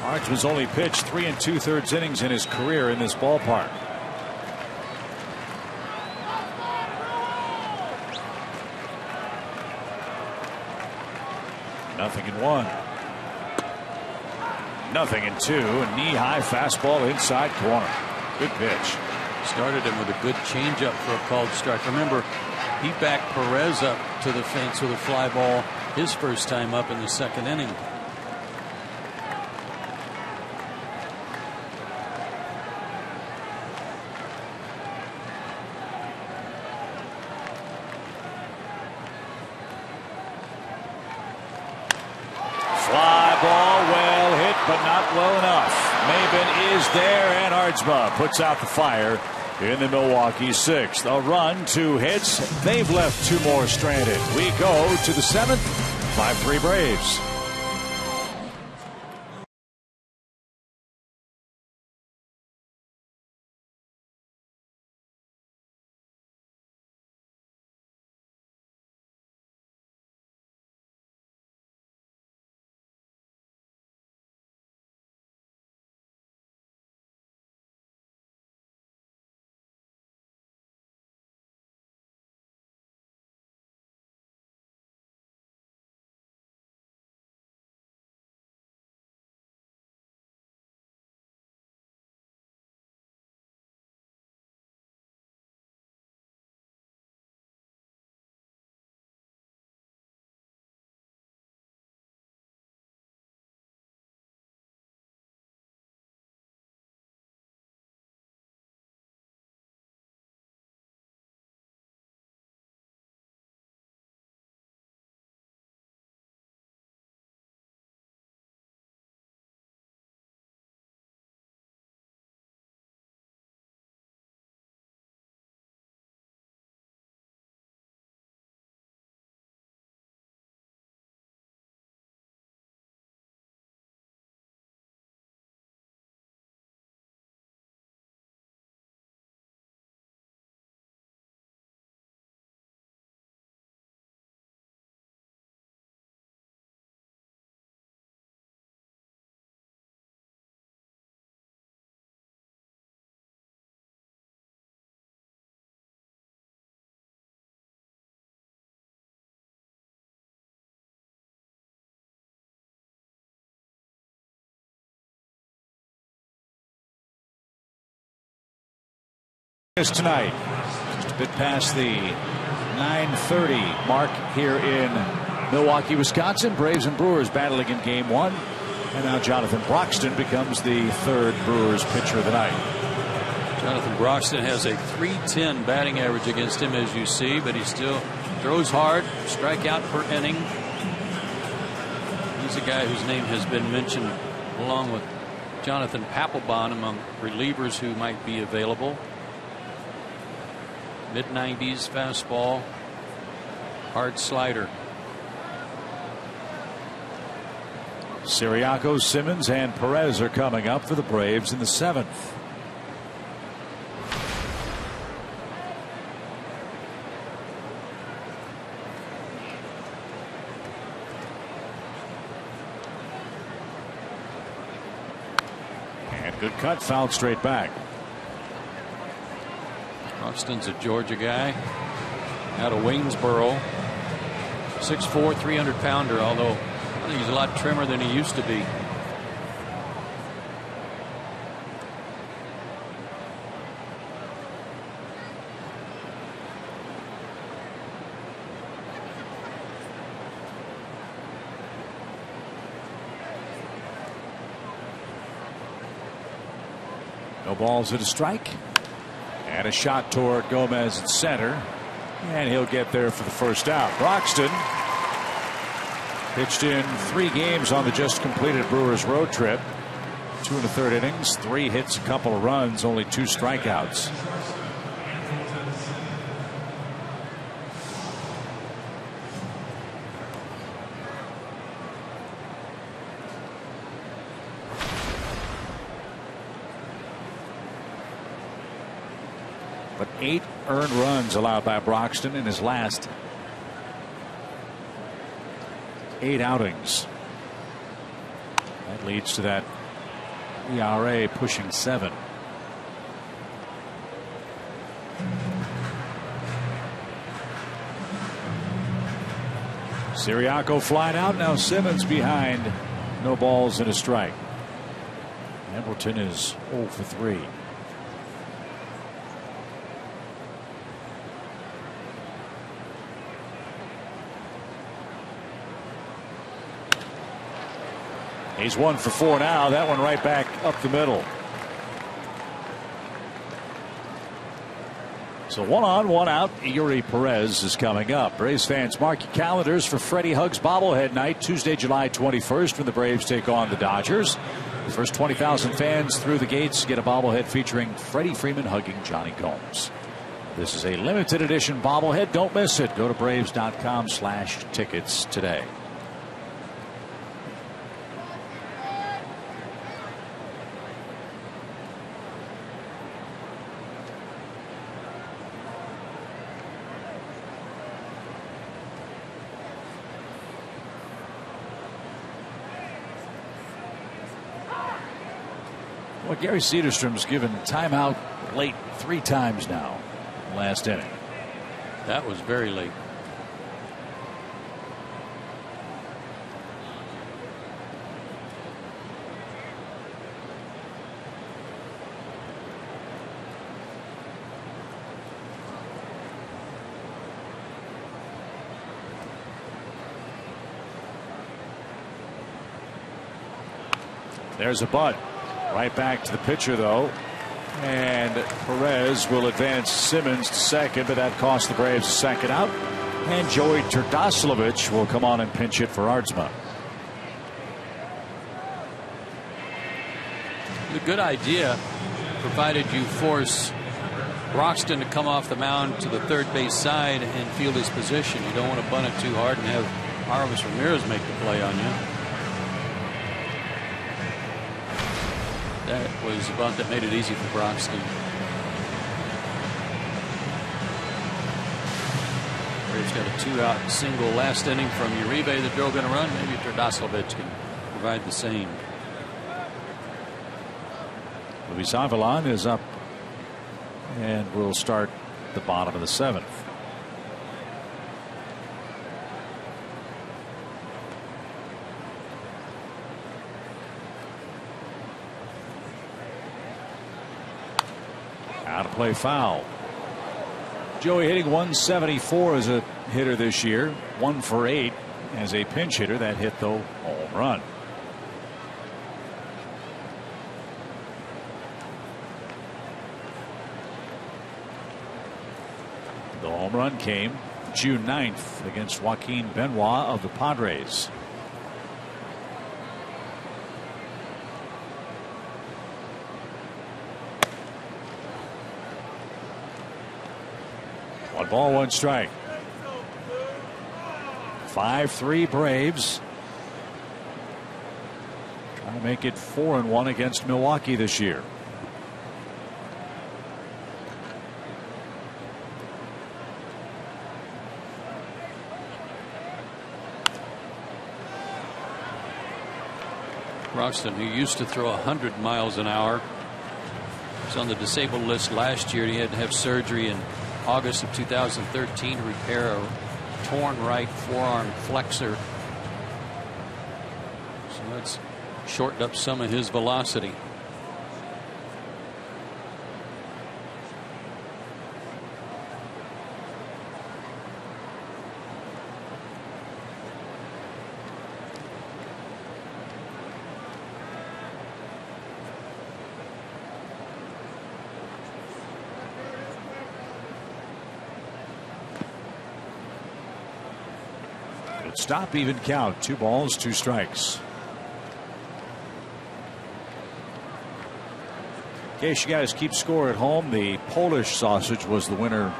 Aardsma's only pitched 3 2/3 innings in his career in this ballpark. Nothing in 1. Nothing in 2. A knee-high fastball inside corner. Good pitch. Started him with a good changeup for a called strike. Remember, he backed Perez up to the fence with a fly ball his first time up in the 2nd inning. Fly ball, well hit, but not well enough. Maben is there, and Aardsma puts out the fire in the Milwaukee 6th. A run, 2 hits. They've left 2 more stranded. We go to the 7th. 5-3 Braves. Tonight, just a bit past the 9:30 mark here in Milwaukee, Wisconsin. Braves and Brewers battling in game 1, and now Jonathan Broxton becomes the 3rd Brewers pitcher of the night. Jonathan Broxton has a .310 batting average against him, as you see, but he still throws hard, strikeout per inning. He's a guy whose name has been mentioned along with Jonathan Papelbon among relievers who might be available. Mid-90s fastball, hard slider. Siriaco, Simmons, and Perez are coming up for the Braves in the 7th. Good cut, fouled straight back. Buxton's a Georgia guy out of Waynesboro. 6'4", 300-pounder, although I think he's a lot trimmer than he used to be. No balls at a strike. And a shot toward Gomez at center. And he'll get there for the first out. Broxton pitched in 3 games on the just completed Brewers road trip. 2 1/3 innings, 3 hits, a couple of runs, only 2 strikeouts. But 8 earned runs allowed by Broxton in his last 8 outings. That leads to that ERA pushing 7. Siriaco flying out. Now Simmons behind. No balls and a strike. Hamilton is 0 for 3. He's 1 for 4 now. That one right back up the middle. So 1 on, 1 out. Yuri Perez is coming up. Braves fans, mark your calendars for Freddie Hugs bobblehead night, Tuesday, July 21st, when the Braves take on the Dodgers. The first 20,000 fans through the gates get a bobblehead featuring Freddie Freeman hugging Johnny Combs. This is a limited edition bobblehead. Don't miss it. Go to Braves.com/tickets today. Well, Gary Cederstrom's given timeout late 3 times now. Last inning. That was very late. There's a bunt. Right back to the pitcher, though. And Perez will advance Simmons to second, but that cost the Braves a second out. And Joey Turdoslavich will come on and pinch hit for Ardsma. A good idea, provided you force Broxton to come off the mound to the third base side and field his position. You don't want to bunt it too hard and have Aramis Ramirez make the play on you. That was a bunt that made it easy for Broxton. Braves got a 2-out single last inning from Uribe that drove in a run. Maybe Turdoslavich can provide the same. Luis Avilan is up and will start the bottom of the 7th. Out of play, foul. Joey hitting 174 as a hitter this year. 1 for 8 as a pinch hitter. That hit, though, home run. The home run came June 9th against Joaquin Benoit of the Padres. One ball, 1 strike. 5-3 Braves. Trying to make it 4-1 against Milwaukee this year. Ruxton, who used to throw 100 miles an hour, was on the disabled list last year. He had to have surgery in August of 2013 to repair a torn right forearm flexor. So that's shortened up some of his velocity. Stop, even count. 2 balls, 2 strikes. In case you guys keep score at home, the Polish sausage was the winner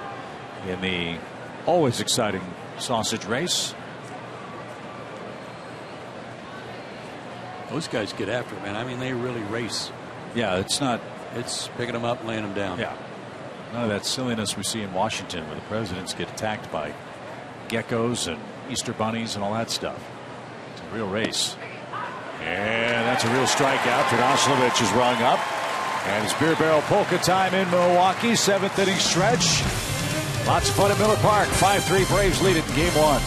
in the always exciting sausage race. Those guys get after it, man. I mean, they really race. Yeah, it's picking them up, laying them down. Yeah. None of that silliness we see in Washington where the presidents get attacked by geckos and Easter bunnies and all that stuff. It's a real race. And that's a real strikeout. Tadoslavich is rung up. And it's beer barrel polka time in Milwaukee. 7th inning stretch. Lots of fun at Miller Park. 5-3 Braves lead it in game 1.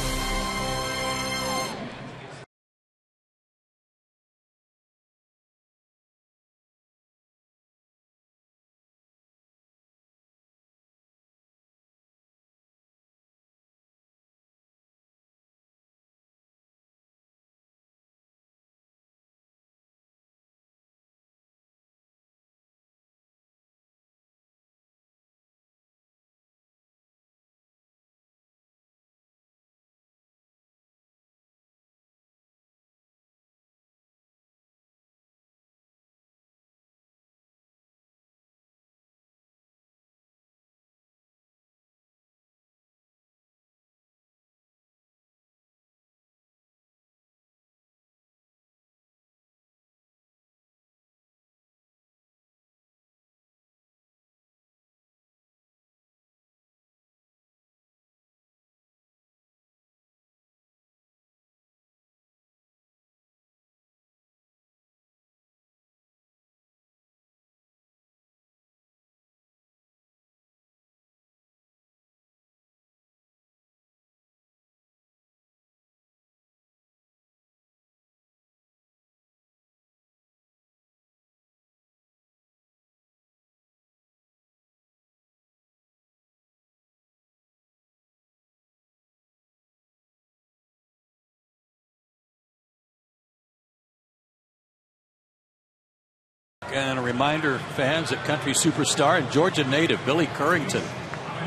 And a reminder, fans, that country superstar and Georgia native Billy Currington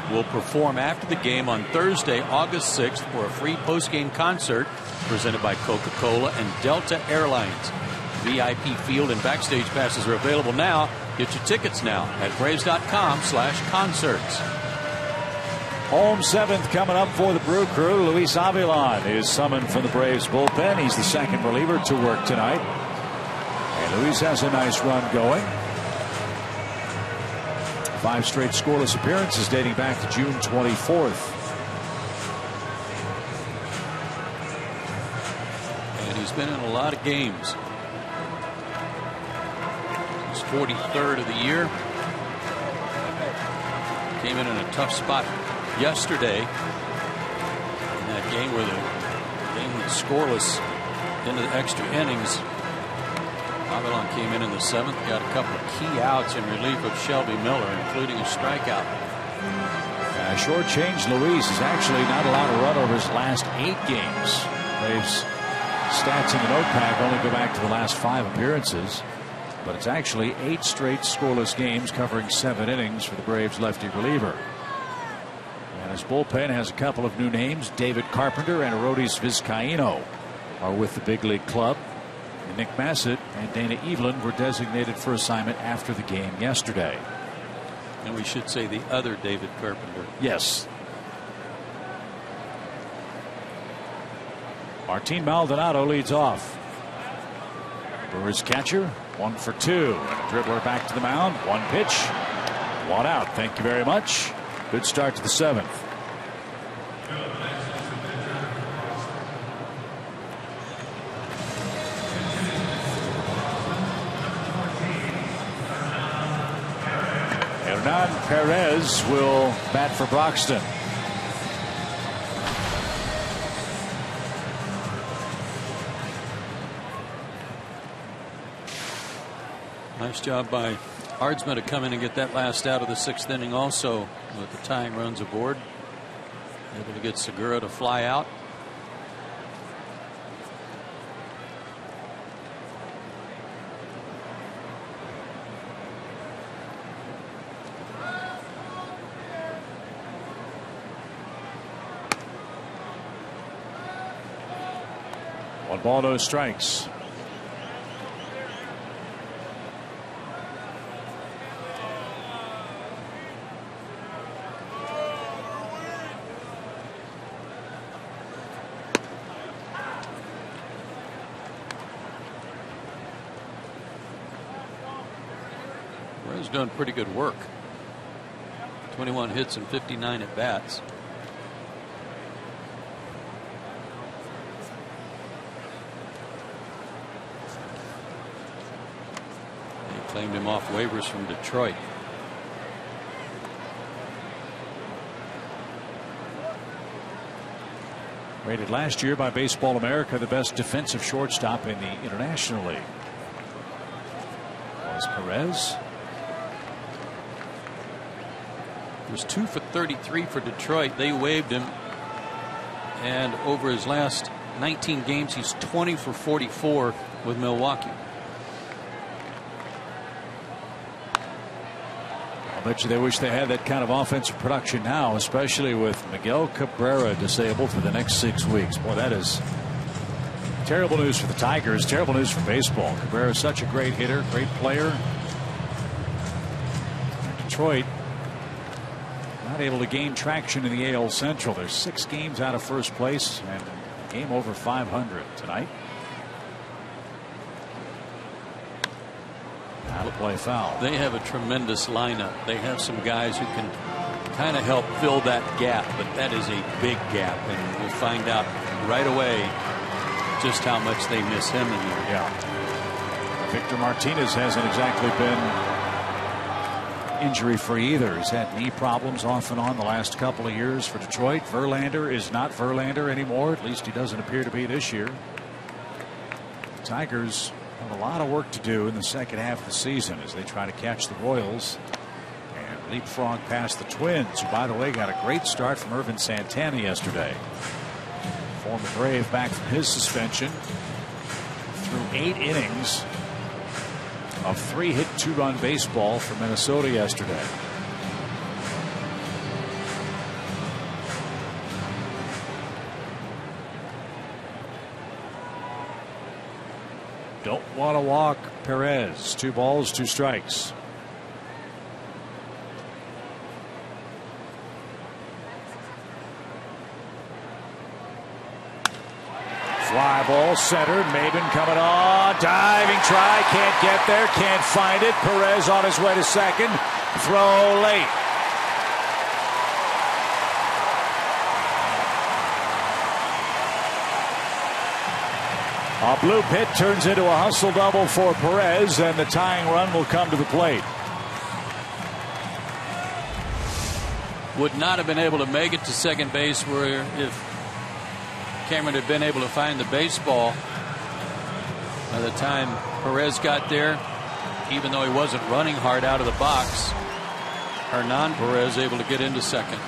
will perform after the game on Thursday, August 6th, for a free post-game concert presented by Coca-Cola and Delta Airlines. VIP field and backstage passes are available now. Get your tickets now at Braves.com/concerts. Home 7th coming up for the Brew Crew. Luis Avilan is summoned from the Braves bullpen. He's the second reliever to work tonight. And Luis has a nice run going. 5 straight scoreless appearances dating back to June 24th. And he's been in a lot of games. He's 43rd of the year. Came in a tough spot yesterday in that game where the game was scoreless into the extra innings. Avilan came in the 7th, got a couple of key outs in relief of Shelby Miller, including a strikeout. Shortchanged Luis. He's actually not allowed to run over his last 8 games. Braves stats in the notepad only go back to the last 5 appearances, but it's actually 8 straight scoreless games covering 7 innings for the Braves lefty reliever. And his bullpen has a couple of new names. David Carpenter and Arodys Vizcaíno are with the big league club. Nick Bassett and Dana Evelyn were designated for assignment after the game yesterday. And we should say the other David Carpenter. Yes. Martin Maldonado leads off. Brewers catcher, 1 for 2. And a dribbler back to the mound. 1 pitch, 1 out. Thank you very much. Good start to the 7th. none. Perez will bat for Broxton. Nice job by Hardsman to come in and get that last out of the 6th inning also with the tying runs aboard. Able to get Segura to fly out. One ball, no strikes. He's done pretty good work. 21 hits and 59 at bats. They claimed him off waivers from Detroit. Rated last year by Baseball America the best defensive shortstop in the International League. Was Perez. He was 2 for 33 for Detroit. They waived him, and over his last 19 games he's 20 for 44 with Milwaukee. I'll bet you they wish they had that kind of offensive production now, especially with Miguel Cabrera disabled for the next 6 weeks. Boy, that is terrible news for the Tigers, terrible news for baseball. Cabrera is such a great hitter, great player. Detroit not able to gain traction in the AL Central. They're 6 games out of first place and a game over 500 tonight. Out of play foul. They have a tremendous lineup. They have some guys who can kind of help fill that gap, but that is a big gap, and we'll find out right away just how much they miss him in there. Yeah. Victor Martinez hasn't exactly been injury free either. He's had knee problems off and on the last couple of years for Detroit. Verlander is not Verlander anymore. At least he doesn't appear to be this year. The Tigers have a lot of work to do in the second half of the season as they try to catch the Royals and leapfrog past the Twins, who, by the way, got a great start from Irvin Santana yesterday. Former Brave back from his suspension through 8 innings of 3-hit 2-run baseball for Minnesota yesterday. Don't want to walk Perez. 2 balls, 2 strikes. Fly ball centered. Maben coming on. Diving try. Can't get there. Can't find it. Perez on his way to second. Throw late. A blue pit turns into a hustle double for Perez, and the tying run will come to the plate. Would not have been able to make it to second base where if Cameron had been able to find the baseball by the time Perez got there, even though he wasn't running hard out of the box. Hernan Perez able to get into second.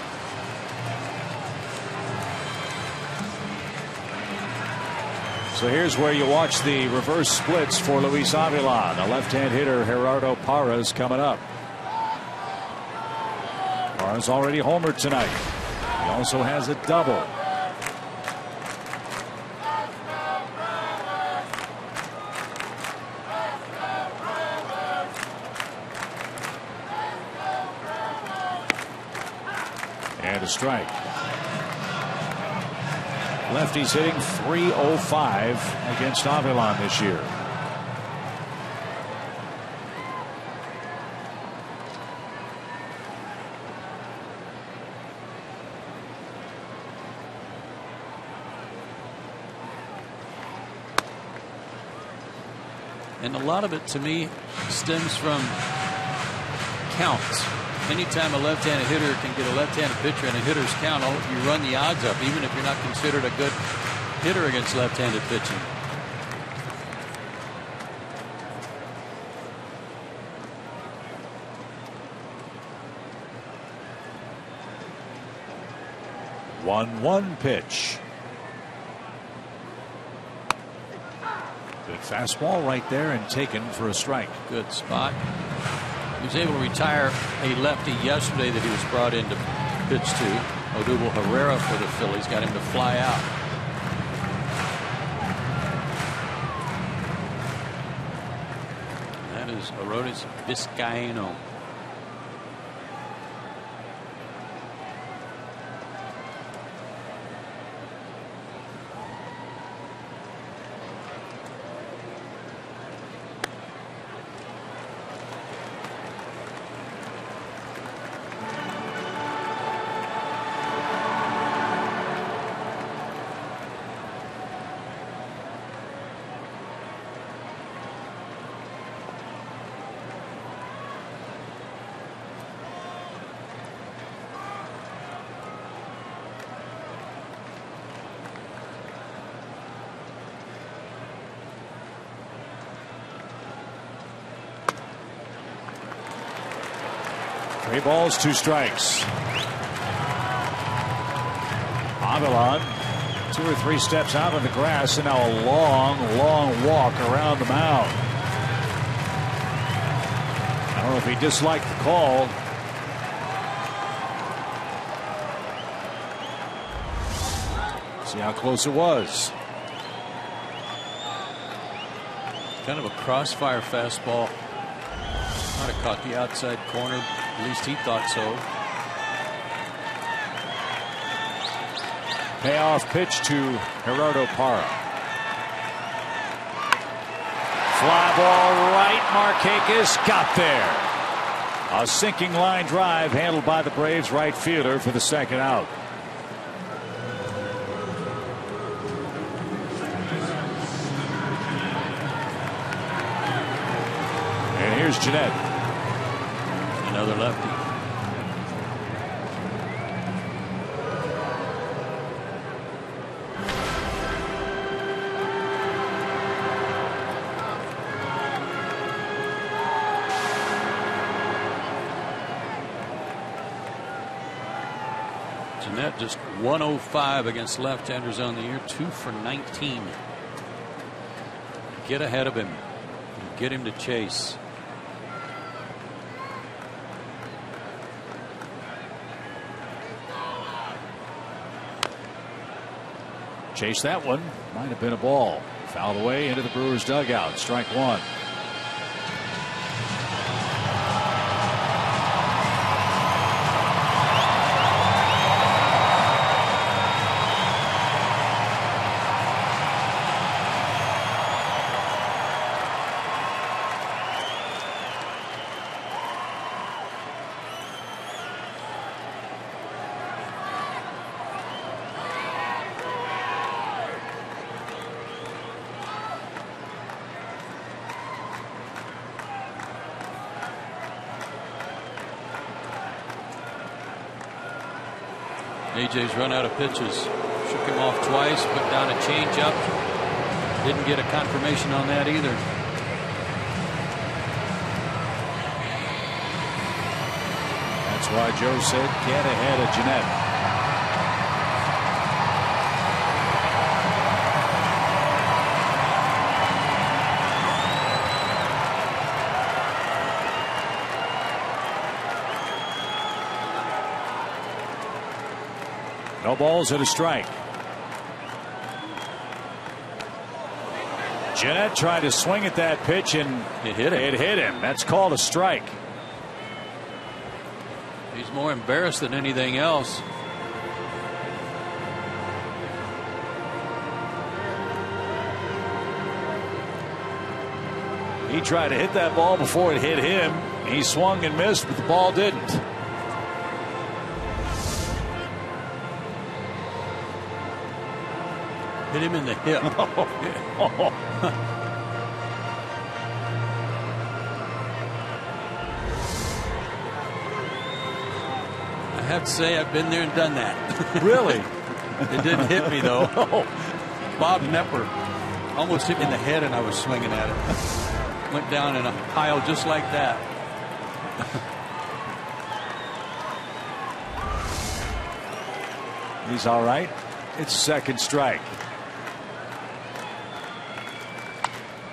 So here's where you watch the reverse splits for Luis Avila. The left-hand hitter Gerardo Parra's coming up. Parra's already homered tonight. He also has a double. And a strike. Lefty's hitting .305 against Avila this year. And a lot of it to me stems from counts. anytime a left-handed hitter can get a left-handed pitcher in a hitter's count, you run the odds up, even if you're not considered a good hitter against left-handed pitching. One pitch. Good fastball right there and taken for a strike. Good spot. He was able to retire a lefty yesterday that he was brought in to pitch to. Odubel Herrera for the Phillies got him to fly out. That is Arodys Vizcaíno. Three balls, two strikes. Avilan 2 or 3 steps out of the grass, and now a long walk around the mound. I don't know if he disliked the call. See how close it was. Kind of a crossfire fastball. Might have caught the outside corner. At least he thought so. Payoff pitch to Gerardo Parra. Fly ball right. Markakis got there. A sinking line drive handled by the Braves right fielder for the second out. And here's Jeanette. Another lefty. Jeanette just 105 against left-handers on the year, 2 for 19. Get ahead of him and get him to chase. Chase that one. Might have been a ball. Fouled away into the Brewers dugout. Strike one. AJ's run out of pitches. Shook him off twice, put down a changeup. Didn't get a confirmation on that either. That's why Joe said get ahead of Jeanette. No balls and a strike. Jeanette tried to swing at that pitch and it hit him. It hit him. That's called a strike. He's more embarrassed than anything else. He tried to hit that ball before it hit him. He swung and missed, but the ball didn't. Hit him in the hip. have to say I've been there and done that. Really? It didn't hit me, though. Bob Nepper almost hit me in the head, and I was swinging at it. Went down in a pile just like that. He's all right. It's second strike.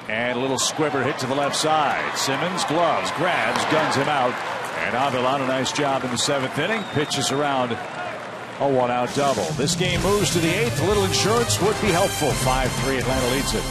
And a little squibber hit to the left side. Simmons gloves, grabs, guns him out. And Avila, a nice job in the 7th inning. Pitches around a 1-out double. This game moves to the 8th. A little insurance would be helpful. 5-3, Atlanta leads it.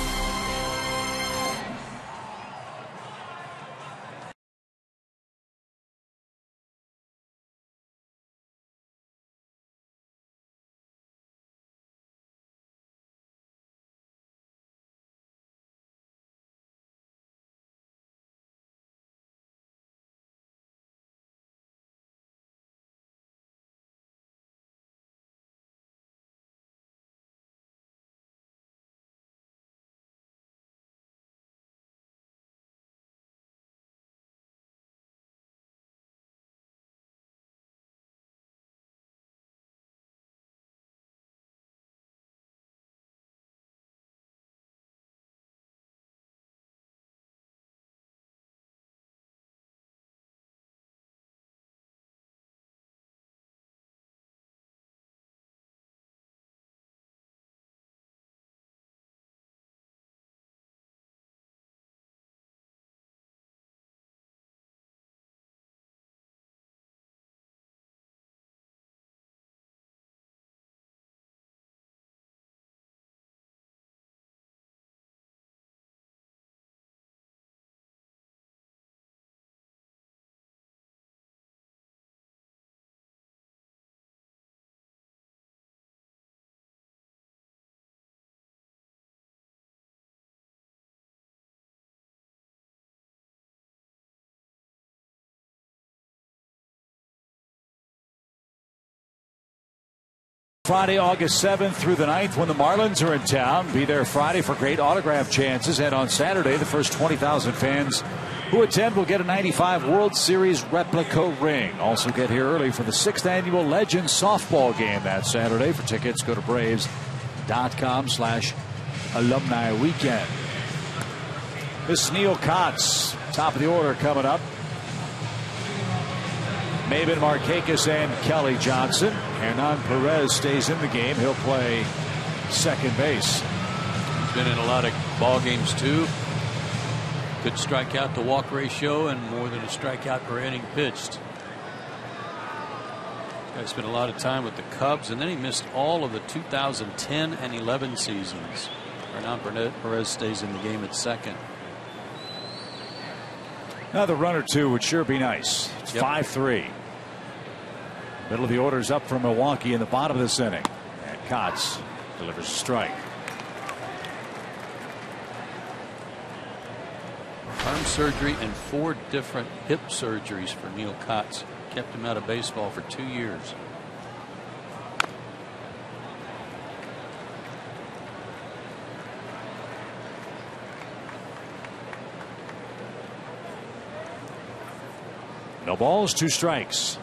Friday, August 7th through the 9th when the Marlins are in town. Be there Friday for great autograph chances. And on Saturday, the first 20,000 fans who attend will get a 95 World Series replica ring. Also get here early for the 6th annual Legends softball game that Saturday. For tickets, go to Braves.com/alumni weekend. This is Neil Kotz, top of the order coming up. Maben Markakis and Kelly Johnson. Hernan Perez stays in the game. He'll play second base. He's been in a lot of ball games too. Good strikeout to walk ratio and more than a strikeout per inning pitched. Guy spent a lot of time with the Cubs, and then he missed all of the 2010 and 11 seasons. Hernan Perez stays in the game at second. Another run or two would sure be nice. It's 5-3. Middle of the order's up for Milwaukee in the bottom of this inning. And Kotz delivers a strike. Arm surgery and 4 different hip surgeries for Neil Kotz. Kept him out of baseball for 2 years. No balls, 2 strikes.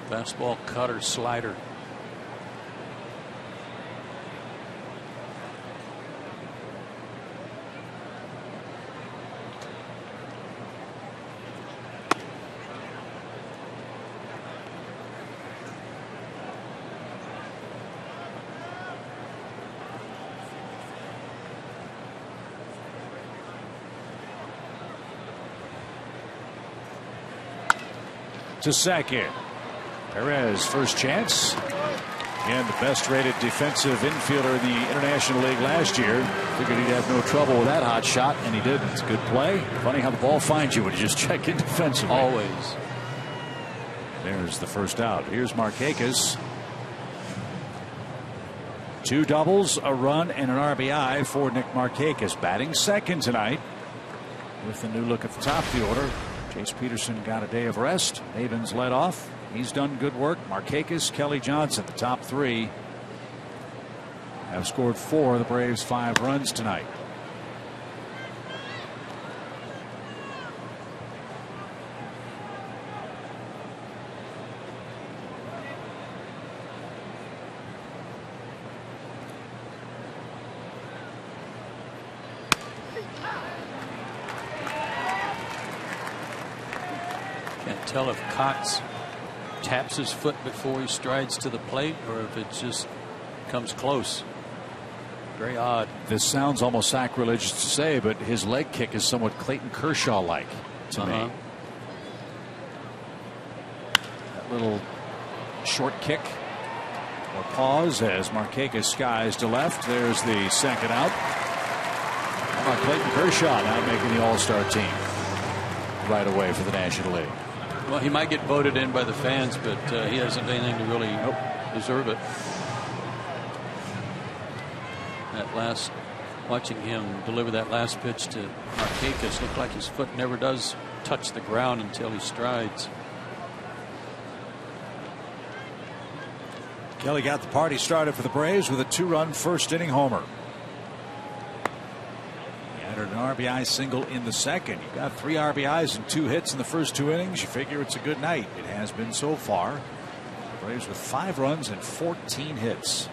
Fastball, cutter, slider. To second. Perez first chance. And the best rated defensive infielder in the International League last year. Figured he'd have no trouble with that hot shot, and he did. It's a good play. Funny how the ball finds you when you just check in defensively. Always. There's the first out. Here's Markakis. 2 doubles, a run, and an RBI for Nick Markakis. Batting second tonight with the new look at the top of the order. Chase Peterson got a day of rest. Maben's led off. He's done good work. Markakis, Kelly Johnson, the top 3 have scored 4 of the Braves' 5 runs tonight. tell if Cox taps his foot before he strides to the plate or if it just comes close. Very odd. This sounds almost sacrilegious to say, but his leg kick is somewhat Clayton Kershaw-like to me. That little short kick or pause as Markakis skies to left. There's the second out. Clayton Kershaw now making the All-Star team right away for the National League. Well, he might get voted in by the fans, but he hasn't done anything to really deserve it. That last, watching him deliver that last pitch to Markakis, looked like his foot never does touch the ground until he strides. Kelly got the party started for the Braves with a 2-run first inning homer. He added an RBI single in the second. You got 3 RBIs and 2 hits in the first 2 innings. You figure it's a good night. It has been so far. The Braves with 5 runs and 14 hits.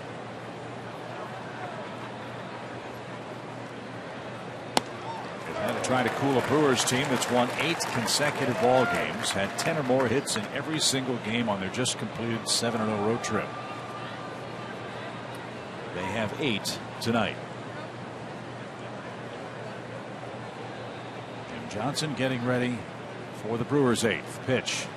Trying to cool a Brewers team that's won 8 consecutive ball games, had 10 or more hits in every single game on their just completed 7-0 road trip. They have 8 tonight. Jim Johnson getting ready for the Brewers' 8th pitch.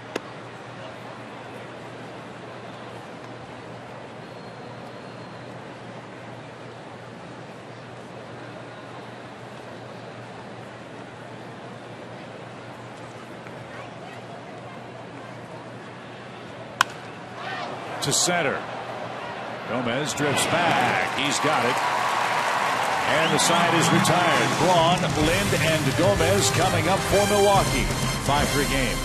To center. Gomez drifts back. He's got it. And the side is retired. Braun, Lind, and Gomez coming up for Milwaukee. 5-3 game.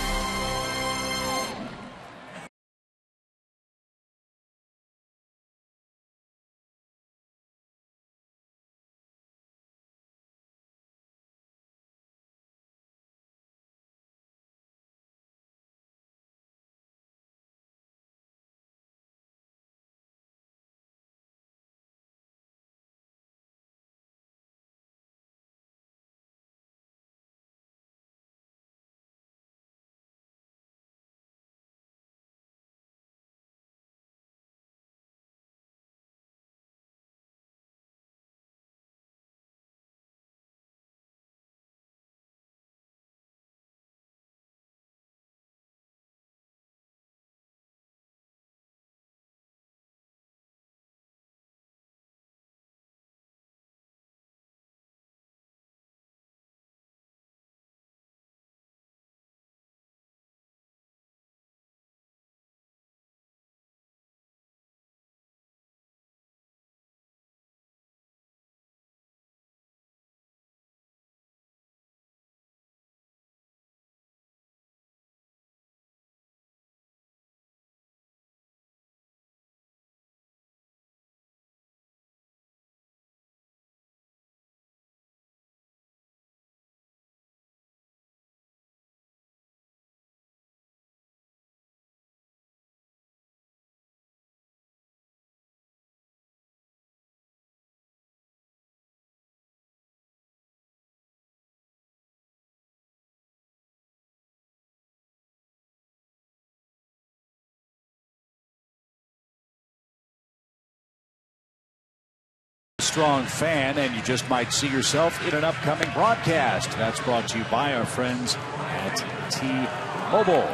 Strong fan, and you just might see yourself in an upcoming broadcast. That's brought to you by our friends at T-Mobile.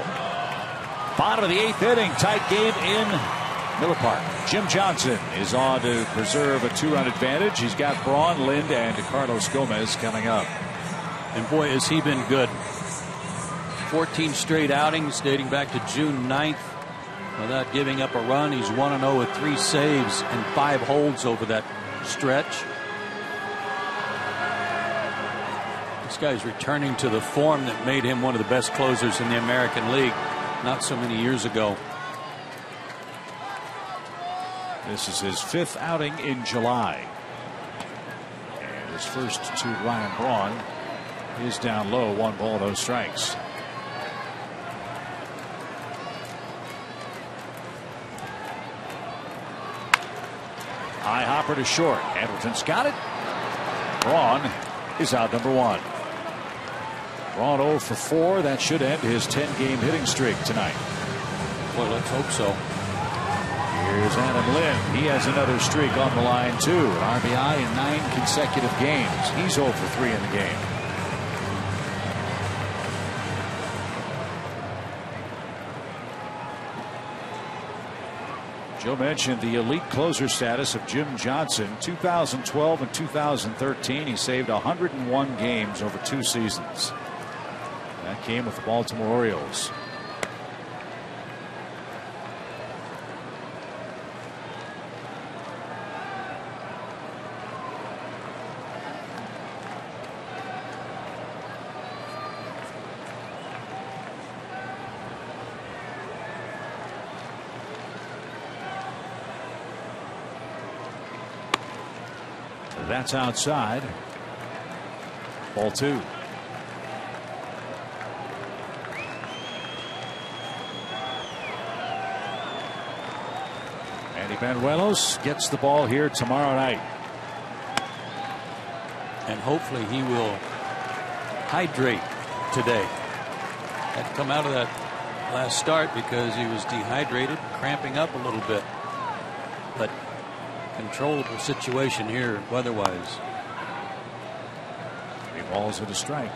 Bottom of the 8th inning, tight game in Miller Park. Jim Johnson is on to preserve a 2-run advantage. He's got Braun, Lind, and Carlos Gomez coming up. And boy, has he been good. 14 straight outings dating back to June 9th without giving up a run. He's 1-0 with 3 saves and 5 holds over that stretch. This guy's returning to the form that made him one of the best closers in the American League not so many years ago. This is his 5th outing in July. And his first to Ryan Braun is down low, 1 ball, no strikes. High hopper to short. Anderson's got it. Braun is out number 1. Braun 0 for 4. That should end his 10-game hitting streak tonight. Boy, let's hope so. Here's Adam Lynn. He has another streak on the line, too. An RBI in 9 consecutive games. He's 0 for 3 in the game. Joe mentioned the elite closer status of Jim Johnson. 2012 and 2013, he saved 101 games over 2 seasons. That came with the Baltimore Orioles. That's outside. Ball 2. Manny Banuelos gets the ball here tomorrow night. And hopefully he will hydrate today. Had to come out of that last start because he was dehydrated, cramping up a little bit. But controllable situation here weather-wise. 3 balls and a strike.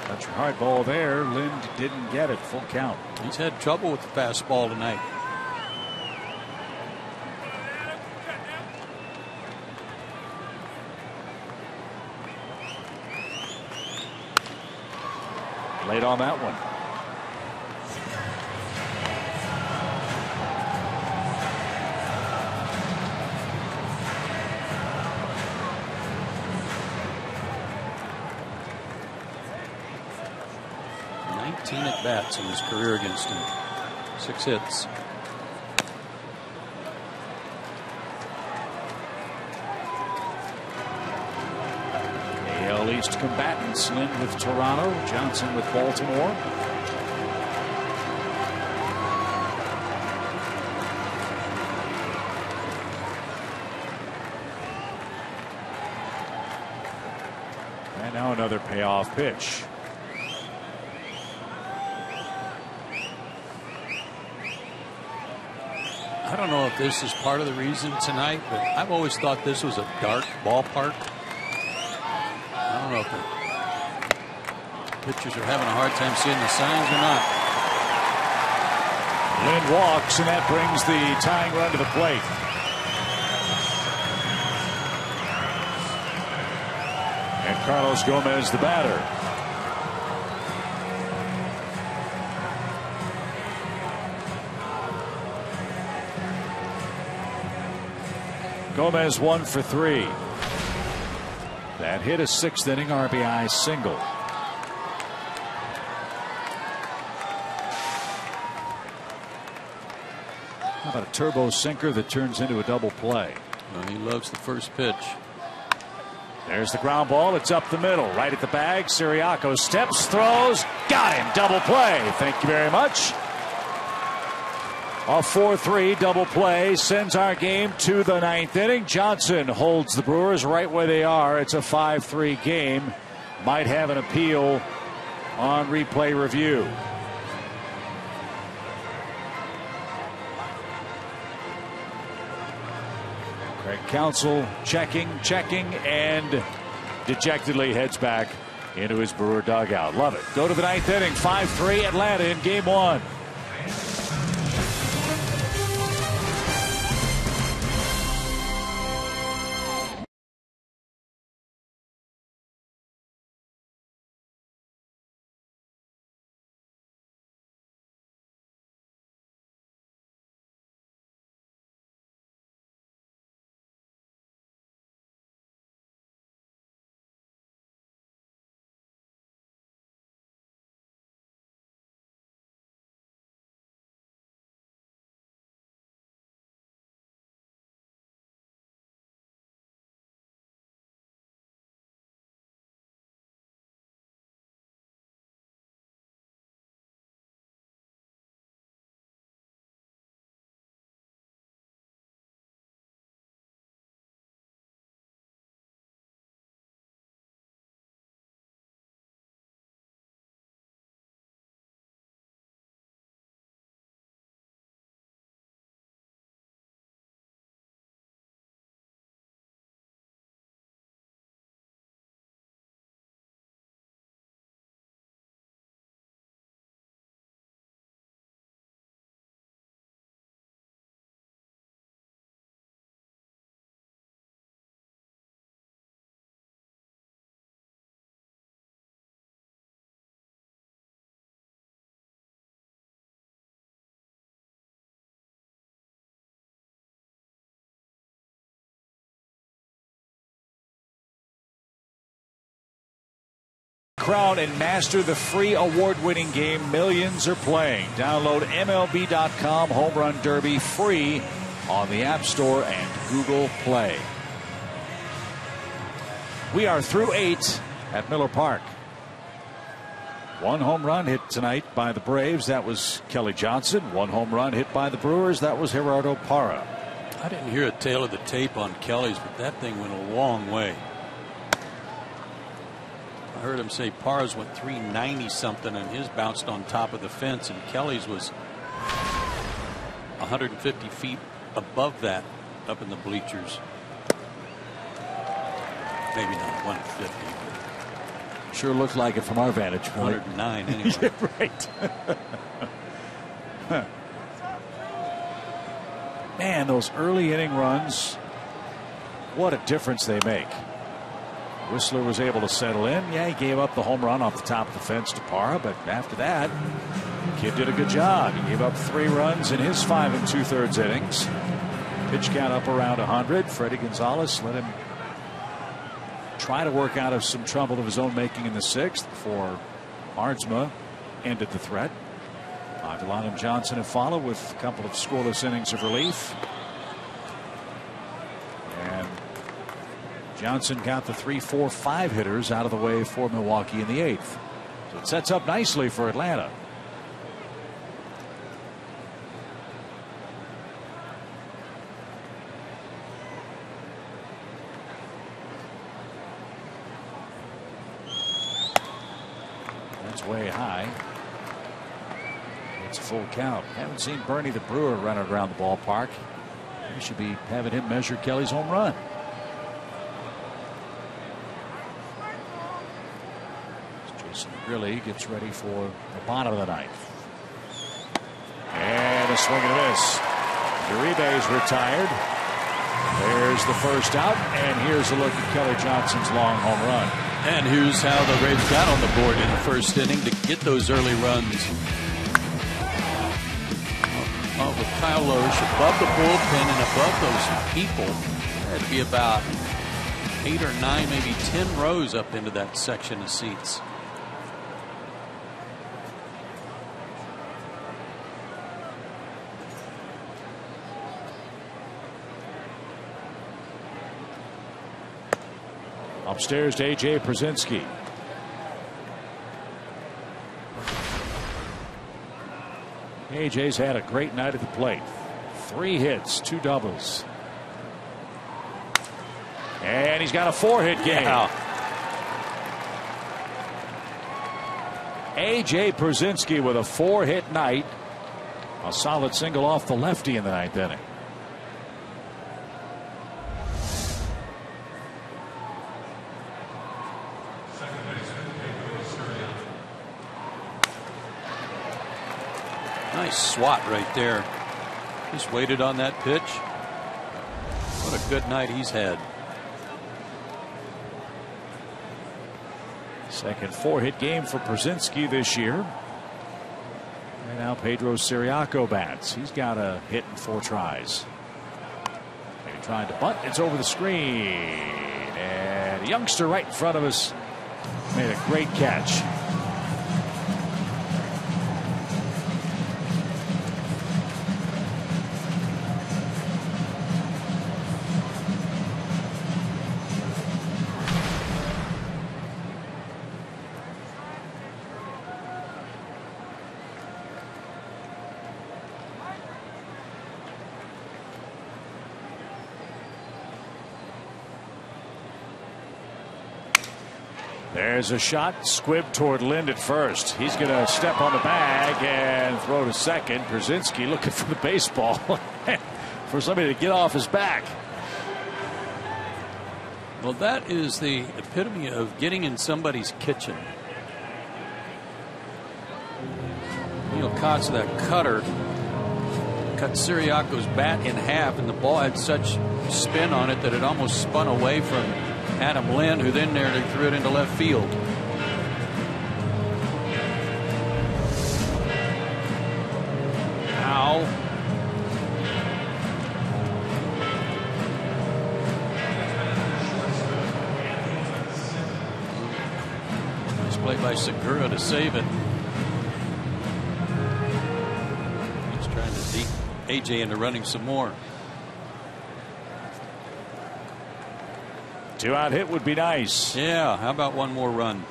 That's your hard ball there. Lind didn't get it. Full count. He's had trouble with the fastball tonight. Late on that one. At bats in his career against him. 6 hits. AL East combatants, Lind with Toronto, Johnson with Baltimore. And now another payoff pitch. I don't know if this is part of the reason tonight, but I've always thought this was a dark ballpark. I don't know if the pitchers are having a hard time seeing the signs or not. Lind walks, and that brings the tying run to the plate. And Carlos Gomez, the batter. Gomez 1 for 3. That hit a 6th inning RBI single. How about a turbo sinker that turns into a double play? Well, he loves the first pitch. There's the ground ball. It's up the middle, right at the bag. Siriaco steps, throws, got him. Double play. Thank you very much. A 4-3 double play sends our game to the 9th inning. Johnson holds the Brewers right where they are. It's a 5-3 game. Might have an appeal on replay review. Craig Counsell checking, and dejectedly heads back into his Brewer dugout. Love it. Go to the 9th inning. 5-3 Atlanta in game 1. crown and master the free award-winning game millions are playing. Download MLB.com Home Run Derby free on the App Store and Google Play. We are through 8 at Miller Park. One home run hit tonight by the Braves. That was Kelly Johnson. One home run hit by the Brewers. That was Gerardo Parra. I didn't hear a tail of the tape on Kelly's, but that thing went a long way. I heard him say Parra's went 390 something and his bounced on top of the fence, and Kelly's was 150 feet above that up in the bleachers. Maybe not 150. Sure looked like it from our vantage point. 109 anyway. Right. Man, those early inning runs, what a difference they make. Whistler was able to settle in. Yeah, he gave up the home run off the top of the fence to Parra, but after that, kid did a good job. He gave up 3 runs in his 5 2/3 innings. Pitch count up around 100. Freddie Gonzalez let him try to work out of some trouble of his own making in the 6th before Ardsma ended the threat. Adelanum Johnson have followed with a couple of scoreless innings of relief. And Johnson got the 3, 4, 5 hitters out of the way for Milwaukee in the 8th. So it sets up nicely for Atlanta. That's way high. It's a full count. Haven't seen Bernie the Brewer running around the ballpark. We should be having him measure Kelly's home run. Jason Grilly gets ready for the bottom of the 9th. And a swing and a miss. Uribe's retired. There's the first out, and here's a look at Kelly Johnson's long home run. And here's how the Braves got on the board in the first inning to get those early runs. With Kyle Loesch above the bullpen and above those people, there had to be about 8 or 9, maybe 10 rows up into that section of seats. Upstairs to A.J. Przinsky. AJ's had a great night at the plate. 3 hits, 2 doubles. And he's got a 4-hit game. Yeah. A.J. Przinsky with a 4-hit night. A solid single off the lefty in the 9th inning. Nice swat right there. Just waited on that pitch. What a good night he's had. Second 4-hit game for Przinsky this year. And now Pedro Ciriaco bats. He's got a hit in 4 tries. Maybe trying to bunt. It's over the screen. And a youngster right in front of us made a great catch. There's a shot, squibbed toward Lind at first. He's going to step on the bag and throw to second. Przinsky looking for the baseball for somebody to get off his back. Well, that is the epitome of getting in somebody's kitchen. Neil Kotz, that cutter, cut Ciriaco's bat in half, and the ball had such spin on it that it almost spun away from Adam Lind, who then nearly threw it into left field. Ow. Nice play by Segura to save it. He's trying to beat AJ into running some more. 2-out hit would be nice. Yeah, how about one more run?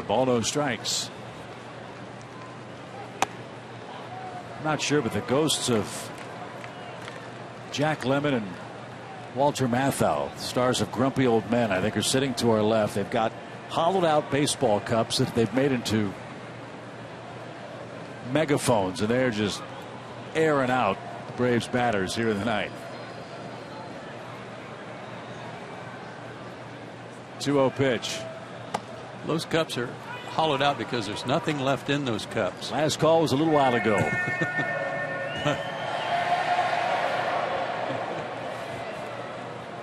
Ball, no strikes. I'm not sure, but the ghosts of Jack Lemmon and Walter Matthau, stars of Grumpy Old Men, I think are sitting to our left. They've got hollowed out baseball cups that they've made into megaphones, and they're just airing out the Braves batters here in the ninth. 2-0 pitch. Those cups are hollowed out because there's nothing left in those cups. Last call was a little while ago.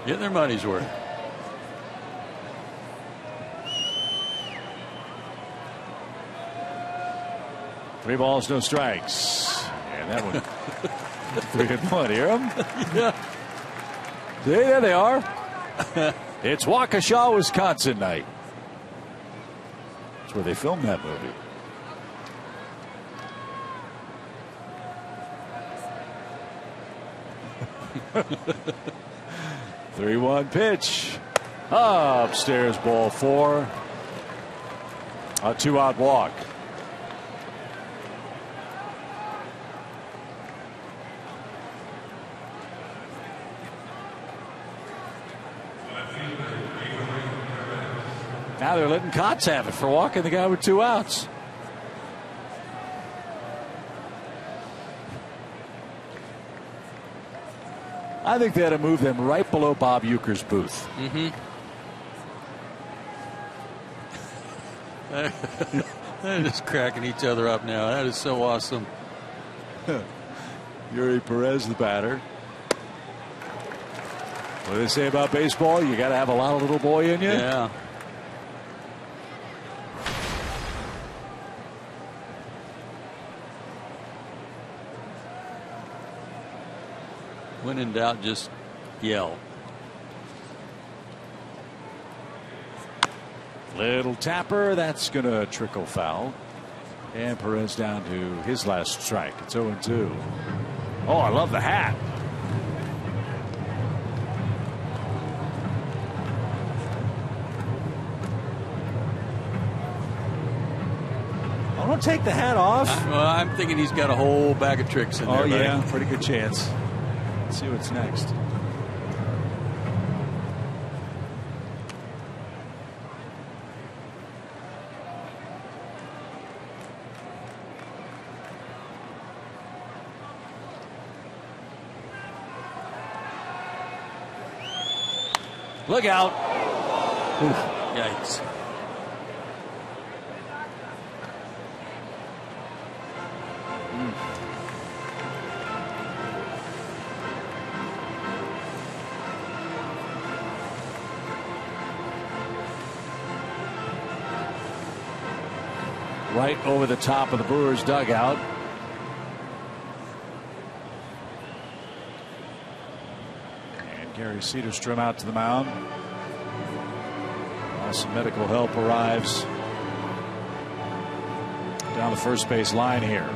Get their money's worth. Three balls, no strikes. And that one 3-1. Hear them? Yeah. See, there they are. It's Waukesha, Wisconsin night. That's where they filmed that movie. Three 3-1 pitch. Upstairs, ball 4. A 2-out walk. Now they're letting Kotz have it for walking the guy with 2 outs. I think they had to move them right below Bob Uecker's booth. Mm-hmm. They're just cracking each other up now. That is so awesome. Yuri Perez, the batter. What do they say about baseball? You got to have a lot of little boy in you. Yeah. When in doubt, just yell. Little tapper, that's going to trickle foul. And Perez down to his last strike. It's 0-2. Oh, I love the hat. Oh, don't take the hat off. Well, I'm thinking he's got a whole bag of tricks in there. Oh, yeah, pretty good chance. Let's see what's next. Look out. Oof. Yikes. Right over the top of the Brewers dugout. And Gary Cedarstrom out to the mound. Some medical help arrives down the first base line here.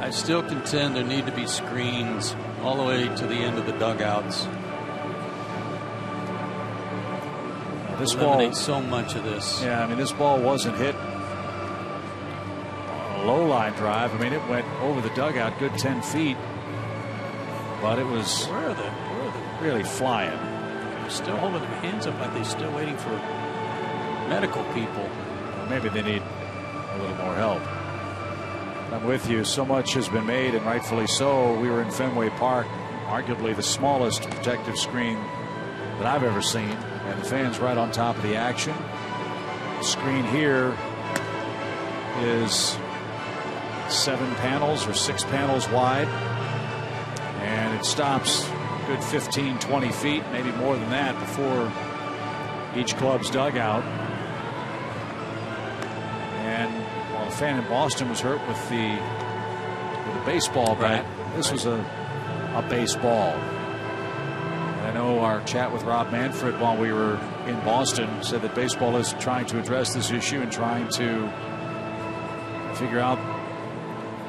I still contend there need to be screens all the way to the end of the dugouts. This ball, so much of this. Yeah, I mean, this ball wasn't hit on a low line drive. I mean, it went over the dugout good 10 feet, but it was Where are they? really flying. They're still holding their hands up like they're still waiting for medical people. Well, maybe they need a little more help. I'm with you. So much has been made, and rightfully so. We were in Fenway Park, arguably the smallest protective screen that I've ever seen, and the fans right on top of the action. The screen here is 7 panels or 6 panels wide, and it stops a good 15, 20 feet, maybe more than that, before each club's dugout. And while a fan in Boston was hurt with a baseball bat, this was a baseball. And I know our chat with Rob Manfred while we were in Boston said that baseball is trying to address this issue and trying to figure out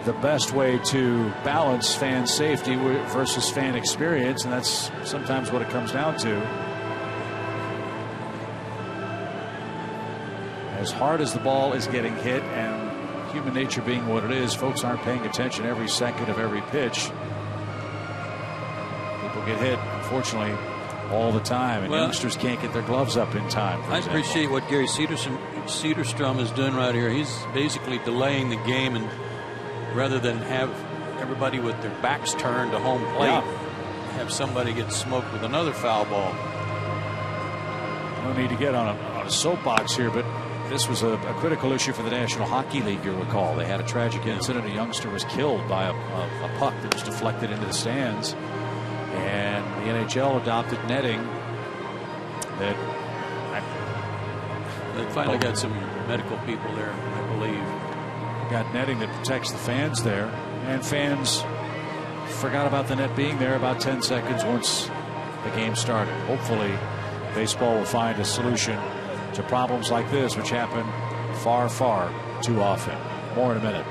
the best way to balance fan safety versus fan experience, and that's sometimes what it comes down to. As hard as the ball is getting hit, and human nature being what it is, folks aren't paying attention every second of every pitch. People get hit, unfortunately, all the time, and youngsters can't get their gloves up in time. I appreciate what Gary Cedarstrom is doing right here. He's basically delaying the game, and rather than have everybody with their backs turned to home plate, have somebody get smoked with another foul ball. No need to get on a soapbox here, but this was a critical issue for the National Hockey League, you'll recall. They had a tragic incident. A youngster was killed by a puck that was deflected into the stands. And the NHL adopted netting that... They finally got some medical people there, I believe. Got netting that protects the fans there. And fans forgot about the net being there about 10 seconds once the game started. Hopefully, baseball will find a solution to problems like this, which happen far, far too often. More in a minute.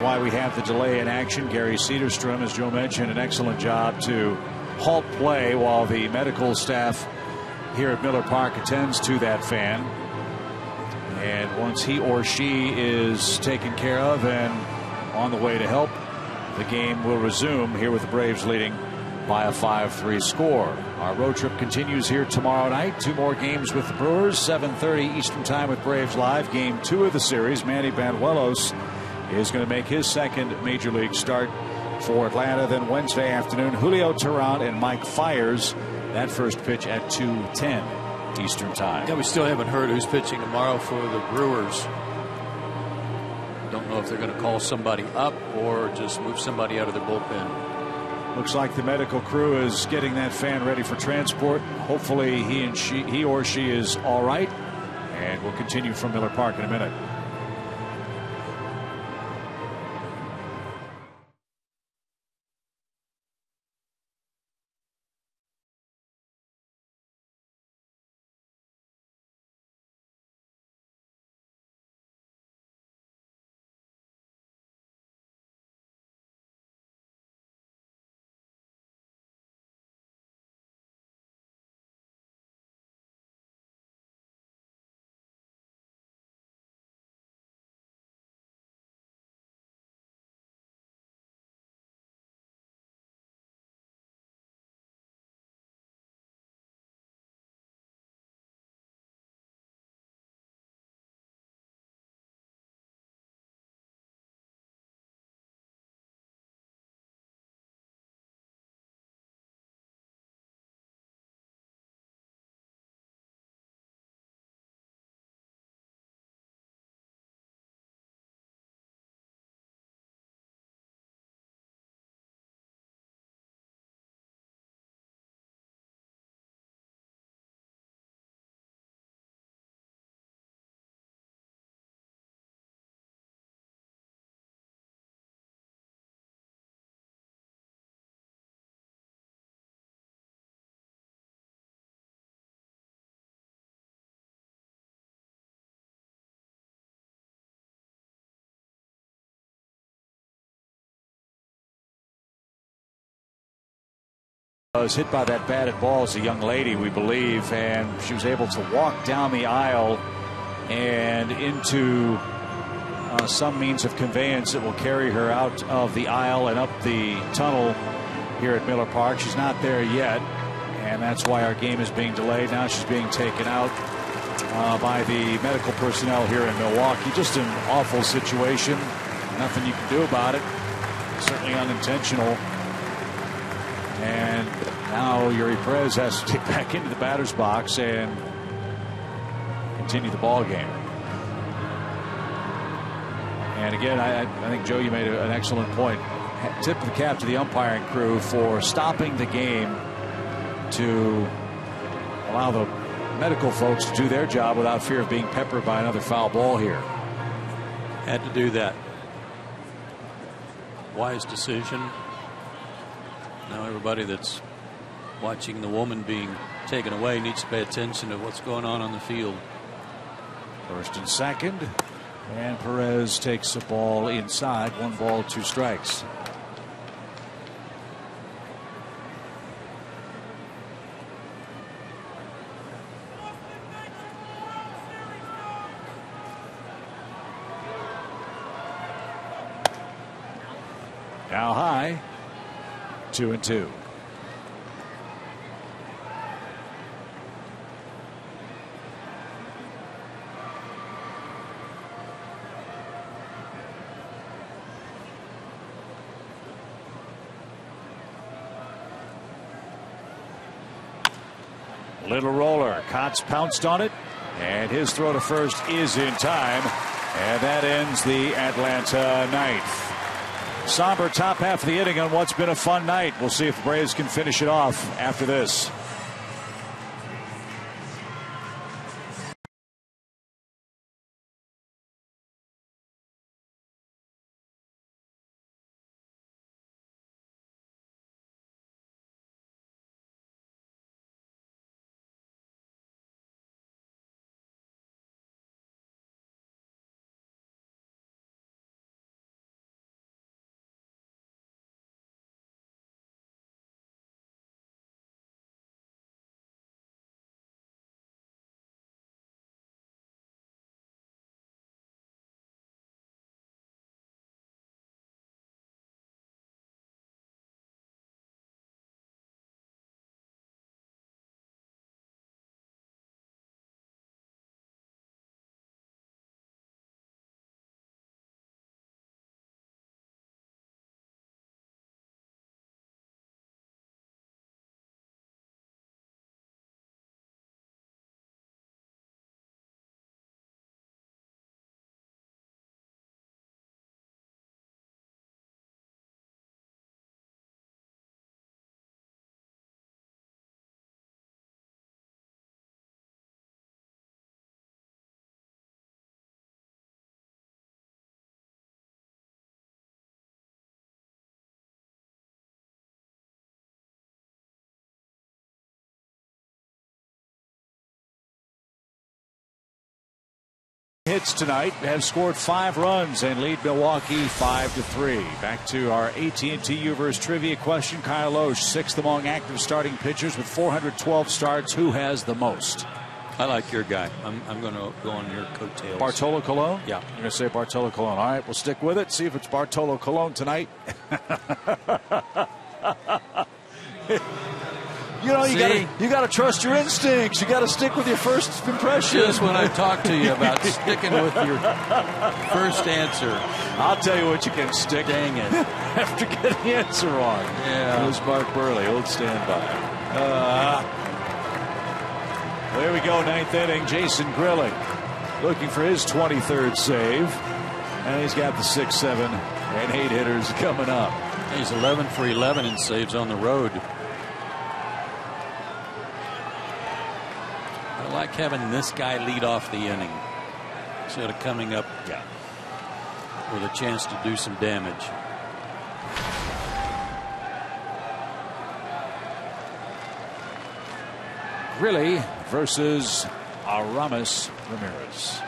Why we have the delay in action. Gary Cedarstrom, as Joe mentioned, an excellent job to halt play while the medical staff here at Miller Park attends to that fan. And once he or she is taken care of and on the way to help, the game will resume here with the Braves leading by a 5-3 score. Our road trip continues here tomorrow night. 2 more games with the Brewers, 7:30 Eastern Time with Braves Live. Game 2 of the series. Manny Banuelos is going to make his second major league start for Atlanta. Then Wednesday afternoon, Julio Teheran and Mike Fiers. That first pitch at 2:10 Eastern Time. Yeah, we still haven't heard who's pitching tomorrow for the Brewers. Don't know if they're going to call somebody up or just move somebody out of their bullpen. Looks like the medical crew is getting that fan ready for transport. Hopefully he or she is all right. And we'll continue from Miller Park in a minute. Was hit by that batted ball as a young lady, we believe, and she was able to walk down the aisle and into some means of conveyance that will carry her out of the aisle and up the tunnel here at Miller Park. She's not there yet, and that's why our game is being delayed. Now she's being taken out by the medical personnel here in Milwaukee. Just an awful situation. Nothing you can do about it. Certainly unintentional. And now Yuri Perez has to get back into the batter's box and continue the ball game. And again, I think, Joe, you made an excellent point. Tip of the cap to the umpiring crew for stopping the game to allow the medical folks to do their job without fear of being peppered by another foul ball here. Had to do that. Wise decision. Now everybody that's watching the woman being taken away needs to pay attention to what's going on the field. First and second, and Perez takes the ball inside. 1 ball, 2 strikes. Now high, 2-2. Little roller. Kotz pounced on it, and his throw to first is in time, and that ends the Atlanta ninth. Somber top half of the inning on what's been a fun night. We'll see if the Braves can finish it off after this. Hits tonight have scored 5 runs and lead Milwaukee 5-3. Back to our AT&T U-verse trivia question. Kyle Loesch, 6th among active starting pitchers with 412 starts. Who has the most? I like your guy. I'm going to go on your coattails. Bartolo Colon? Yeah. You're going to say Bartolo Colon. All right, we'll stick with it. See if it's Bartolo Colon tonight. You know, you got to trust your instincts. You got to stick with your first impression. Just when I talk to you about sticking with your first answer. I'll tell you what you can stick. Dang it. After getting the answer wrong. Yeah. It was Mark Burley, old standby. There we go, 9th inning. Jason Grilling looking for his 23rd save. And he's got the 6, 7, and 8 hitters coming up. He's 11 for 11 in saves on the road. I like having this guy lead off the inning instead of coming up with a chance to do some damage. Grilly versus Aramis Ramirez.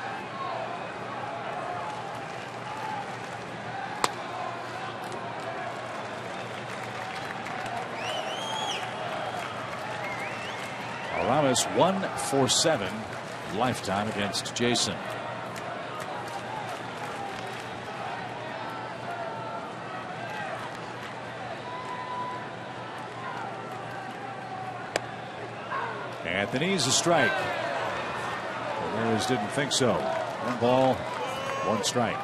Ramos 1 for 7 lifetime against Jason. At the knees, a strike. The Brewers didn't think so. 1 ball, 1 strike.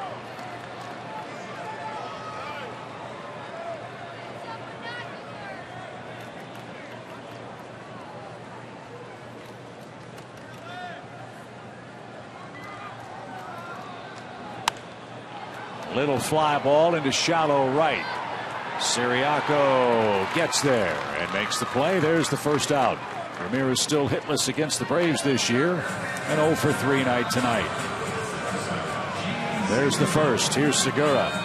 Little fly ball into shallow right. Ciriaco gets there and makes the play. There's the first out. Ramirez still hitless against the Braves this year. An 0 for 3 night tonight. There's the first. Here's Segura.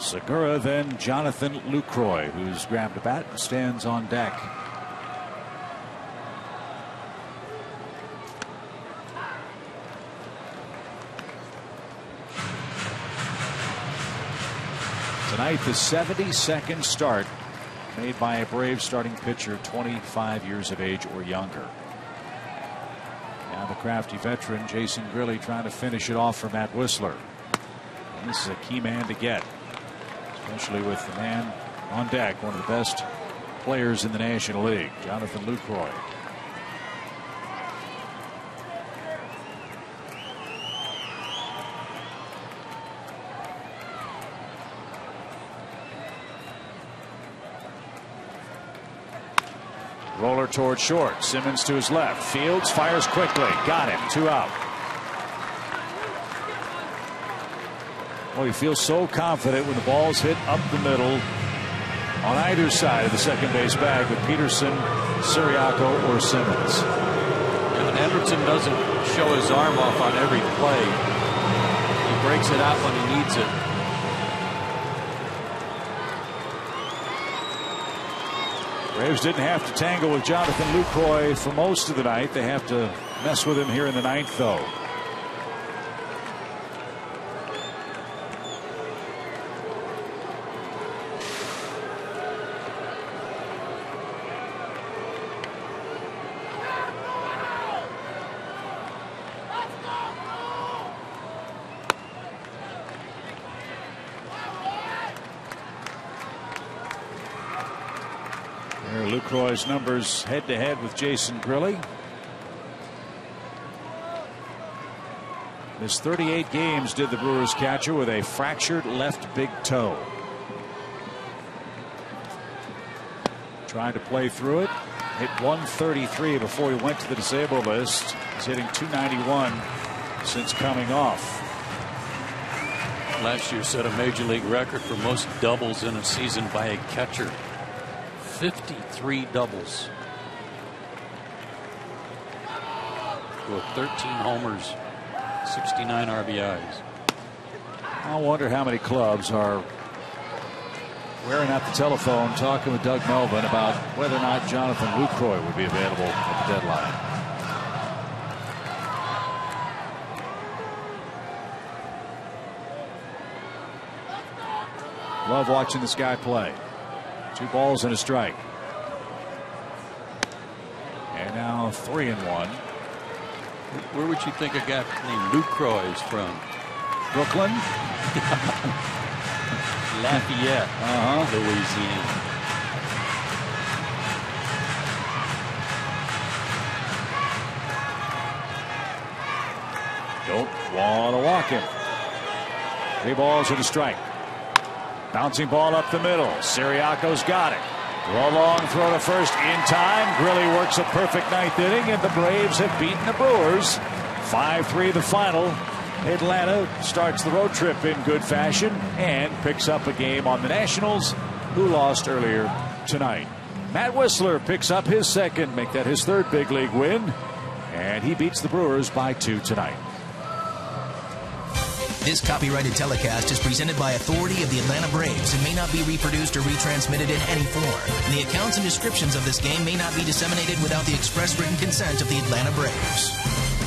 Segura, then Jonathan Lucroy, who's grabbed a bat and stands on deck. Tonight, the 72nd start made by a Braves starting pitcher 25 years of age or younger. Now the crafty veteran Jason Grilli trying to finish it off for Matt Wisler. And this is a key man to get, especially with the man on deck, one of the best players in the National League, Jonathan Lucroy. Roller toward short. Simmons to his left. Fields fires quickly. Got him. 2 out. Well, he feels so confident when the ball's hit up the middle on either side of the second base bag with Peterson, Ciriaco, or Simmons. And Anderson doesn't show his arm off on every play. He breaks it out when he needs it. Braves didn't have to tangle with Jonathan Lucroy for most of the night. They have to mess with him here in the 9th, though. Lucroy's numbers head-to-head with Jason Grilli. His 38 games did the Brewers catcher with a fractured left big toe. Trying to play through it. Hit 133 before he went to the disabled list. He's hitting 291 since coming off. Last year set a major league record for most doubles in a season by a catcher. 53 doubles. With 13 homers, 69 RBIs. I wonder how many clubs are wearing out the telephone talking with Doug Melvin about whether or not Jonathan Lucroy would be available at the deadline. Love watching this guy play. 2 balls and a strike. And now 3-1. Where would you think a guy named Lucroy is from? Brooklyn? Lafayette, Louisiana. Don't want to walk him. 3 balls and a strike. Bouncing ball up the middle. Ciriaco's got it. A long throw to first in time. Grilli works a perfect 9th inning, and the Braves have beaten the Brewers. 5-3 the final. Atlanta starts the road trip in good fashion and picks up a game on the Nationals, who lost earlier tonight. Matt Wisler picks up his second, make that his 3rd big league win, and he beats the Brewers by 2 tonight. This copyrighted telecast is presented by authority of the Atlanta Braves and may not be reproduced or retransmitted in any form. The accounts and descriptions of this game may not be disseminated without the express written consent of the Atlanta Braves.